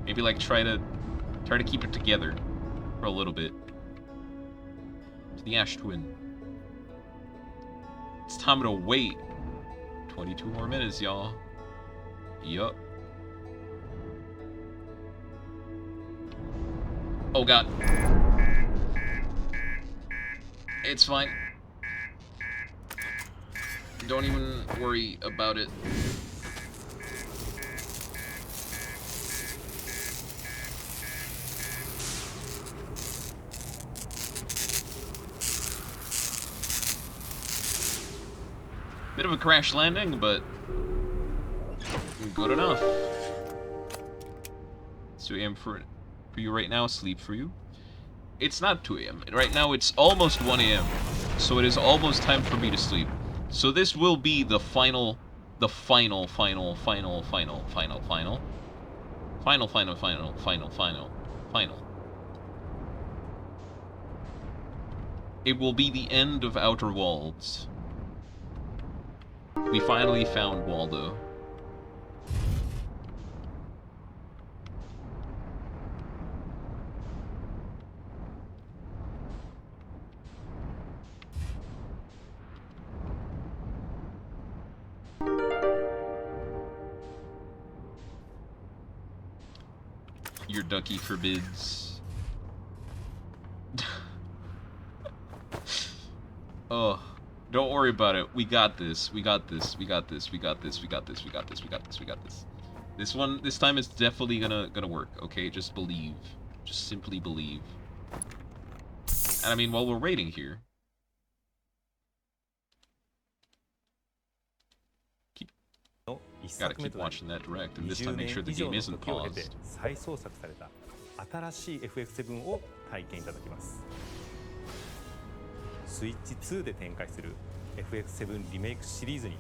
Maybe, like, try to keep it together for a little bit. The Ash Twin. It's time to wait. 22 more minutes, y'all. Yup. Oh god. It's fine. Don't even worry about it. Bit of a crash landing, but good enough. It's 2 AM for you right now. Sleep for you. It's not 2 a.m. Right now it's almost 1 a.m. So it is almost time for me to sleep. So this will be the final. It will be the end of Outer Worlds. We finally found Waldo. Your ducky forbids. Oh, don't worry about it. We got this. We got this. We got this. We got this. We got this. We got this. We got this. We got this. This time is definitely gonna work. Okay, just believe. Just simply believe. And I mean, while we're waiting here, gotta keep watching that direct, and this time make sure the game isn't paused. 再創作された新しい FF7 を体験いただきます。スイッチ2で展開する FF7 リメイクシリーズに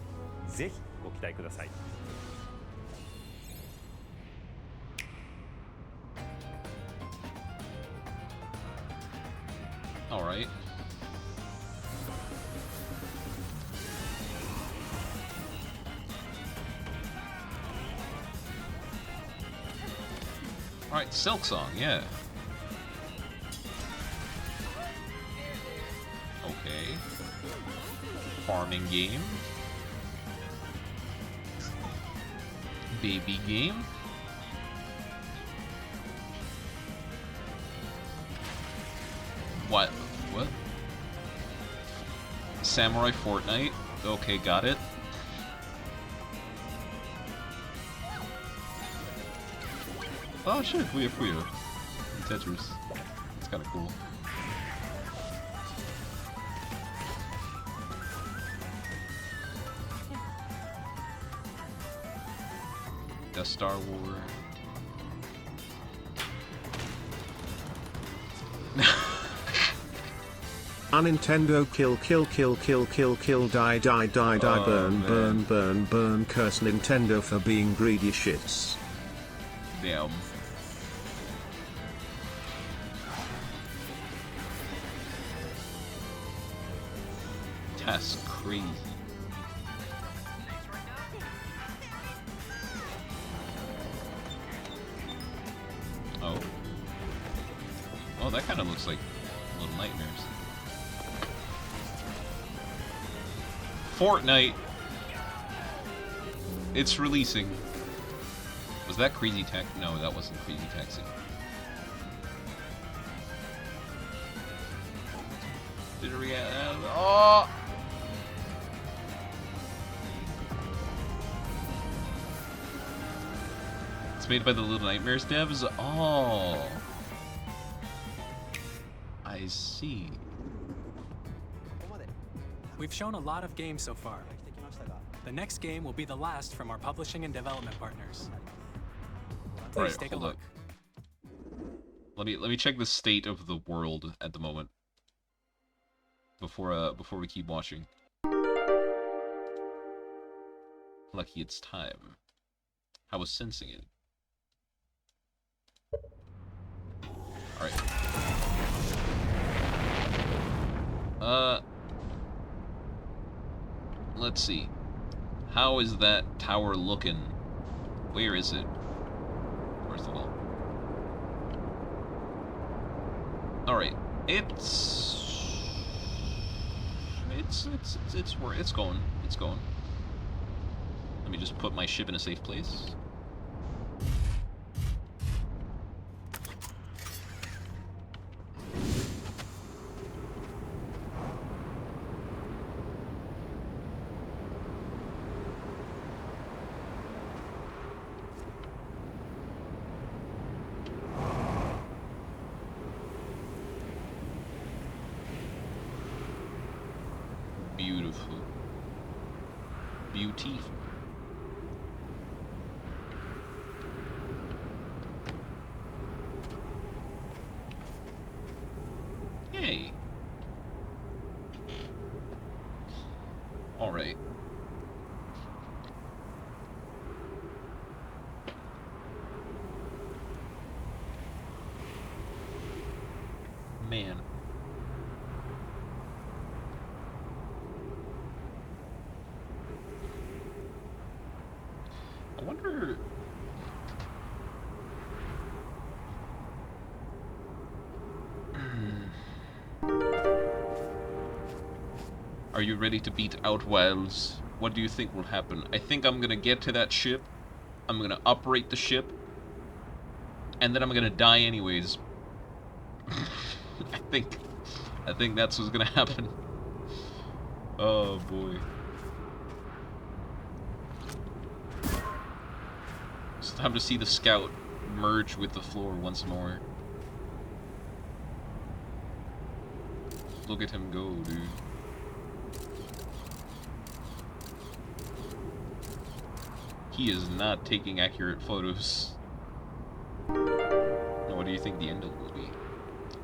ぜひご期待ください。All right. Alright, Silk Song, yeah. Okay. Farming game. Baby game. What? What? Samurai Fortnite? Okay, got it. Oh shit, Fuyo. Tetris. It's kinda cool. The Star War. A Nintendo kill die burn curse Nintendo for being greedy shits. Damn. That's crazy. Oh. Oh, that kind of looks like Little Nightmares. Fortnite. It's releasing. Was that Crazy Taxi? No, that wasn't Crazy Taxi. Did it react? Oh! It's made by the Little Nightmares devs? Oh! I see. We've shown a lot of games so far. The next game will be the last from our publishing and development partners. Please Right, take a hold look. up. Let me check the state of the world at the moment before we keep watching. Lucky it's time. I was sensing it. All right. Let's see. How is that tower looking? Where is it? First of all. Alright. It's going. It's going. Let me just put my ship in a safe place. Beautiful. Beautiful. Okay. Alright. Man. I wonder... Are you ready to beat Outwilds? What do you think will happen? I think I'm gonna get to that ship. I'm gonna operate the ship. And then I'm gonna die anyways. I think that's what's gonna happen. Oh boy. It's time to see the scout merge with the floor once more. Look at him go, dude. He is not taking accurate photos. What do you think the end will be?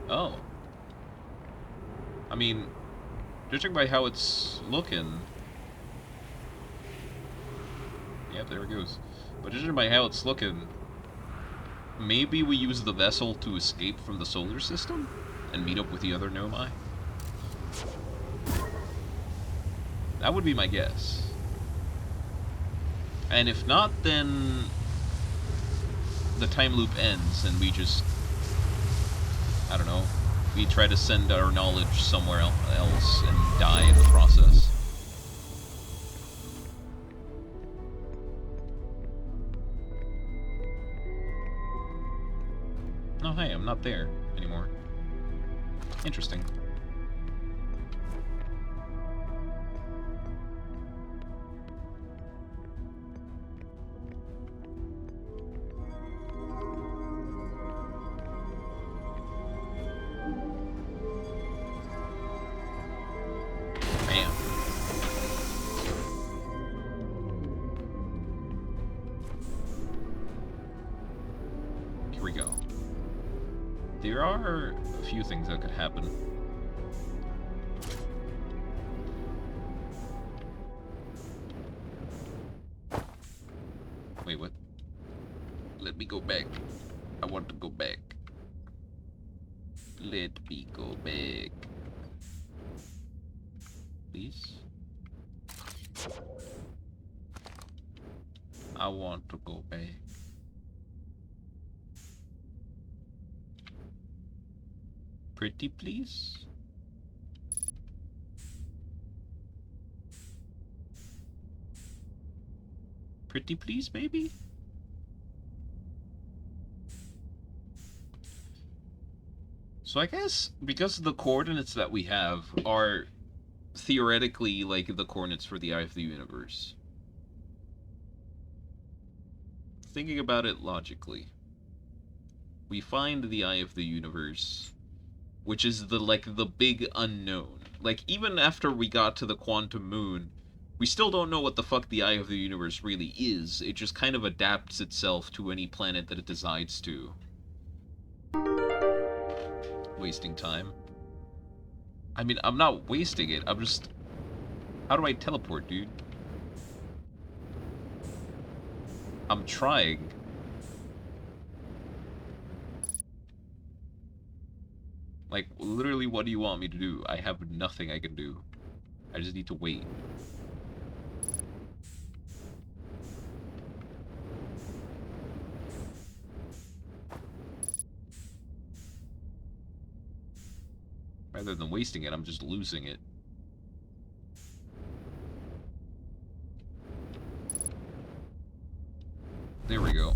Oh. I mean, judging by how it's looking... Yep, there it goes. But judging by how it's looking... Maybe we use the vessel to escape from the solar system? And meet up with the other Nomai? That would be my guess. And if not, then the time loop ends and we just, I don't know, we try to send our knowledge somewhere else and die in the process. Oh hey, I'm not there anymore. Interesting. There are a few things that could happen. Wait, what? Let me go back. I want to go back. Let me go back. Please? I want to go back. Pretty please? Pretty please, maybe? So I guess, because the coordinates that we have are theoretically like the coordinates for the Eye of the Universe. Thinking about it logically. We find the Eye of the Universe, which is the big unknown. Like, even after we got to the quantum moon, we still don't know what the fuck the Eye of the Universe really is. It just kind of adapts itself to any planet that it decides to. Wasting time. I mean, I'm not wasting it, I'm just... How do I teleport, dude? I'm trying. Like, literally, what do you want me to do? I have nothing I can do. I just need to wait. Rather than wasting it, I'm just losing it. There we go.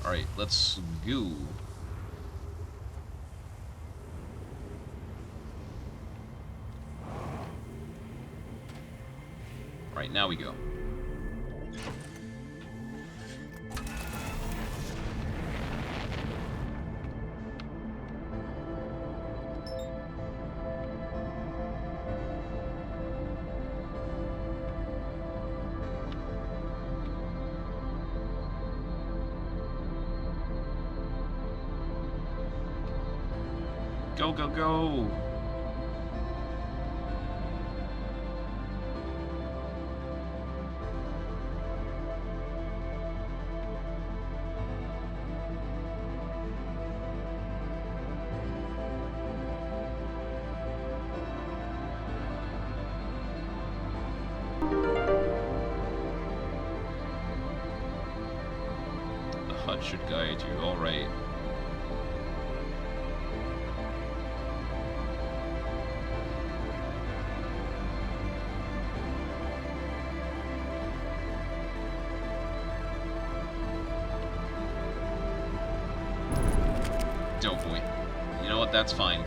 Alright, let's go. Alright, now we go. Go, go, go! The HUD should guide you, alright. Oh boy. You know what? That's fine.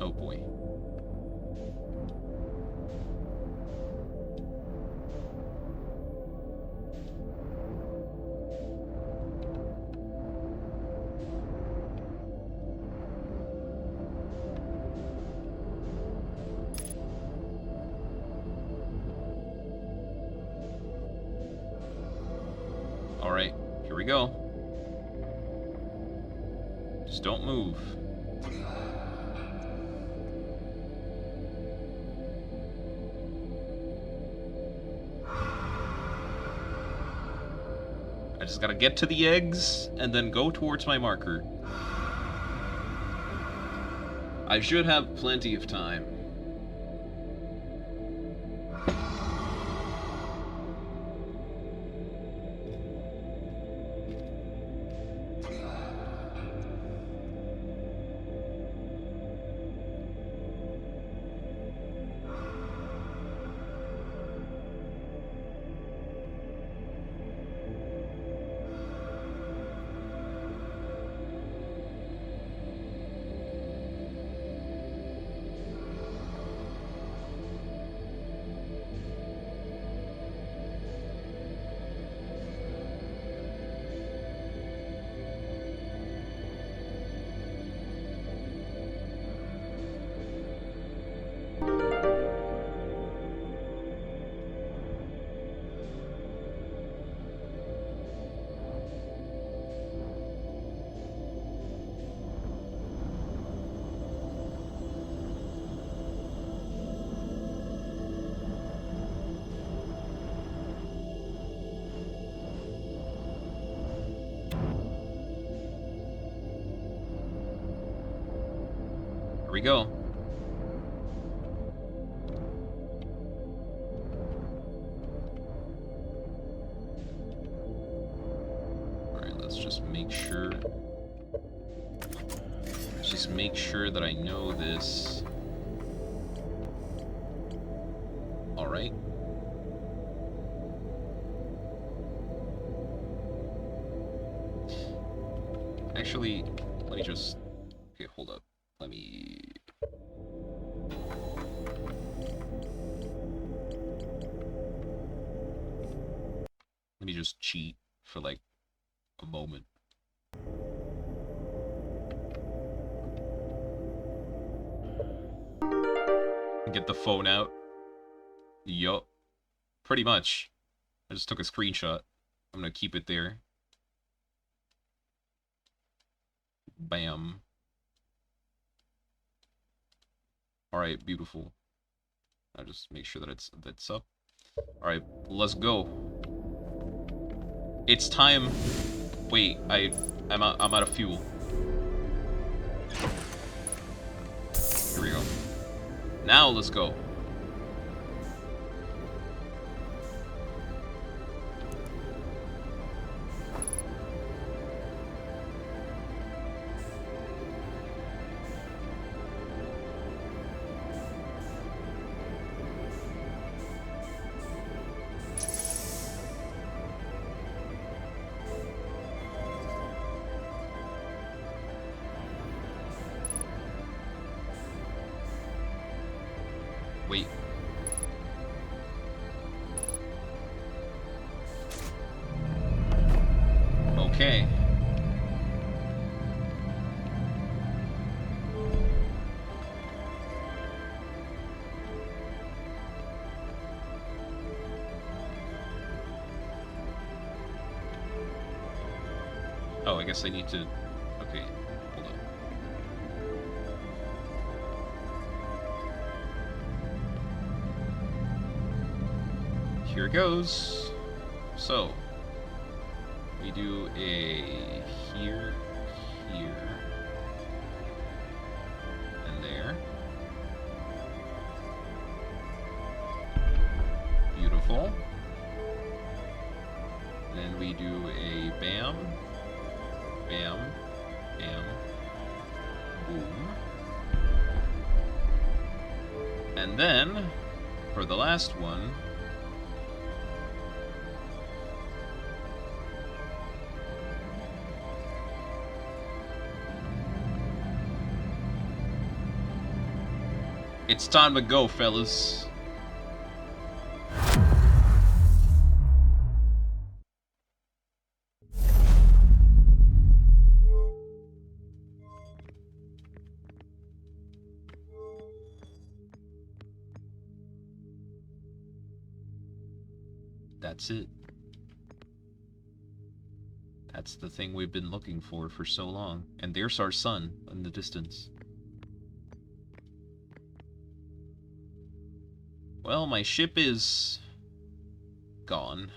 Oh boy. Alright, here we go. Just don't move. I just gotta get to the eggs and then go towards my marker. I should have plenty of time. Here we go. Alright, let's just make sure. Let's just make sure that I know this. Alright. Actually, let me just... Okay, hold up. Let me... Let me just cheat for like a moment. Get the phone out. Yup. Pretty much. I just took a screenshot. I'm gonna keep it there. Bam. Alright, beautiful. I'll just make sure that that's up. Alright, let's go. It's time. Wait, I'm out of fuel. Here we go. Now let's go. Wait. Okay. Oh, I guess I need to... Okay, hold on. Here goes. So, we do a here, here, and there. Beautiful. Then we do a bam, bam, bam, boom. And then, for the last one, it's time to go, fellas. That's it. That's the thing we've been looking for so long. And there's our sun in the distance. Well, my ship is gone.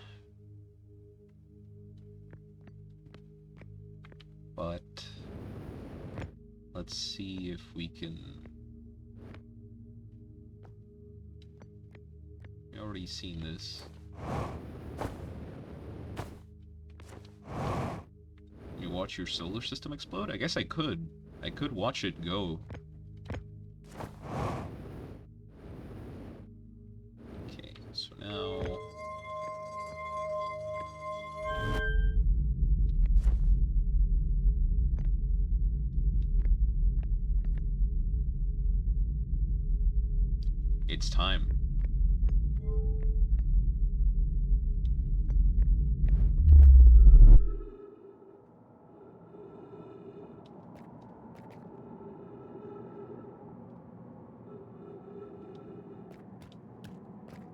But let's see if we can... We've already seen this. You watch your solar system explode? I guess I could. I could watch it go. Okay, so now... It's time.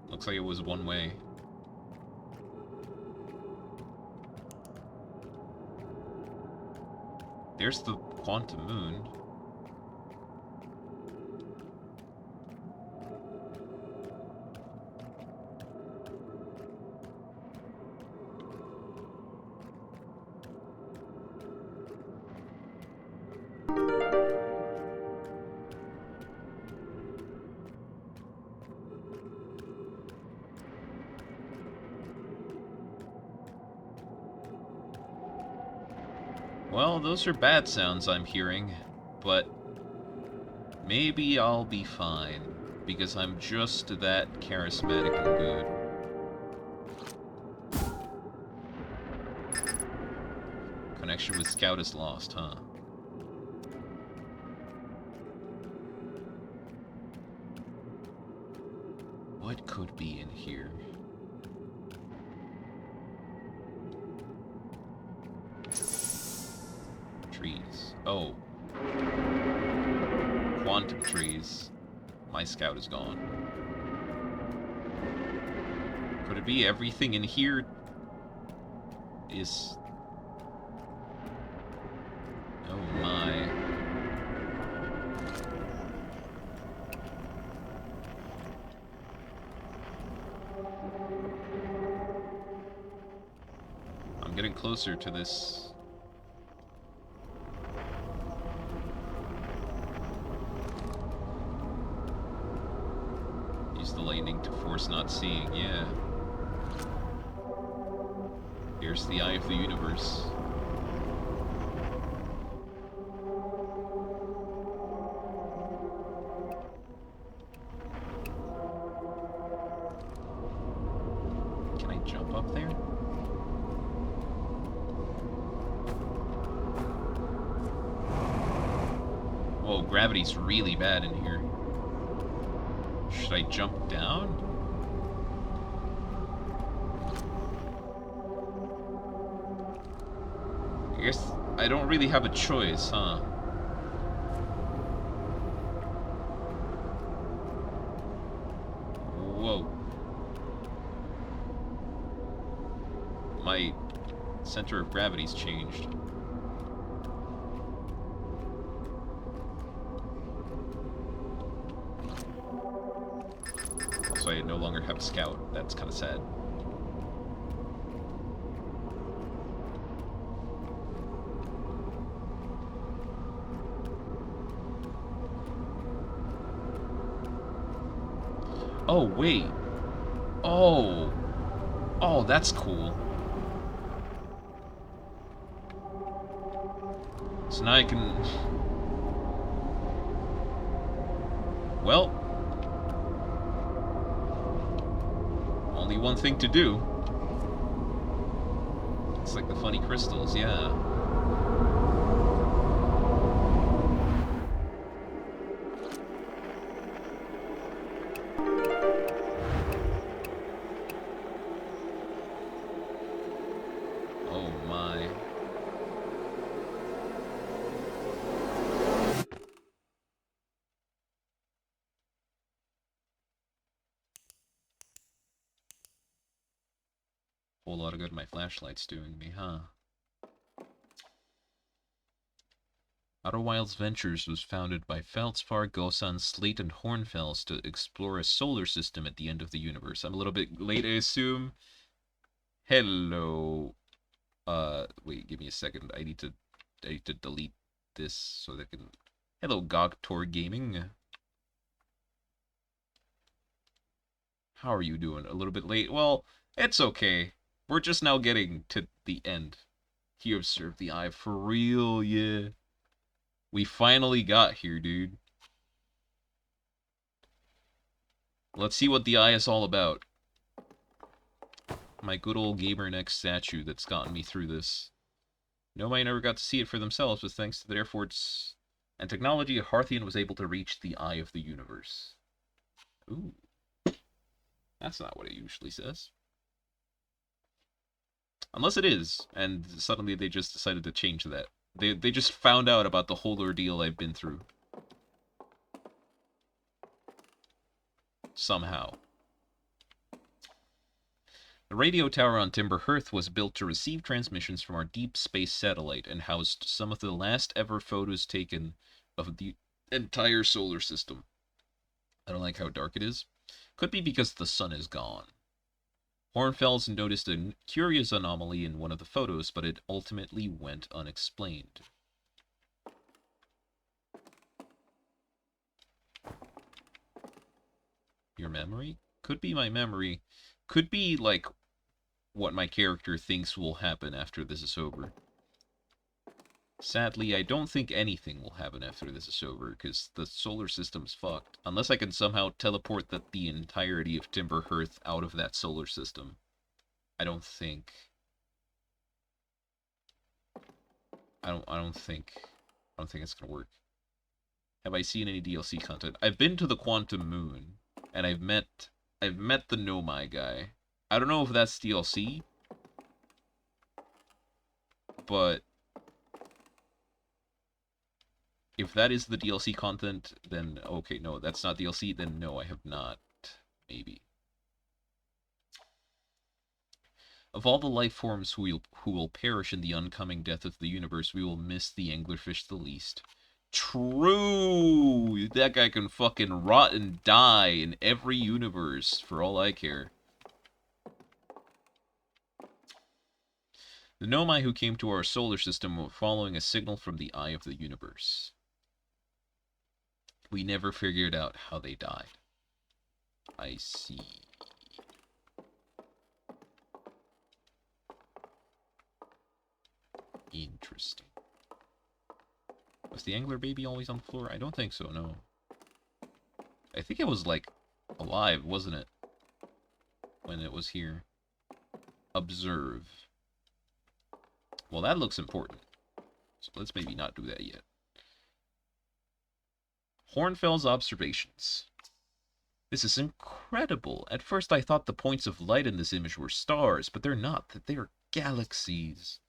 Looks like it was one way. There's the quantum moon. Well, those are bad sounds I'm hearing, but maybe I'll be fine, because I'm just that charismatic and good. Connection with Scout is lost, huh? What could be in here? Trees. Oh. Quantum trees. My Scout is gone. Could it be everything in here is... Oh my. I'm getting closer to this. Use the lightning to force not seeing, yeah. Here's the eye of the universe. Can I jump up there? Whoa, gravity's really bad in here. Should I jump down? I guess I don't really have a choice, huh? Whoa. My center of gravity's changed. so I no longer have a scout. That's kind of sad. Oh, wait. Oh. Oh, that's cool. So now I can... Well... Only one thing to do. It's like the funny crystals, yeah. Oh my. Whole lot of good my flashlight's doing me, huh? Outer Wilds Ventures was founded by Feldspar, Gosan, Slate, and Hornfels to explore a solar system at the end of the universe. I'm a little bit late, I assume. Hello. Wait, give me a second. I need to delete this so that I can... Hello, Gogtor Gaming. How are you doing? A little bit late? Well, it's okay. We're just now getting to the end. You have served the eye for real, yeah. We finally got here, dude. Let's see what the eye is all about. My good old gamer neck statue that's gotten me through this. Nobody never got to see it for themselves, but thanks to their efforts and technology, Harthian was able to reach the eye of the universe. Ooh. That's not what it usually says. Unless it is, and suddenly they just decided to change that. They just found out about the whole ordeal I've been through. Somehow. The radio tower on Timber Hearth was built to receive transmissions from our deep space satellite and housed some of the last ever photos taken of the entire solar system. I don't like how dark it is. Could be because the sun is gone. Hornfels noticed a curious anomaly in one of the photos, but it ultimately went unexplained. Your memory? Could be my memory. Could be, like, what my character thinks will happen after this is over. Sadly, I don't think anything will happen after this is over, because the solar system's fucked. Unless I can somehow teleport the entirety of Timber Hearth out of that solar system. I don't think it's gonna work. Have I seen any DLC content? I've been to the Quantum Moon, and I've met the Nomai guy. I don't know if that's DLC, but if that is the DLC content, then okay, no, that's not DLC, then no, I have not. Maybe. Of all the life forms who will perish in the oncoming death of the universe, we will miss the anglerfish the least. True! That guy can fucking rot and die in every universe, for all I care. The Nomai who came to our solar system were following a signal from the eye of the universe. We never figured out how they died. I see. Interesting. Was the angler baby always on the floor? I don't think so, no. I think it was, like, alive, wasn't it? When it was here. Observe. Well, that looks important. So let's maybe not do that yet. Hornfels observations. This is incredible. At first I thought the points of light in this image were stars, but they're not. They are galaxies.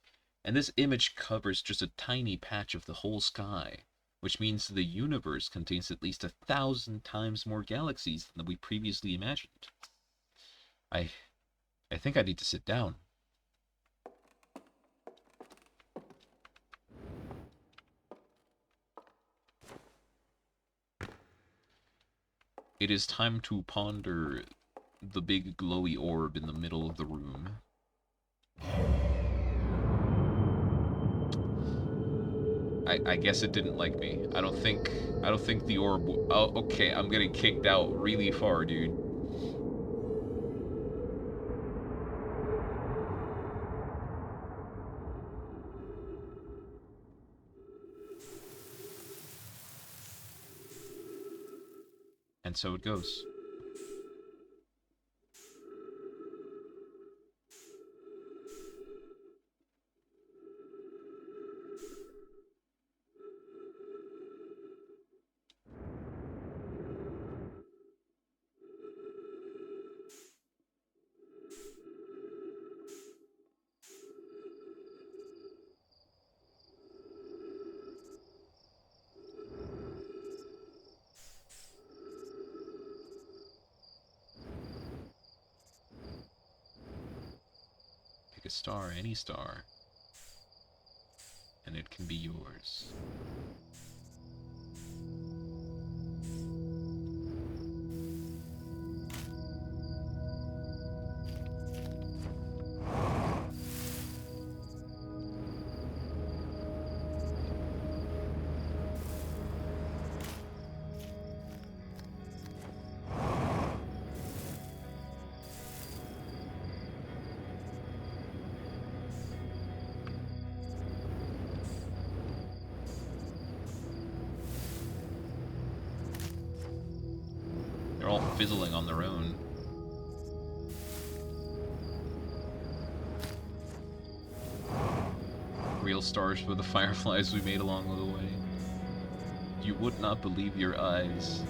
And this image covers just a tiny patch of the whole sky, which means the universe contains at least 1,000 times more galaxies than we previously imagined. I think I need to sit down. It is time to ponder the big glowy orb in the middle of the room. I guess it didn't like me. I don't think the orb. Oh, okay. I'm getting kicked out really far, dude. And so it goes. Pick a star, any star, and it can be yours. They're all fizzling on their own. Real stars for the fireflies we made along the way. You would not believe your eyes.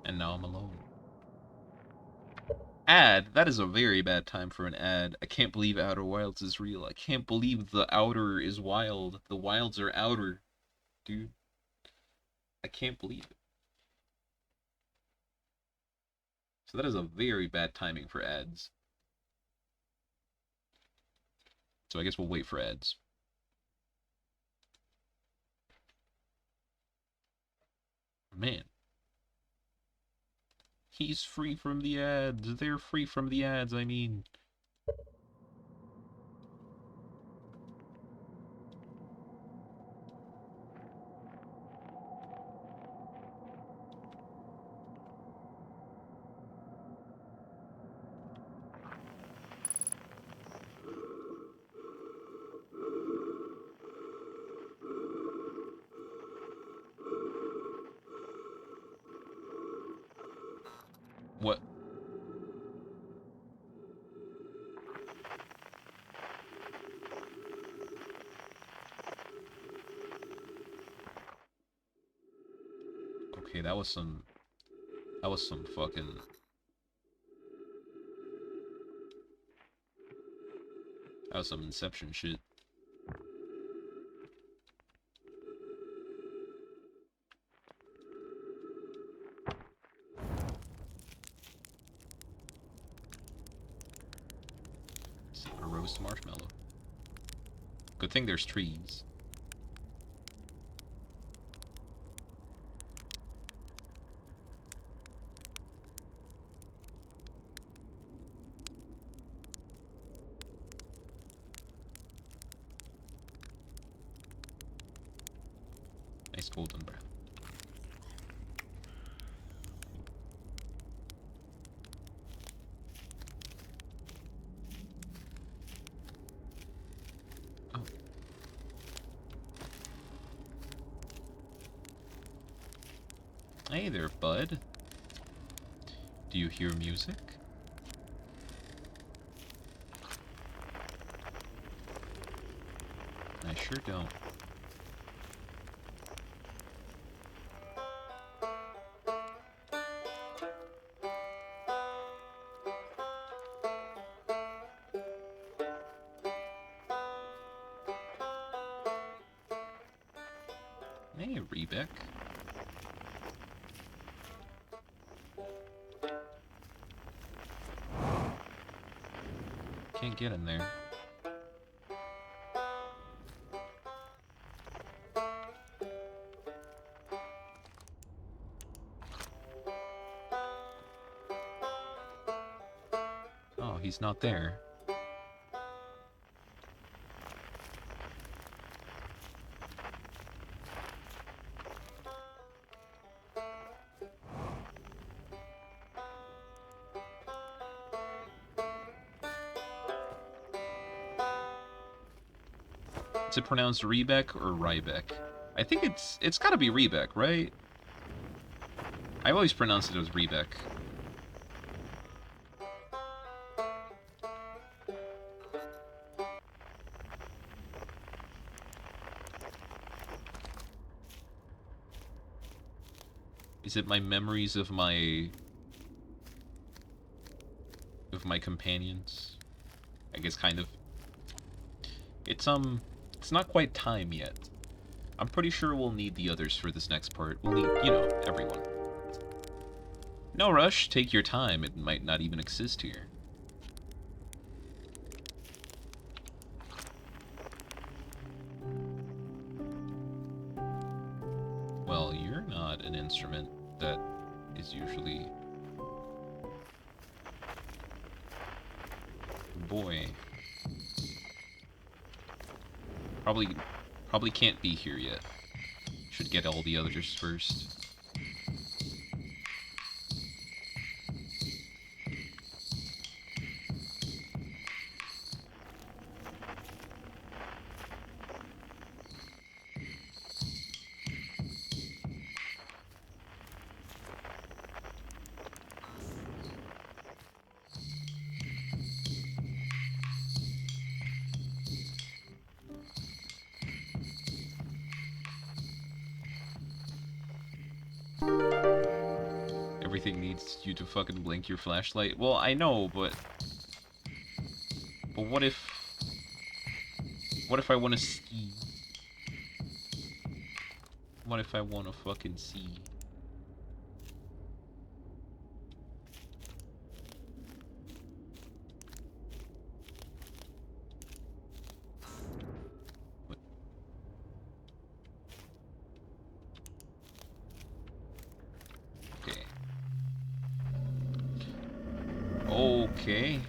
And now I'm alone. Ad? That is a very bad time for an ad. I can't believe Outer Wilds is real. I can't believe the outer is wild. The wilds are outer. Dude. I can't believe it. So that is a very bad timing for ads. So I guess we'll wait for ads. Man. He's free from the ads. They're free from the ads, I mean. What? Okay, that was some fucking... That was some Inception shit. A roast marshmallow. Good thing there's trees. Nice golden brown. Oh. Hey there, bud. Do you hear music? I sure don't. Hey, Rebeck. can't get in there. Oh, he's not there. Is it pronounced Rebeck or Rybeck? I think it's gotta be Rebeck, right? I've always pronounced it as Rebeck. Is it my memories of my companions? I guess kind of. It's not quite time yet. I'm pretty sure we'll need the others for this next part. We'll need, you know, everyone. No rush, take your time. It might not even exist here. Well, you're not an instrument that is usually... Boy. Probably can't be here yet. Should get all the others first. Everything needs you to fucking blink your flashlight. Well, I know, but what if I want to see? What if I want to fucking see? Okay.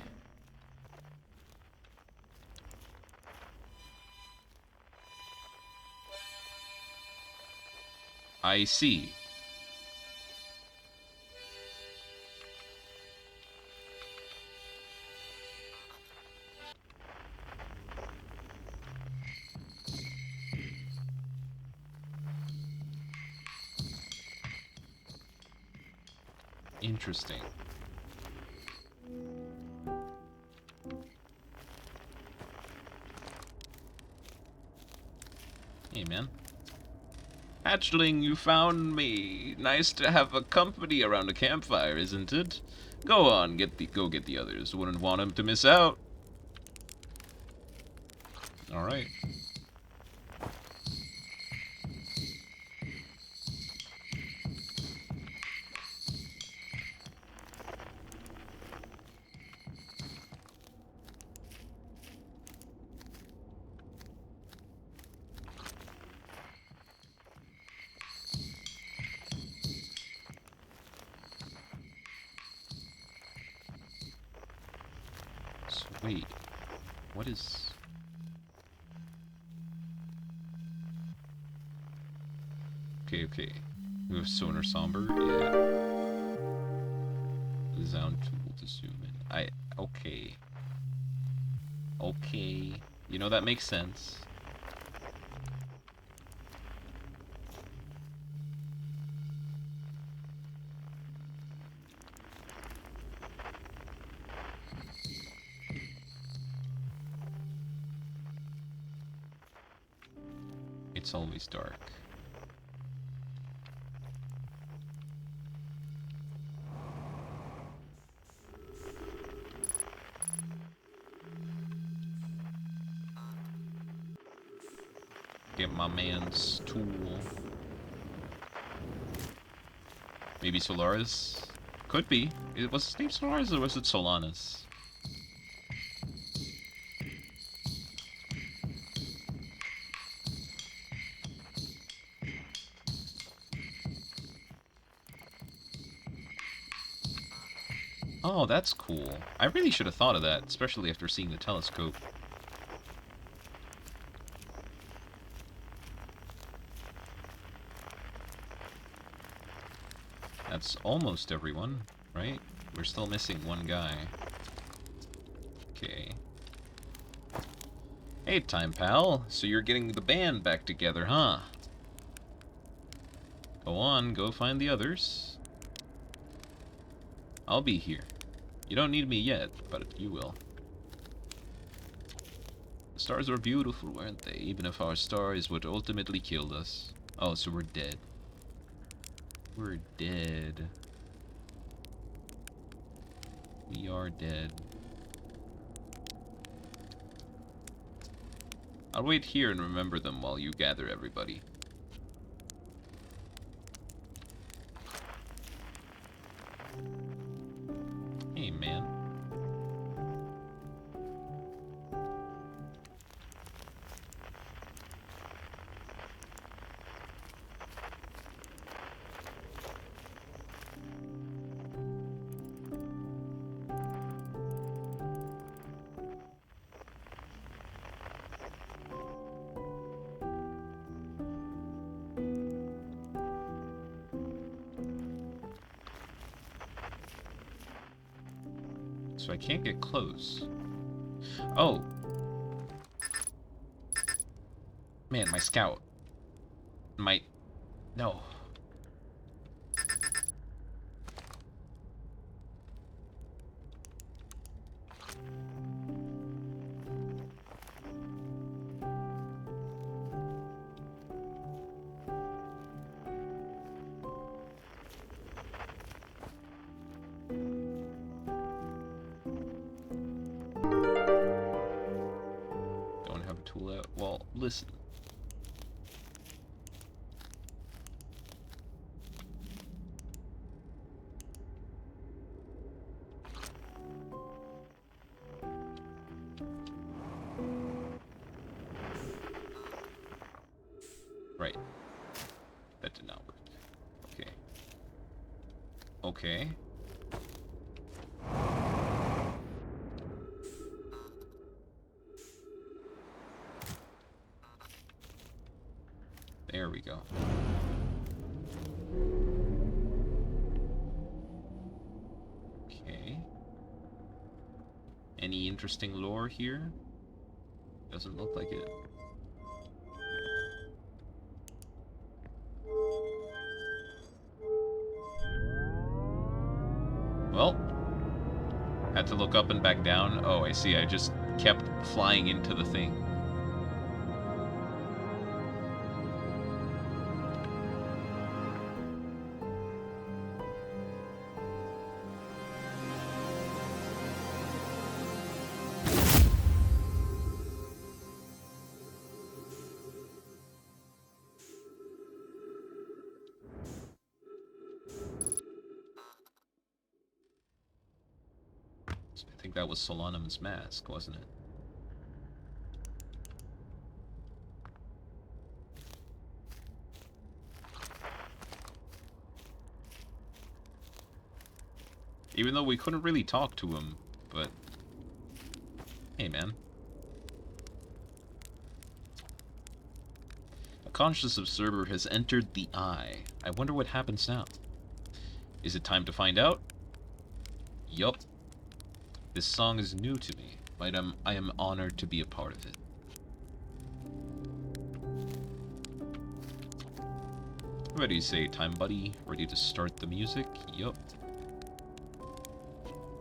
I see. Interesting. Hey, man. Hatchling, you found me. Nice to have a company around a campfire, isn't it? Go on, go get the others. Wouldn't want them to miss out. All right. Wait, what is... Okay. We have Sonar Somber, yeah. The sound tool to zoom in. Okay. Okay. You know, that makes sense. It's always dark. Get my man's tool. Maybe Solaris? Could be. Was his name Solaris or was it Solanus? Oh, that's cool. I really should have thought of that, especially after seeing the telescope. That's almost everyone, right? We're still missing one guy. Okay. Hey, Time Pal. So you're getting the band back together, huh? Go on, go find the others. I'll be here. You don't need me yet, but you will. The stars were beautiful, weren't they? Even if our star is what ultimately killed us. Oh, so we're dead. We're dead. We are dead. I'll wait here and remember them while you gather everybody. Hey, man. So I can't get close. Oh. Man, my scout. No. Don't have a tool out. Well, listen. Right. That did not work. Okay. Okay. There we go. Okay. Any interesting lore here? Doesn't look like it. Well, had to look up and back down. Oh, I see. I just kept flying into the thing. I think that was Solanum's mask, wasn't it? Even though we couldn't really talk to him, but... Hey, man. A conscious observer has entered the eye. I wonder what happens now. Is it time to find out? Yup. This song is new to me, but I am honored to be a part of it. What do you say, time buddy? Ready to start the music? Yup.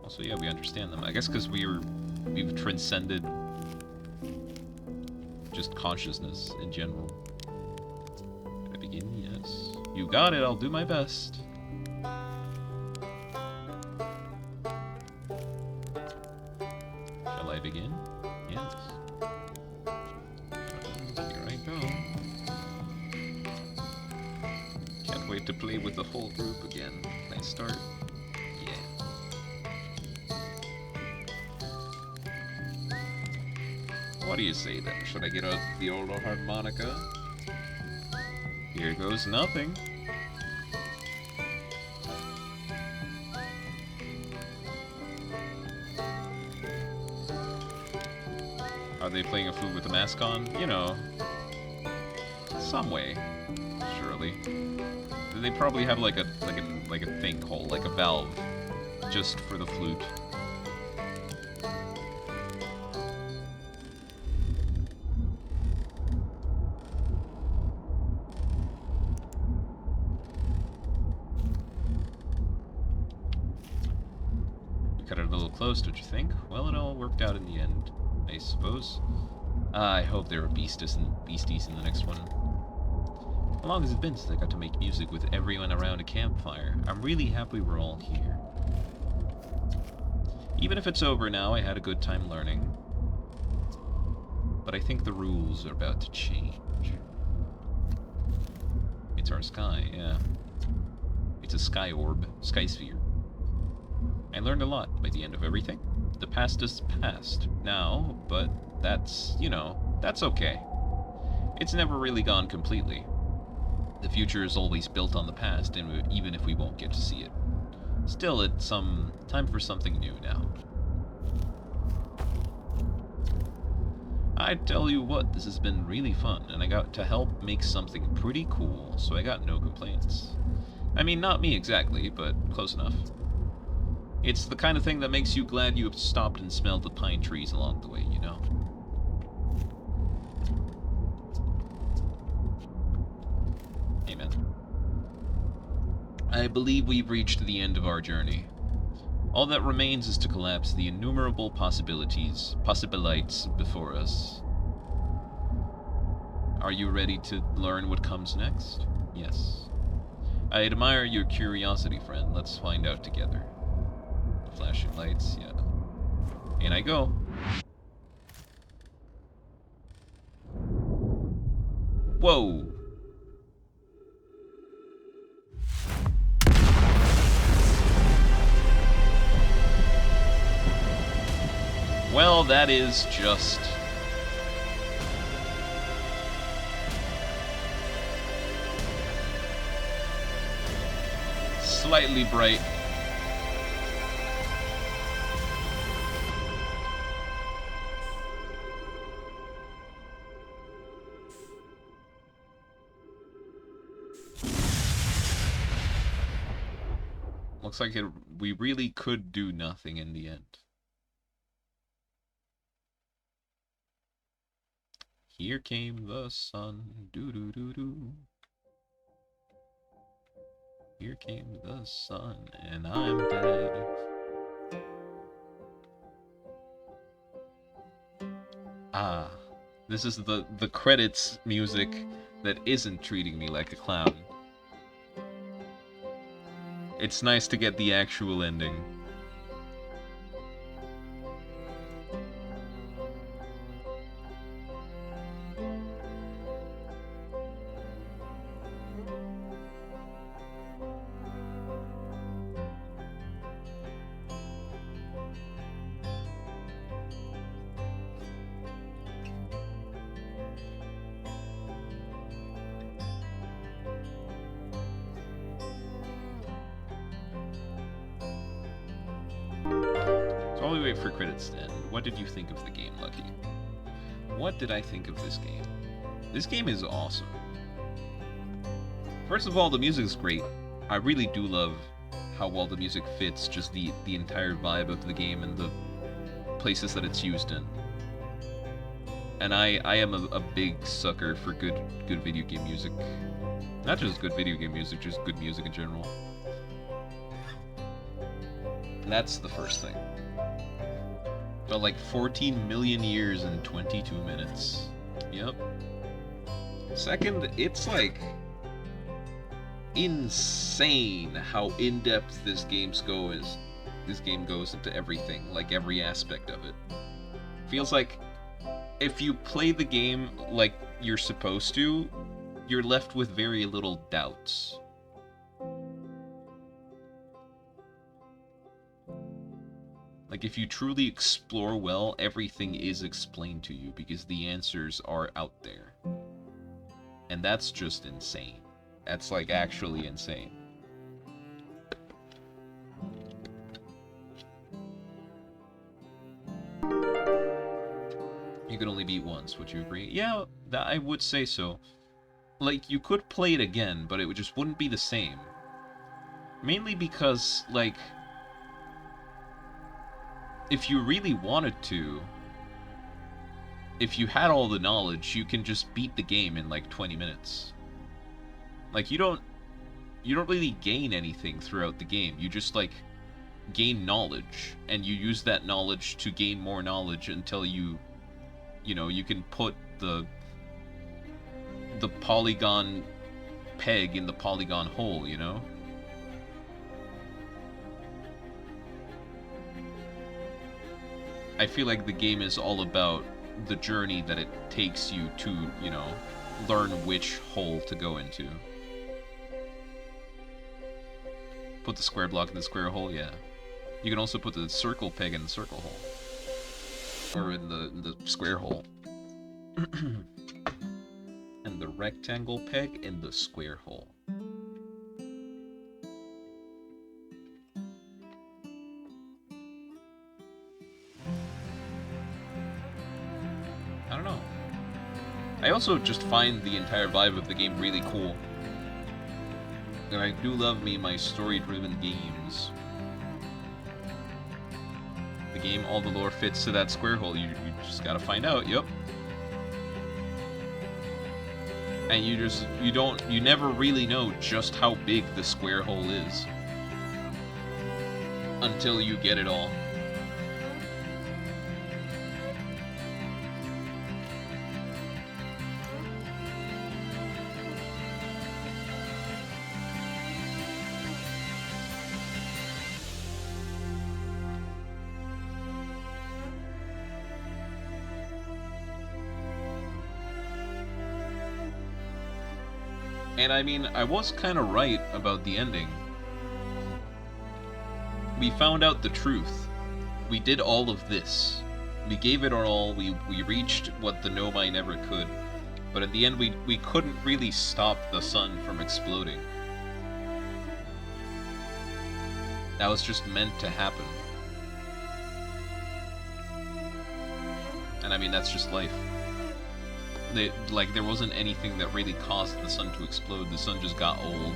Also, yeah, we understand them. I guess because we've transcended just consciousness in general. Can I begin? Yes. You got it, I'll do my best. Shall I begin? Yes. Here I go. Can't wait to play with the whole group again. Can I start? What do you say then? Should I get out the old harmonica? Here goes nothing. they playing a flute with a mask on? You know, some way, surely. They probably have like a thing hole, like a valve, just for the flute. We cut it a little close, don't you think? Well, it all worked out in the end, I suppose. I hope there are beasties in the next one. How long has it been since I got to make music with everyone around a campfire? I'm really happy we're all here. Even if it's over now, I had a good time learning. But I think the rules are about to change. It's our sky, yeah. It's a sky orb, sky sphere. I learned a lot by the end of everything. The past is past now, but that's, you know, that's okay. It's never really gone completely. The future is always built on the past, and even if we won't get to see it. Still, it's time for something new now. I tell you what, this has been really fun, and I got to help make something pretty cool, so I got no complaints. I mean, not me exactly, but close enough. It's the kind of thing that makes you glad you have stopped and smelled the pine trees along the way, you know? Amen. I believe we've reached the end of our journey. All that remains is to collapse the innumerable possibilities before us. Are you ready to learn what comes next? Yes. I admire your curiosity, friend. Let's find out together. The flashing lights, yeah. In I go. Whoa! Well, that is just... slightly bright. Looks like we really could do nothing in the end. Here came the sun, doo-doo-doo-doo. Here came the sun, and I'm dead. Ah, this is the credits music that isn't treating me like a clown. It's nice to get the actual ending. So while we wait for credits to end, what did you think of the game, Lucky? What did I think of this game? This game is awesome. First of all, the music is great. I really do love how well the music fits just the entire vibe of the game and the places that it's used in. And I am a big sucker for good video game music. Not just good video game music, just good music in general. That's the first thing. But like 14 million years and 22 minutes. Yep. Second, it's like insane how in-depth this game goes into everything, like every aspect of it. Feels like if you play the game like you're supposed to, you're left with very little doubts. Like, if you truly explore well, everything is explained to you because the answers are out there. And that's just insane. That's, like, actually insane. You can only beat once, would you agree? Yeah, I would say so. Like, you could play it again, but it just wouldn't be the same. Mainly because, like, if you really wanted to, if you had all the knowledge, you can just beat the game in, like, 20 minutes. Like, you don't really gain anything throughout the game. You just, like, gain knowledge, and you use that knowledge to gain more knowledge until you know, you can put the polygon peg in the polygon hole, you know? I feel like the game is all about the journey that it takes you to, you know, learn which hole to go into. Put the square block in the square hole, yeah. You can also put the circle peg in the circle hole. Or in the square hole. And the rectangle peg in the square hole. I don't know. I also just find the entire vibe of the game really cool. And I do love me my story-driven games. The game, all the lore fits to that square hole. You just gotta find out, yep. And you never really know just how big the square hole is. Until you get it all. And I mean, I was kind of right about the ending. We found out the truth. We did all of this. We gave it our all. We reached what the Nomai never could. But at the end, we couldn't really stop the sun from exploding. That was just meant to happen. And I mean, that's just life. There wasn't anything that really caused the sun to explode. The sun just got old.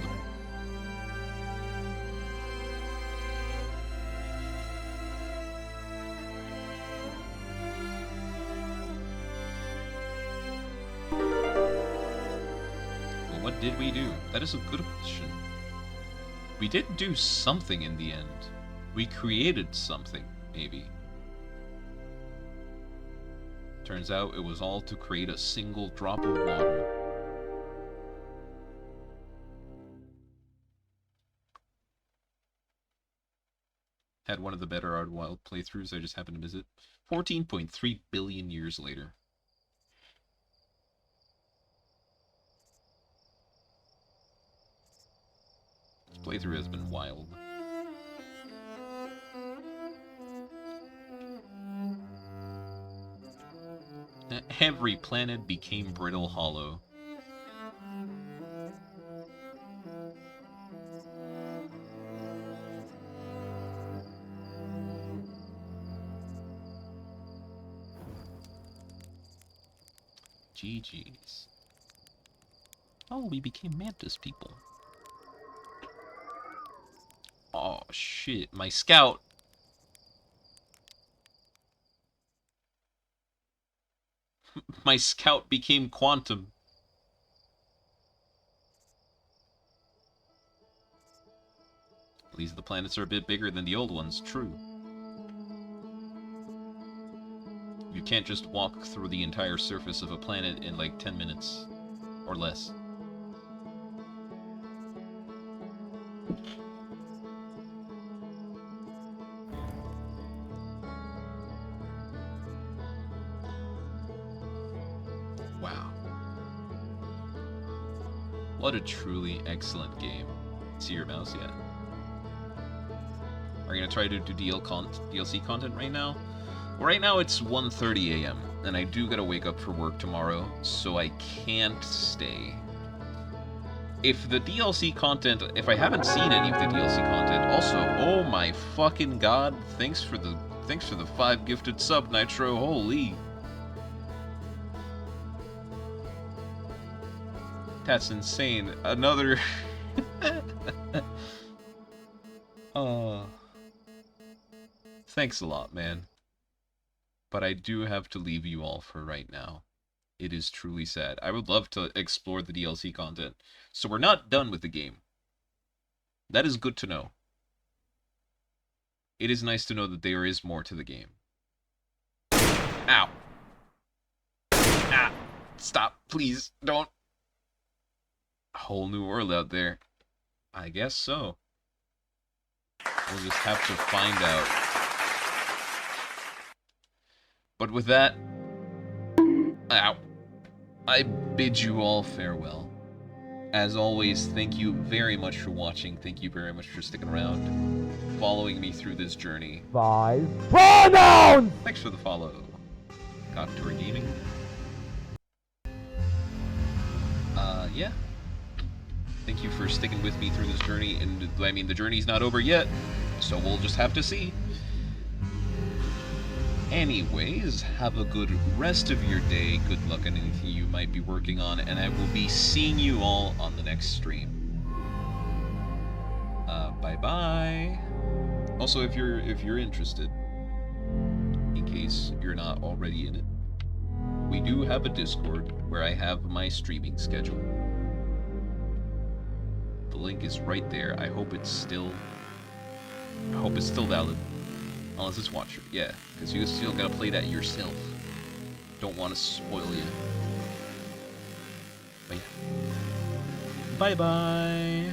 Well, what did we do? That is a good question. We did do something in the end. We created something, maybe. Turns out it was all to create a single drop of water. Had one of the better Art Wild playthroughs I just happened to visit. 14.3 billion years later. This playthrough has been wild. Every planet became brittle hollow. GG's. Oh, we became mantis people. Oh shit, my scout. My scout became quantum. At least the planets are a bit bigger than the old ones, true. You can't just walk through the entire surface of a planet in like 10 minutes. Or less. Wow. What a truly excellent game. See your mouse yet? Are you gonna try to do DLC content right now? Well, right now it's 1:30 a.m. and I do gotta wake up for work tomorrow, so I can't stay. If the DLC content, if I haven't seen any of the DLC content, also, oh my fucking god, thanks for the 5 gifted sub, Nitro, holy. That's insane. Another... Thanks a lot, man. But I do have to leave you all for right now. It is truly sad. I would love to explore the DLC content. So we're not done with the game. That is good to know. It is nice to know that there is more to the game. Ow. Ah. Stop. Please. Don't. A whole new world out there. I guess so. We'll just have to find out. But with that... Ow. I bid you all farewell. As always, thank you very much for watching. Thank you very much for sticking around, following me through this journey. 5 pronouns! Thanks for the follow, Contour Gaming. Yeah. Thank you for sticking with me through this journey, and I mean, the journey's not over yet, so we'll just have to see. Anyways, have a good rest of your day, good luck on anything you might be working on, and I will be seeing you all on the next stream. Bye-bye. Also, if you're interested, in case you're not already in it, we do have a Discord where I have my streaming schedule. The link is right there. I hope it's still valid. Unless it's Watcher. Yeah, because you still gotta play that yourself. Don't want to spoil you. But yeah. Bye-bye.